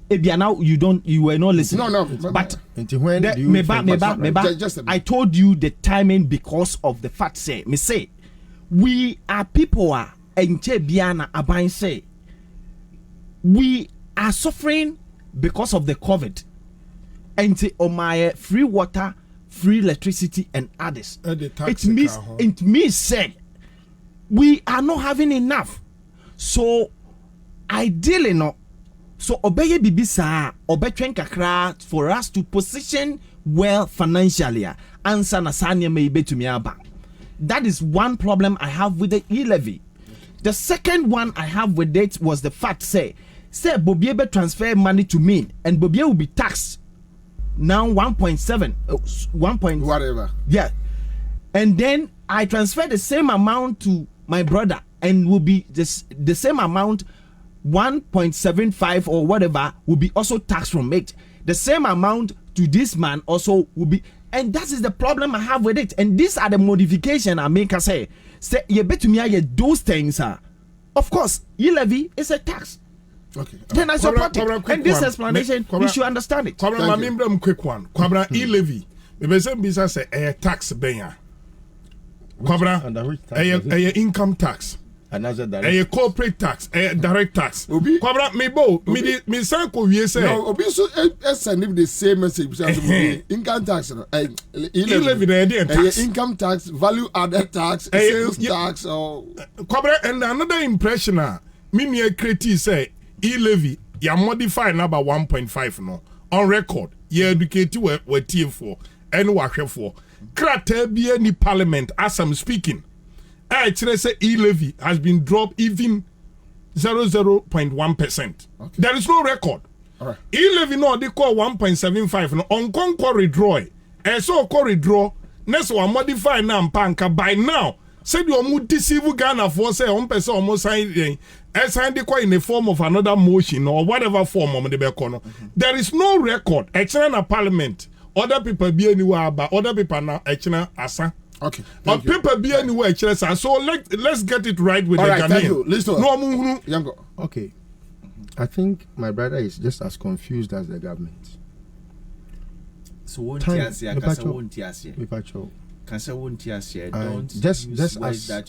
Speaker 6: now you were not listening.
Speaker 4: No.
Speaker 6: But
Speaker 7: when
Speaker 6: I told you the timing because of the fact say we are people say we are suffering because of the COVID and my free water, free electricity and others. It means say we are not having enough. So ideally no. So obeye bibisa obetwen kakra for us to position well financially. Answer na sanya me betumi aba. That is one problem I have with the e-levy. The second one I have with it was the fact say Bobie be transfer money to me and Bobie will be taxed now 1.7 1.
Speaker 4: Whatever.
Speaker 6: Yeah. And then I transfer the same amount to my brother and will be the same amount 1.75 or whatever will be also taxed from it. The same amount to this man also will be, and that is the problem I have with it. And these are the modification I make. I say you bet to me those things are, of course, e-levy is a tax.
Speaker 5: Okay.
Speaker 6: Then I support it. And this explanation, you should understand it.
Speaker 5: Kwabena, quick one. Kwabena e-levy. Maybe some business say a tax beya. Kwabena, a income tax. A corporate tax, a direct tax. Kwabena, me say ko we say.
Speaker 4: No, obi so send the same message. Income tax,
Speaker 5: e-levy,
Speaker 4: income tax, value added tax, sales tax, or
Speaker 5: Kwabena. And another impression, me create say e-levy, you modify number 1.5 no on record. You educate we TF4 and WAHF4. Krate be any parliament as I'm speaking. I say e-levy has been dropped even 0.1%. Okay. There is no record.
Speaker 4: Right.
Speaker 5: E-levy no they call 1.75 no on concord withdraw. And so withdraw. Next one modify now panka by now. Said you almost deceive Ghana for say one person almost signed in the form of another motion or whatever form of the Bekono. There is no record. Actually, parliament. Other people be anywhere, but other people now actually asa.
Speaker 4: Okay.
Speaker 5: But people be anywhere actually. So let's get it right with the Ghanaian.
Speaker 4: Thank you. Listen.
Speaker 5: No,
Speaker 4: Yango.
Speaker 7: Okay. I think my brother is just as confused as the government.
Speaker 6: So won't you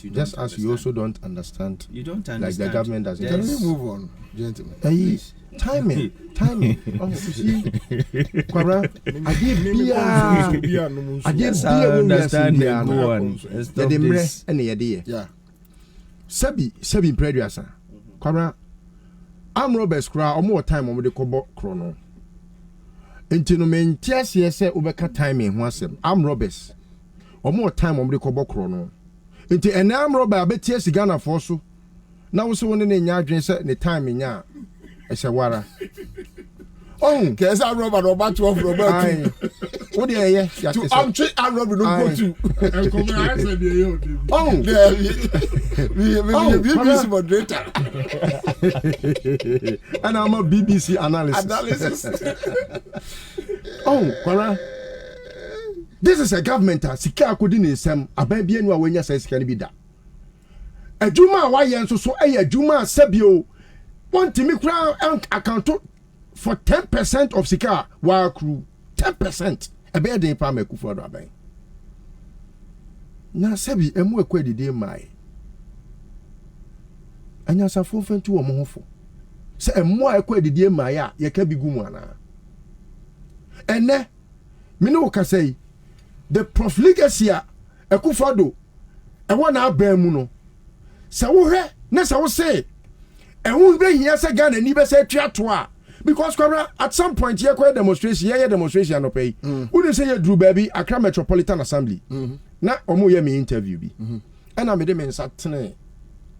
Speaker 6: just
Speaker 7: as you also don't understand.
Speaker 6: You don't understand.
Speaker 7: Like the government doesn't.
Speaker 4: Can we move on, gentlemen?
Speaker 7: Timing. Oh, see, Kwabena,
Speaker 4: yeah.
Speaker 7: Sebi preduasa. Kwabena, arm robbers cry or more time on the kobo chrono. Until no main tears say ubeka timing once arm robbers. Or more time on the kobo chrono. Into an arm robber, I bet yes, Ghana for so. Now, so when in your drink set the time in ya. I said, Wara. Oh,
Speaker 4: guess I rob and Robert to Robert.
Speaker 7: What do you
Speaker 4: say? I'm treat and Robert don't go to.
Speaker 7: Oh,
Speaker 4: BBC moderator.
Speaker 7: And I'm a BBC analyst. Oh, Kwabena. This is a government sika akodi sem aban anu awanya say sika ni bi da adwuma wa ye nso so adwuma sabio want me kra account for 10% of sika wa crew 10% ebe dey pa maku for aban na sabi emu ekwadide mai anya safo fantu wo mo hofo se emu ekwadide mai a ye ka bigu mu ana ene me no ka say the profligacy ekufado e wona abamu no se wo hwe na se wo say e wo be hia se Ghana ni be se twato a because Kwabena at some point ye kwa demonstration no pay who dey say ye drew baby Accra Metropolitan Assembly na omo ye me interview bi and I made me insatene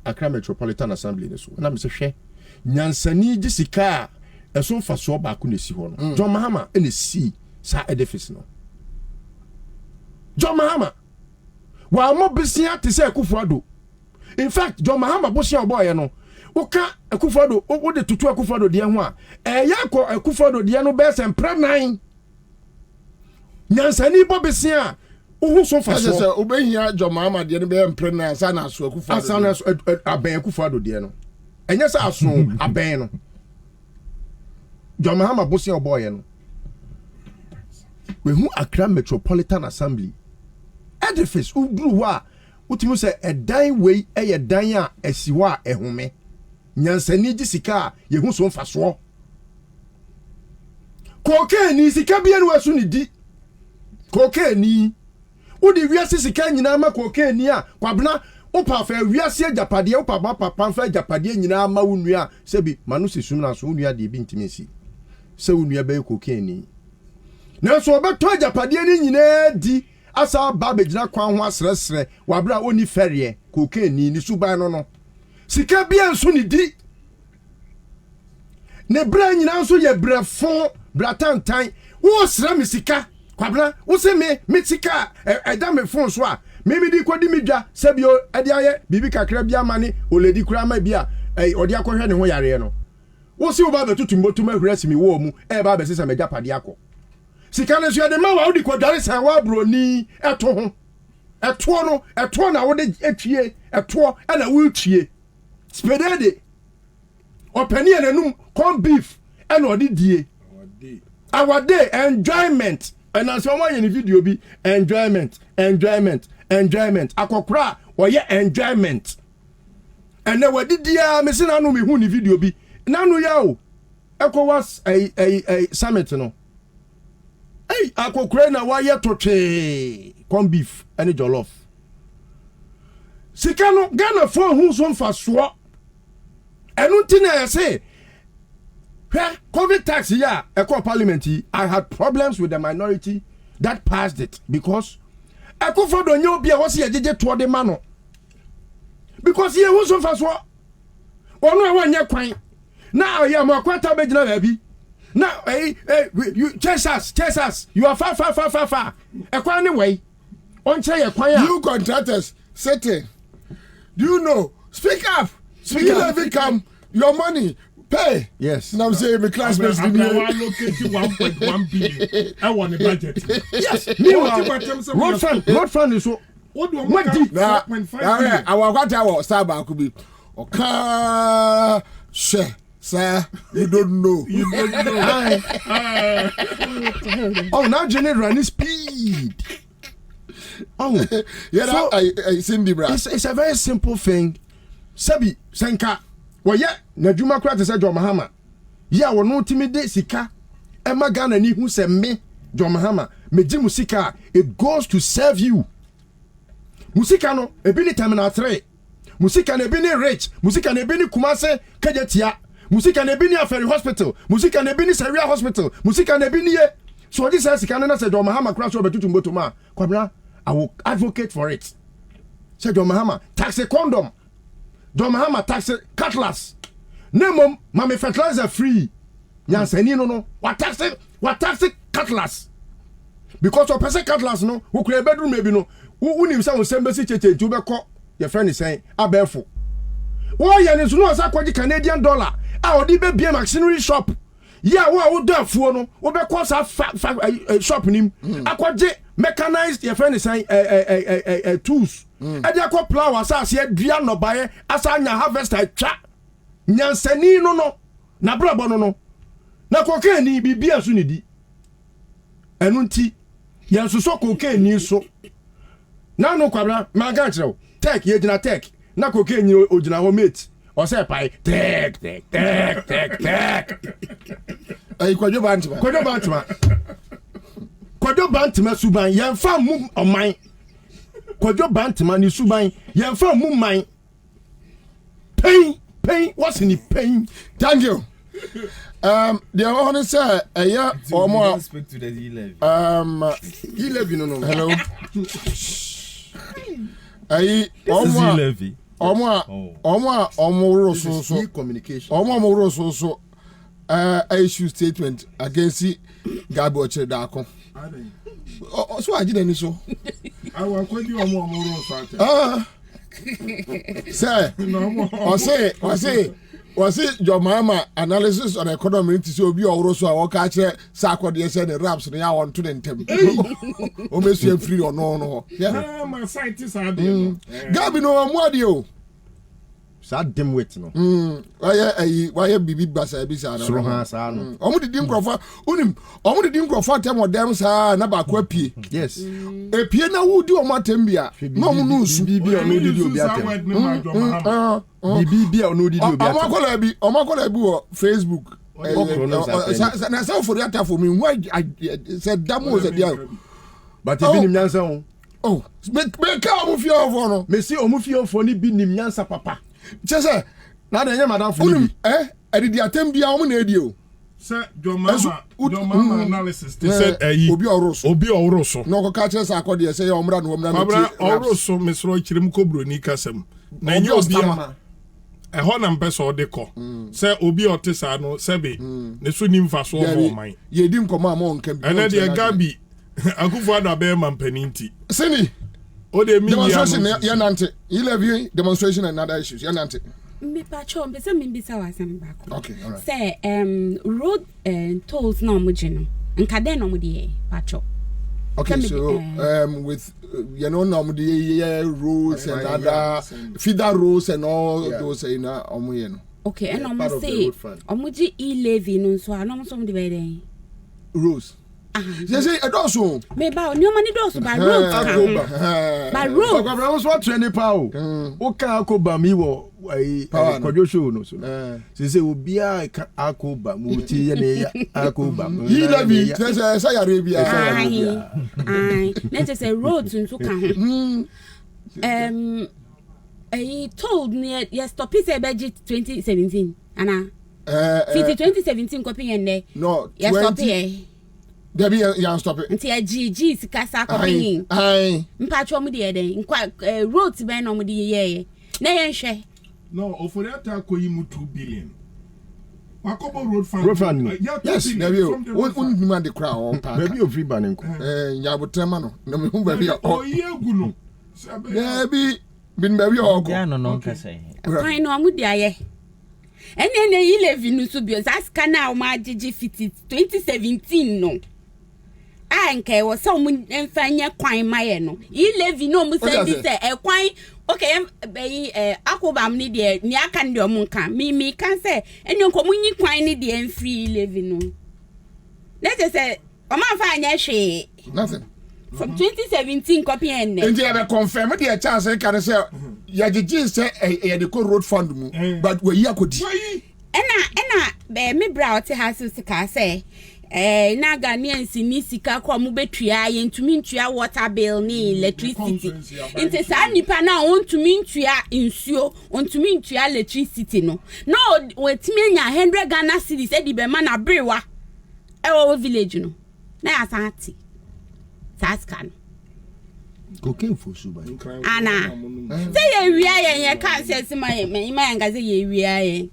Speaker 7: Accra Metropolitan Assembly ne so na me se hwe nyansani gisika e so fa so ba ko ne si ho no John Mahama e ne si sa edifice no John Mahama wa mo besia te say Akufo-Addo. In fact John Mahama bosia boy no woka Akufo-Addo wo de tutu Akufo-Addo de ho a yakọ Akufo-Addo de no be sem prenan nyansani bo besia wo so fa so
Speaker 4: say obehia John Mahama de no be prenan sa na so Akufo-Addo
Speaker 7: asa na so aben Akufo-Addo de no enya sa aso aben no John Mahama bosia boy no we hu Accra Metropolitan Assembly edifice udru wa utimi say edan we dan a esiwa ehome nyansani gisika ye hu so mfaso kokaini sika bia no asu ni di kokaini udi wiase sika nyina ma kokaini a Kwabena opa fa wiase agapade opa papa fa agapade nyina ma wonua sebi manu sesum na so wonua de bi ntimi si se wonua be kokaini na so obeto agapade ni nyina di asa ba begina kwan ho asresre wabra oni ferie kokaini ni suban no sika bia nso ni di ne bra nyina nso ye brafon bratantan wo sra me sika Kwabena wo se me sika eda me fon so a me di kwadi midwa sebio ede aye bibi kakra bia mane oledi kura ma bia ode akohwe ne ho yare no wo se wo ba betutu mbotum ahurasi mi wo mu ba be sesa meja pade akọ sika ne so ye de ma wa odi kwadare san wa broni eto ho eto na wo de etwie eto na wo twie spedede opani enanum corn beef and odi die our day enjoyment and as one in video be enjoyment akokra oye enjoyment and then what did ya me say nanu me hu ni video bi nanu ya o ECOWAS a summit no akokra na wa ye totwe corn beef and jollof sika no Ghana for hu so mfaso enu ntina say COVID tax here, Eco Parliament, I had problems with the minority that passed it because Eco for the new beer was here toward the mano. Because here was so fast. One year quine. Now I am a quarter bedroom baby. Now, you chase us. You are far. A quine away. On chair, you contractors, setting. Do you know? Speak up. Come. Your money. Pay. Yes. Now say the classmates didn't allocate 1.1 billion. I want a budget. Yes. Road fund is so. What do I want? 1.5 our water Starbucks could be. Okay. Sir, you don't know. Oh, now general speed. Oh, yeah. So, I Cindy Bra. It's a very simple thing. Sabi Senka. Well, yeah, Najuma Krat said John Mahama. Yeah, we no timide sika. Emma Ghana ni who say me, John Mahama. Meji musika, it goes to serve you. Musika no, ebini terminal 3. Musika ne bini rich. Musika ne bini Kumase Kajetia. Musika ne bini Aferi Hospital. Musika ne bini Seria Hospital. Musika ne bini ye. So this is sika na say John Mahama Krat so betutu mbotoma. Kwabena, I will advocate for it. Say John Mahama, tax condom. John Mahama tax cutlass. Nemo mame fertilizer free. Yansani no. What tax cutlass. Because of person cutlass no, who create bedroom maybe no. Who himself will send message to be call your friend is saying abefo. Why yan is no as Canadian dollar. Our di be machinery shop. Yeah, what would do for no? We be call shop nim. Akwaje mechanized your friend is saying tools. Edi akọ plow asase adua no bae asanya harvester twa nyansani no na brabo no na kokani bibia so ne di enu nti yansoso kokani so na no Kwabena maga kire tech ye gina tech na kokani ogina ho mate o say pai tech ai kwadwo bantima suban yemfa mu oman Kwadwo bantima ni suban yemfa mu man pain what's in the pain. Thank you. The one say yeah or more speak to the E-Levy no hello ai omo so communication omo so issue statement against Gabi Ochedako. So I didn't so. I want to do more. Say, was it your mama analysis on economy to show you also a catch Sako de said the raps and I want to them. Almost free or no. Yeah, my scientists are there. Gabi no more. sa dem wet no
Speaker 4: why bibi basa bi sa na
Speaker 7: soro ha sa no
Speaker 4: omo didi nkrofo unim omo didi nkrofo tem odem sa na ba ko apie
Speaker 7: yes
Speaker 4: apie na wo di omo atem bia na omo no su
Speaker 7: bibi ono didi obi atem bibi ono didi obi atem
Speaker 4: omo akola bi wo Facebook na sa for that for me why said damo said dia
Speaker 7: but even nim nyansa ho
Speaker 4: oh me ka omo fie ofo no
Speaker 7: me see omo fie ofo ni bi nim nyansa papa
Speaker 4: chese
Speaker 7: na de nya madam for ni
Speaker 4: edidi atem bia omo na edi o
Speaker 5: sir your mama analysis they said
Speaker 4: obi oroso
Speaker 5: no
Speaker 4: ko ka chese akode say omra no omra
Speaker 5: oroso mesro chirim kobro ni kasem na nya obi ho na mpesa ode ko say obi otesa no sebe ne so ni mfa so ho man
Speaker 4: ye di nkoma ma on kan bi
Speaker 5: ene de gabi akufo ada be mampaninti
Speaker 4: sini
Speaker 5: o de mi
Speaker 4: demonstration ya nante 11 demonstration and other issues ya nante
Speaker 8: me pacho mbese mbisa wasem bako
Speaker 4: okay all right
Speaker 8: say road tolls na omugino nkade na omudi pacho
Speaker 4: okay so with you know na omudi roads and other feeder roads and all those na omuye no
Speaker 8: okay and omo say omuji e-levy no so anom so mudi be den
Speaker 4: roads say edoso
Speaker 8: me ba oni o mani doso ba road ba road
Speaker 7: Kwabena was what training power o kan akoba mi wo kwadwo show no so say obi a akoba mu ti ye ne akoba
Speaker 4: he levy say ya rebia
Speaker 8: let's say road nso kan he told me yes stop it say budget 2017 ana 2017 copy ende
Speaker 4: no
Speaker 8: yes stop it
Speaker 4: Debbie, you stop it.
Speaker 8: Nti GG sikasa kopin. Mpacho mu de den. Nkwa road ben no mu de ye. Na ye hwe.
Speaker 5: No, ofori ata koyi mu 2 billion. Wakobo road fund.
Speaker 4: Yes, Debbie. Won demand the crowd on park.
Speaker 7: Debbie o free ban nko.
Speaker 4: Nyabotrema no. Na me hu baby
Speaker 5: o ye gu no.
Speaker 4: Debbie bin baby o ko.
Speaker 6: Ya no no nka say.
Speaker 8: Kwan no mu de aye. Ene yi levi no so bio. Zaska na o ma GG fit 2017 no. Anke was some enfanya kwan maye no e levy no mu say this kwan okay akoba m ni de ni aka ndi o mu nka mi kan say enyo ko munyi kwan ni de enfree levy no let's say o ma fa anya hwe
Speaker 4: nothing
Speaker 8: from 2017 copy en
Speaker 4: and they have confirmed the chance can say ya gigi say e de road fund mu but we ya kodi
Speaker 8: ena me bra o te hasu sika say na Ghanaians ni sika kwa mu betua ye ntumi ntua water bill ni electricity inte sa nipa na ontumi ntua nsuo ontumi ntua electricity no wetimi anya 100 Ghana cedis e di be ma na brewa wo village no na asati saska no
Speaker 7: koke fosu ba
Speaker 8: ana say ye wia ye kan say sima ye ma ngaze ye wia ye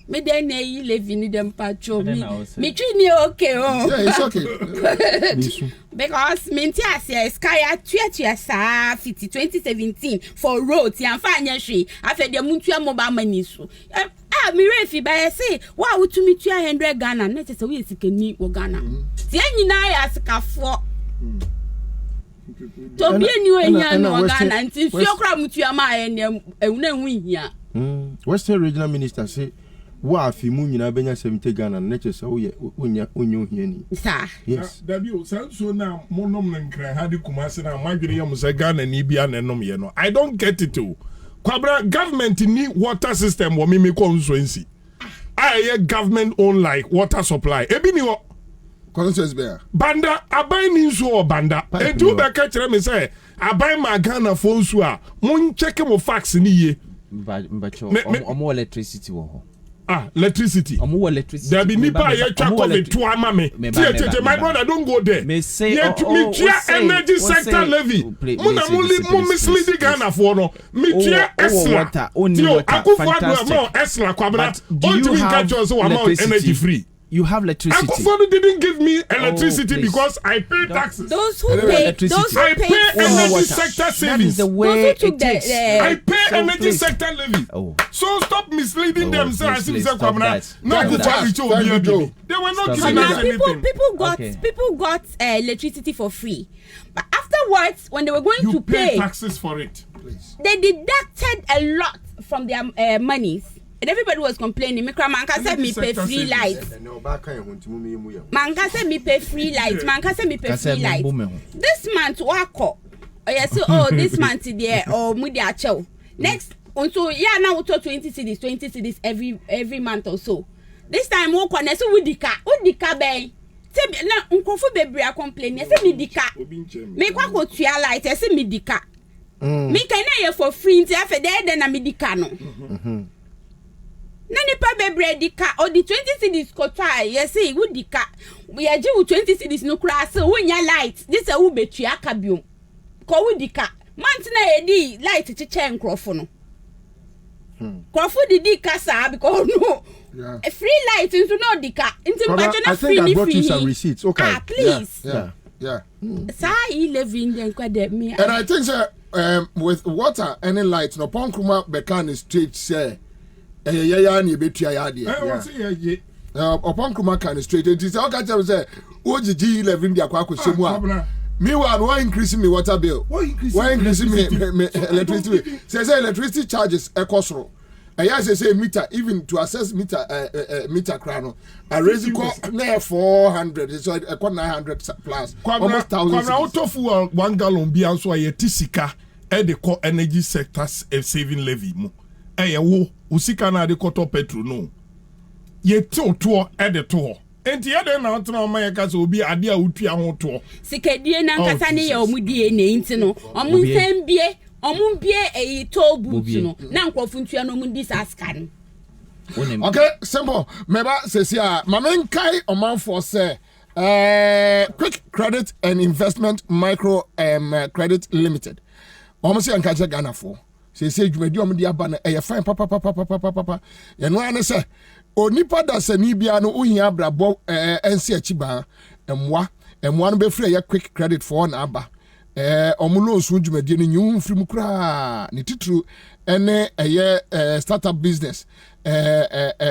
Speaker 8: me then you live in them patrol me treat me okay
Speaker 4: yeah it's okay
Speaker 8: because me tia sky tua sa 2017 for roads yan fa anya hwe afa de muntua mobile money so me refi ba say wa wutumi tua 100 Ghana na tese we sikani wo Ghana ti anyina ya sikafo to bi eni o nya no Ghana nti fio kra mutua ma ene ehuna hu hia
Speaker 7: Western Regional Minister say wa fi mu nyina benya 70 Ghana na chese wo ye onya hiani
Speaker 8: sa
Speaker 5: yes w so na monom na nkran ha de kumase na madwere yam se Ghana ni bia na enom ye no I don't get it too Kwabena government ni water system wo me constituency aye government own like water supply ebi ni wo
Speaker 4: constituency be
Speaker 5: banda aban ni nso o banda edu be ka kire me say aban ma Ghana fo nso a mon check mo fax ni ye
Speaker 6: mbacho omo electricity wo ho
Speaker 5: electricity. There be nipa ye chwa COVID to amame. My brother don't go there.
Speaker 6: Me say
Speaker 5: energy sector levy. Muna muli misleading Ghana for no. Me tia esla. Yo, akufu adwa mo esla Kwabena. Onto me catch us so amount energy free.
Speaker 6: You have electricity.
Speaker 5: Akufo didn't give me electricity because I pay taxes.
Speaker 8: Those who pay,
Speaker 5: I pay energy sector savings.
Speaker 6: That is the way it is.
Speaker 5: I pay energy sector levy. So stop misleading them. Say as if say Kwabena. No, they were not giving us anything.
Speaker 8: People got electricity for free, but afterwards, when they were going to pay
Speaker 5: taxes for it,
Speaker 8: they deducted a lot from their monies. And everybody was complaining. Manka said me pay free lights. Manka said me pay free lights. Manka said me pay free lights. This month wako. Oh, this month there or mudia chow. Next, so yeah, now we talk 20 cities every month or so. This time we go neso udika bay. Say na unkofu bebre a complain. Say me dika. Me kwa ko tua light. Say me dika. Me can na for free. Say afa there na me dika no. Nani pa bebre dika or the 20 cities kota yes say would dika we are due 20 cities no crass so when ya light this a wo betua kabium ko wo dika month na edi light chiche nkrofo no krofo di dika sa because no a free light into no dika into bachana free ni free
Speaker 7: some receipts okay
Speaker 8: please
Speaker 4: yeah
Speaker 8: sa I live in the kwade me
Speaker 4: and I think with water any light no ponkruma bekan straight say ya ni betua ya de upon kuma can straight it is okay tell say ogigi 11 dia kwa kwosemu a me why increasing me water bill why increasing me electricity say electricity charges ekosoro say meter even to access meter crown I raise it na 400 so e 900 plus almost 1000
Speaker 5: kwa autofu 1 gallon bi anso aye tisika e de ko energy sectors saving levy mu wo usika na de koto petrol no ye to e de to enti ye de na ntena o ma ye ka so obi ade a utua ho to
Speaker 8: sikadie na nkasa ne ye omudie ne enti no omumbie e to butu no na nkrofu ntua no mundi saska no
Speaker 4: okay simple meba sesia mamenkai omanfo say quick credit and investment micro credit limited almost yan kaje Ghana for say dwumadi omde aba na e fine papa ye no ane say onipa da sani bia no ohia brabo ense achiba emwa no be free ye quick credit for na aba omulo osu dwumadi no nyum firi mukura ne titru ene startup business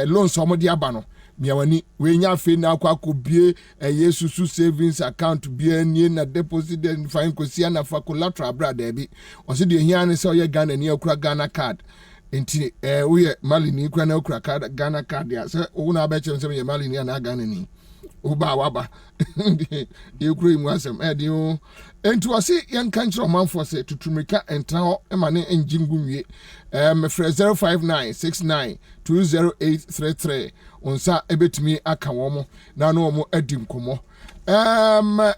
Speaker 4: loans omde aba no miawani we nya fe na akobie yesusu savings account bia nie na deposit and fine kosia na fa collateral brother bi o se de hia ne se o ye Ghana ni akura Ghana card enti we ye mali ni kura na akura card Ghana card ya se wo na ba chem se ye mali ni na Ghana ni wo ba waba ye kura imu asem de o enti o se yan kanchiro manfo se tutumika entra ho e ma ne enjingu nwie me frɛ 0596920833 onsa ebetumi aka womo na no omo adi nkomo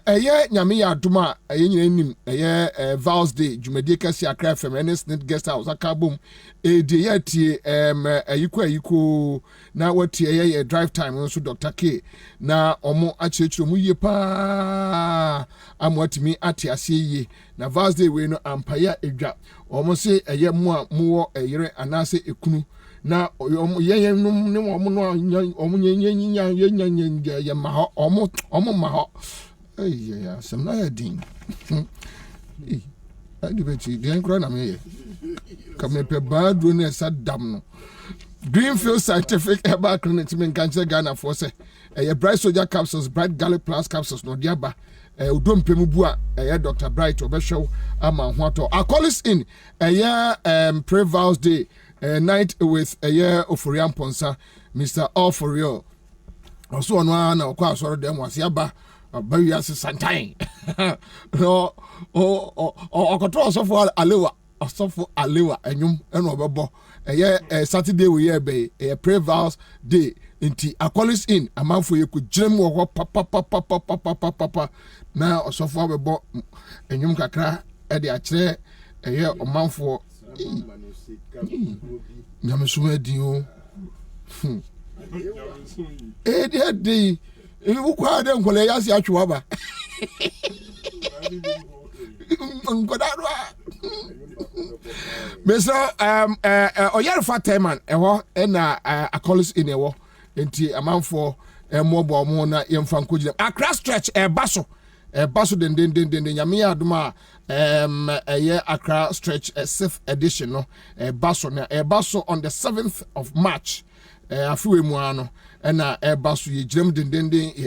Speaker 4: eye nyame ya adoma eye nyina nim eye Vals Day dwumadi kasi akra fm Ernest guest house akabom de ya tie ayiko na watie eye drive time nso Dr. K na omo achechiro mu ye pa amwatimi ate ase ye na Vals Day we no ampaya edwa omo se eye mu a muwo eyere anase ekunu na ye num ne omo no omo nye ma ho omo ma ho ya sem na ya din adi beti den kro na me ye kame pe badu ne sadam no Greenfield Scientific Herbal Clinic men kanche Ghana for say Bright Soldier capsules, Bright Garlic Plus capsules no diaba udom pemubu a Dr. Bright obeshow ama hwato I call us in Pray Vals Day night with Oforian Ponsa Mr. All for Real also no na kwa soro dem wase aba bawi ase santan no okoto osofo alewa enyum eno obebo Saturday we here be Pray Vals Day inti akolis in amanfo ye ko jirem wo papa na osofo abebo enyum kakra e de akire omanfo nyamesuwa di o de ukwa de nkole yasi atwa ba ngodadwa meso oyar fateman eho na akolis in ewo enti amanfo mobo mo na yemfa nkogire Accra stretch baso den nyame adoma Accra stretch 6th edition no baso on the 7th of March afiwe mu ano na baso ye giram den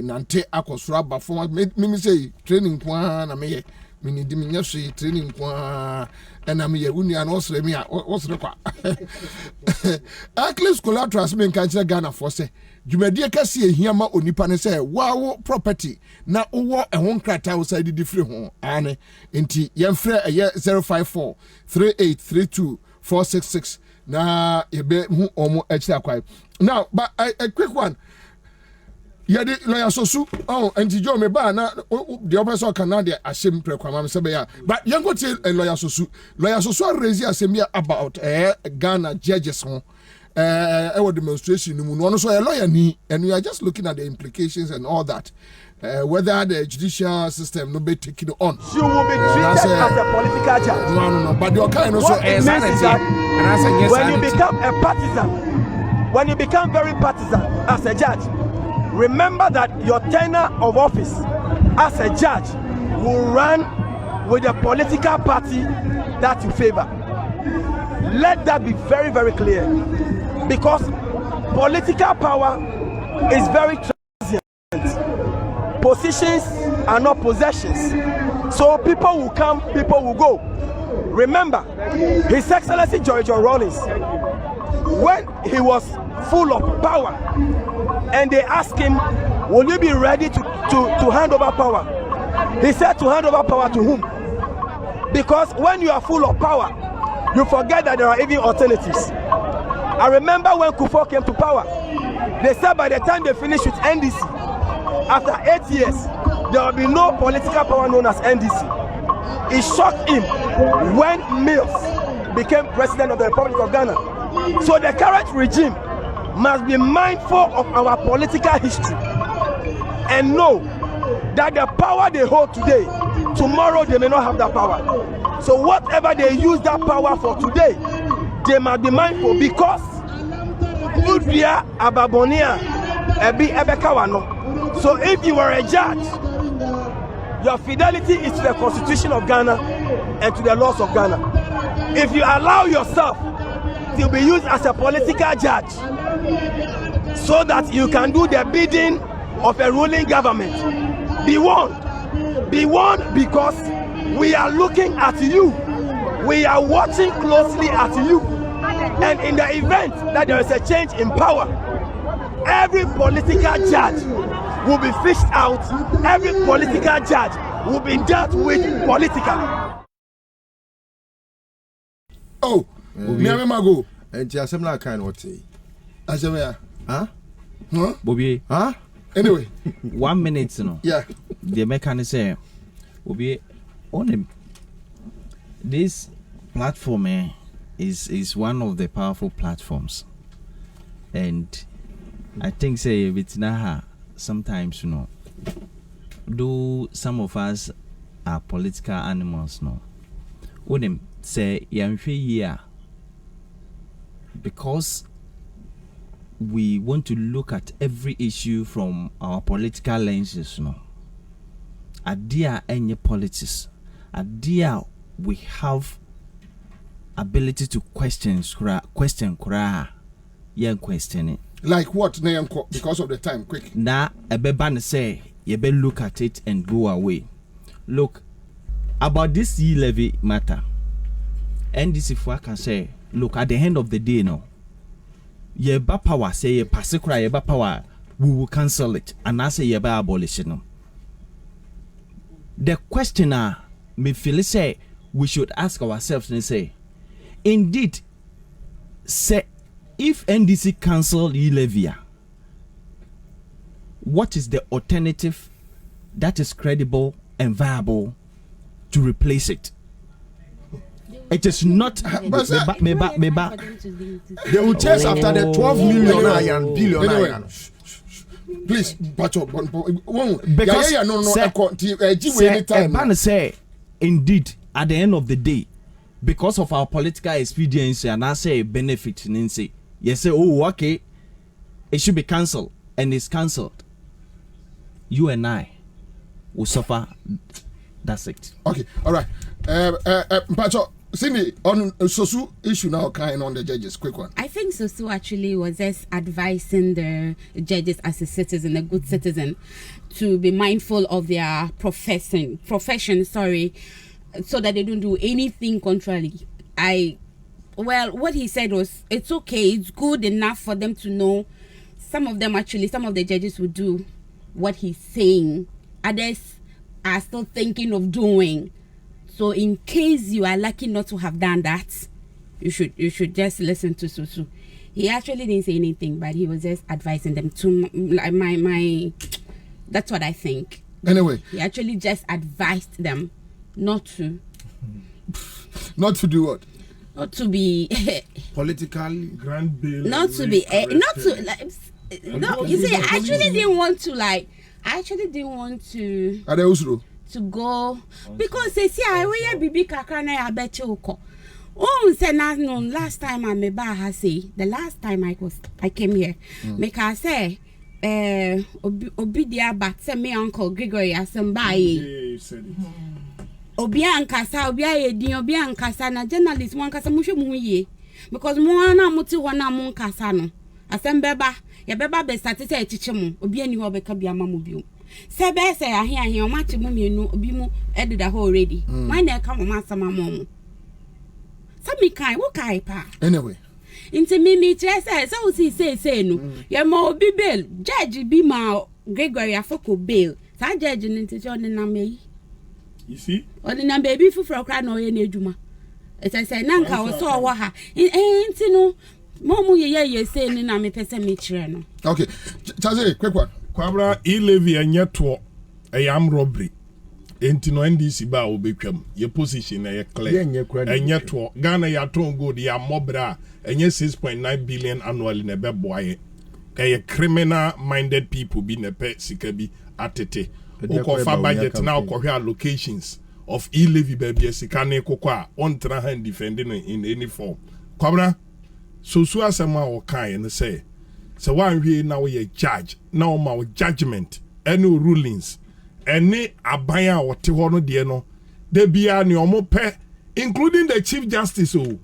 Speaker 4: nante akosoro aba form me say training kwa na me mini di minya so training kwa na me ye unia no osre me a osre kwa Akles collateral me kan kire Ghana for say dwumadie kase ehia ma onipa ne say wawo property na owo ehon krata wo side di free ho ane enti yemfre 054 3832 466 na yebe hu omo ekira kwai now but a quick one yadi lawyer sosu enti jo me ba na the opposite Canada asem prekwama se be ya but yango ti lawyer sosu raise asem about Ghana judges ho our demonstration no so a lawyer ni and we are just looking at the implications and all that whether the judicial system no be taken on.
Speaker 13: You will be treated as a political judge.
Speaker 4: No, but your kind also
Speaker 13: is that when you become a partisan, when you become very partisan as a judge, remember that your tenure of office as a judge will run with the political party that you favor. Let that be very, very clear. Because political power is very transient. Positions are not possessions. So people will come, people will go. Remember, His Excellency George Rawlings, when he was full of power, and they asked him, will you be ready to hand over power? He said to hand over power to whom? Because when you are full of power, you forget that there are even alternatives. I remember when Kufuor came to power, they said by the time they finished with NDC, after 8 years, there will be no political power known as NDC. It shocked him when Mills became president of the Republic of Ghana. So the current regime must be mindful of our political history and know that the power they hold today, tomorrow they may not have that power. So whatever they use that power for today, they must be mindful because Udria Ababonia Ebi Ebekawano. So if you are a judge, your fidelity is to the Constitution of Ghana and to the laws of Ghana. If you allow yourself to be used as a political judge so that you can do the bidding of a ruling government, be warned because we are looking at you. We are watching closely at you. And in the event that there is a change in power, every political judge will be fished out. Every political judge will be dealt with politically.
Speaker 4: Oh, me have go.
Speaker 7: And you asem na kind what say?
Speaker 4: Asem ya.
Speaker 7: Huh?
Speaker 6: Bobie.
Speaker 7: Huh?
Speaker 4: Anyway,
Speaker 6: 1 minute no.
Speaker 4: Yeah.
Speaker 6: The mechanic say Bobie on him. This platform is one of the powerful platforms, and I think say it's not sometimes though some of us are political animals when them say yeah, because we want to look at every issue from our political lenses adia any politics adia we have ability to question questioning.
Speaker 4: Like what? Because of the time, quick.
Speaker 6: Na ebeba say you better look at it and go away. Look about this sea levy matter. And this if I can say, look at the end of the day yeba power say ye pasikra yeba power, we will cancel it, and I say yeba abolish it. The questioner me feel say we should ask ourselves and say, indeed, say if NDC cancel levy, what is the alternative that is credible and viable to replace it? It is not.
Speaker 7: They will chase after the 12 million and billion.
Speaker 4: Anyway, please,
Speaker 6: because say indeed at the end of the day, because of our political expediency and I say benefit, Nancy, you say, oh, okay, it should be cancelled, and it's cancelled. you and I will suffer. That's it.
Speaker 4: Okay, all right. Pacho, Cindy, on Sosu issue now, kind on the judges. Quick one.
Speaker 8: I think Sosu actually was just advising the judges as a citizen, a good citizen, to be mindful of their profession. So that they don't do anything contrary. What he said was, it's okay, it's good enough for them to know. Some of the judges would do what he's saying. Others are still thinking of doing. So in case you are lucky not to have done that, you should just listen to Susu. He actually didn't say anything, but he was just advising them to my that's what I think.
Speaker 4: Anyway,
Speaker 8: he actually just advised them not to
Speaker 4: do what?
Speaker 7: Not to be politically
Speaker 5: grand bill.
Speaker 8: Not to be not to like no. You see, I actually didn't want to. To go because they say I wear bibi kakra na ya beche uko. Oh, say no. Last time I the last time I came here, make I say obi dia but say me Uncle Gregory asembaye. Obi ankasa obi ayedin obi ankasa na journalist mo ankasa mo hwe mu ye because mo na mo ti ho na mo ankasa no asembeba ye beba be statise echiche mo obi ani ho be ka bia ma mo bio. Sebe say ahia o match mu mienu obi mu edida ho already. Why na ka mo masama mo. Sami kai wo kai pa.
Speaker 4: Anyway.
Speaker 8: Inti me say so say no. Ye ma obi bail judge bi ma Gregory afoko bail. Sa judge ni nti jo ni na me.
Speaker 5: You see?
Speaker 8: Oni na baby fufuro kra na oye na edwuma. It say na nka wo so wo ha. Inti no mo mu ye say ni na me pese me kire no.
Speaker 4: Okay. Chaze quick one.
Speaker 5: Kwabra e-levy enyeto am robbery. Enti no NDC ba obetwam. Ye position na ye clear. Enyeto Ghana ya ton gold ya mobra enye 6.9 billion annually na beboaye. Kay criminal minded people be na pe sika bi atete. Okofa budget na okohwe allocations of e-levy baby sika na ekokwa on tra hand defending in any form. Kwabra so asema o kai and say so one way now we judge now my judgment any rulings any abaya or tihono de no de bia ni omo pe including the chief justice o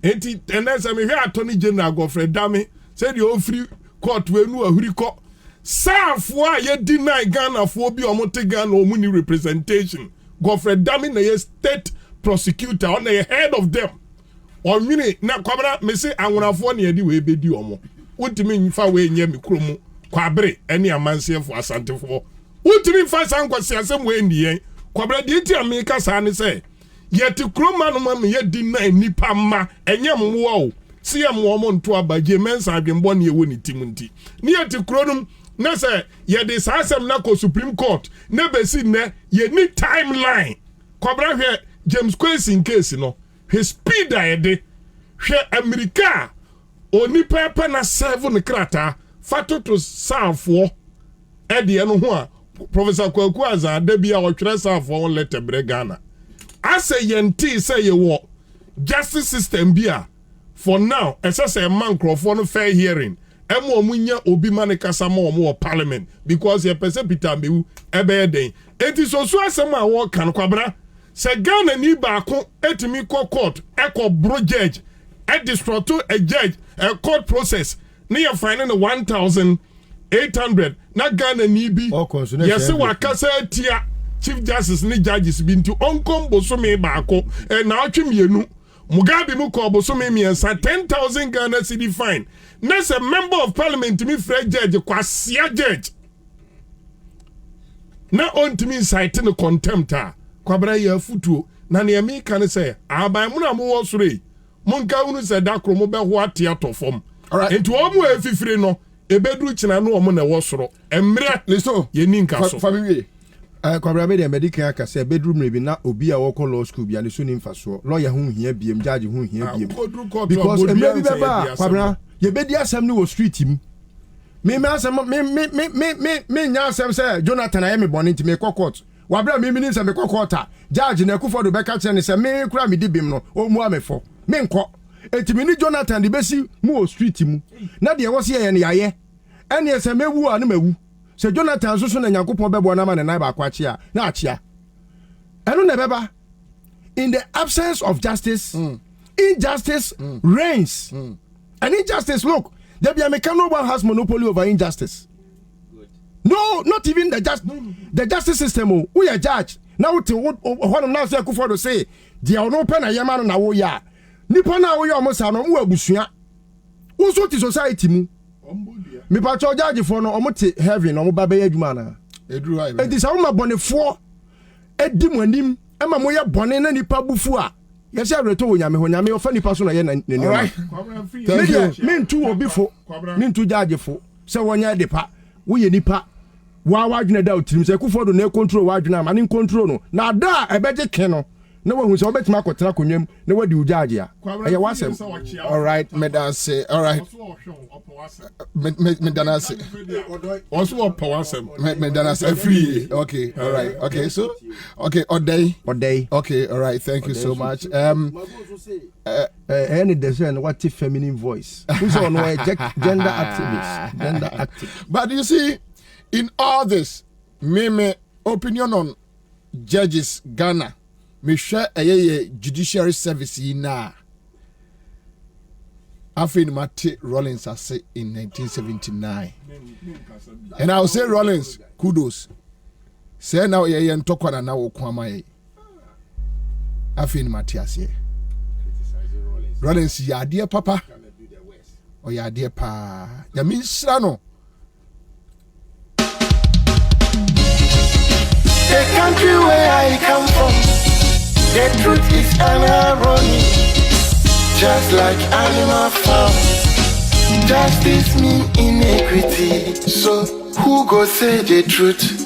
Speaker 5: enti enese me hwe attorney general Godfrey Dame said you free court we nu ahuri ko safo a ye deny Ghana fo bi omo te Ghana omu ni representation Godfrey Dame na ye state prosecutor on the head of them or mini na kwabra me say anwonafo na ye di we bedi omo Ultimate nfa we nye mi kromu Kwabere any amansefo asantefo ultimi nfa sankwase asem we ndiyen Kwabere de ti America sa ne say yeti kroma no ma me ye deny nipa ma enye mwo o si ye mwo mo nto abaje mensa adwembo ne ewo ni timunti ne yeti kronum na say ye de sa asem na ko Supreme Court na besi ne ye ni timeline Kwabere hwe James Kwesi case no hwe speed ayede hwe America Oni pepe na 7 krata fato to sanfo ede no ho a Professor Kwaku Aza da bia o twere sanfo on letter bre Ghana ase yenti say ye wo justice system bia for now say man crofo no fair hearing emo omunya obi mane kasa ma omo parliament because ye pese Peter Mewu ebe den enti so asema wo kan Kwabra se Ghana ni ba ko etimi court eko bro judge a distroto a judge a court process near finding 1,800 na Ghana ni bi yes wa kasa tia chief justice ni judges bi nti onkom bosome baako na atwemienu Mugabe mu ko bosome miensa 10,000 Ghana cedi fine na se member of parliament mi free judge kwasia judge na ontimi cite no contempt a Kwabra ya futuo na ne mi kan say aban mu na mo wo sore Monka unu se da kromo be ho ate atofom. Enti omo efifire no ebedru china no omo na wo soro. Emre
Speaker 4: listo
Speaker 5: ye ninka so.
Speaker 7: Family Kwabra be de medical aka se bedroom rebi na obi a wo ko law school bia ne so ni mfaso. Lawyer hu hia biem, judge hu hia biem. Because emre bi be ba Kwabra ye bedi asem ni wo street im. Me asem me nya asem se Jonathan ayemi boni nti me court. Wabra me ni se me court a judge na Kufodo be ka kire se me kura me di bim no o mu amefo. Menko etimini Jonathan de besi mu o street mu na de wo se ye ne yaye ene se mewu a na mewu Se Jonathan so na Nyankopon bebo na ma ne nan ba kwa chia na achia. Eno na beba. In the absence of justice, injustice reigns. And injustice, look, there be a no one has monopoly over injustice. Good. No, not even the justice system. We are judge. Now what I'm now saying to say, the open a yaman na wo ya. Nipa na wo ya almost no mu abusua. Wo so ti society mu. Me pa cho judge for no omote heaven omo ba be adwuma na.
Speaker 4: Edru hai.
Speaker 7: Enti sa wo ma bonefo edi mu anim ema mo ye bone na nipa bufu a. Yes, I reto nyame ho nyame ofa nipa so na ye na ne. All right. Me ntu obi fo. Me ntu judge fo. Se wonya de pa. Wo ye nipa. Wa wadwene da otirim se Kufuor na control wadwene ama ne control no. Na da ebeje ke no. Na wahu se obetima akotena konwam na wadi ujage a. Eye wasem.
Speaker 4: All right, me dan say. All right. Me dan say.
Speaker 5: Also opawasem.
Speaker 4: Me dan say free. Okay. All right. Okay. So okay, Oday. Okay. All right. Thank you so much.
Speaker 7: Any design what a feminine voice. Who's on gender activist.
Speaker 4: But you see, in all this, me opinion on judges Ghana, me share a judiciary service na. Afin Mate Rollins I say in 1979. And I'll say Rollins, kudos. Say now ye yen tokwana na okwama. Afin Mate ase. Rollins ya dear papa. Oh ya dear pa. Ya minsra no.
Speaker 14: The country where I come from, the truth is irony. Just like animal farm, justice mean inequity. So who go say the truth?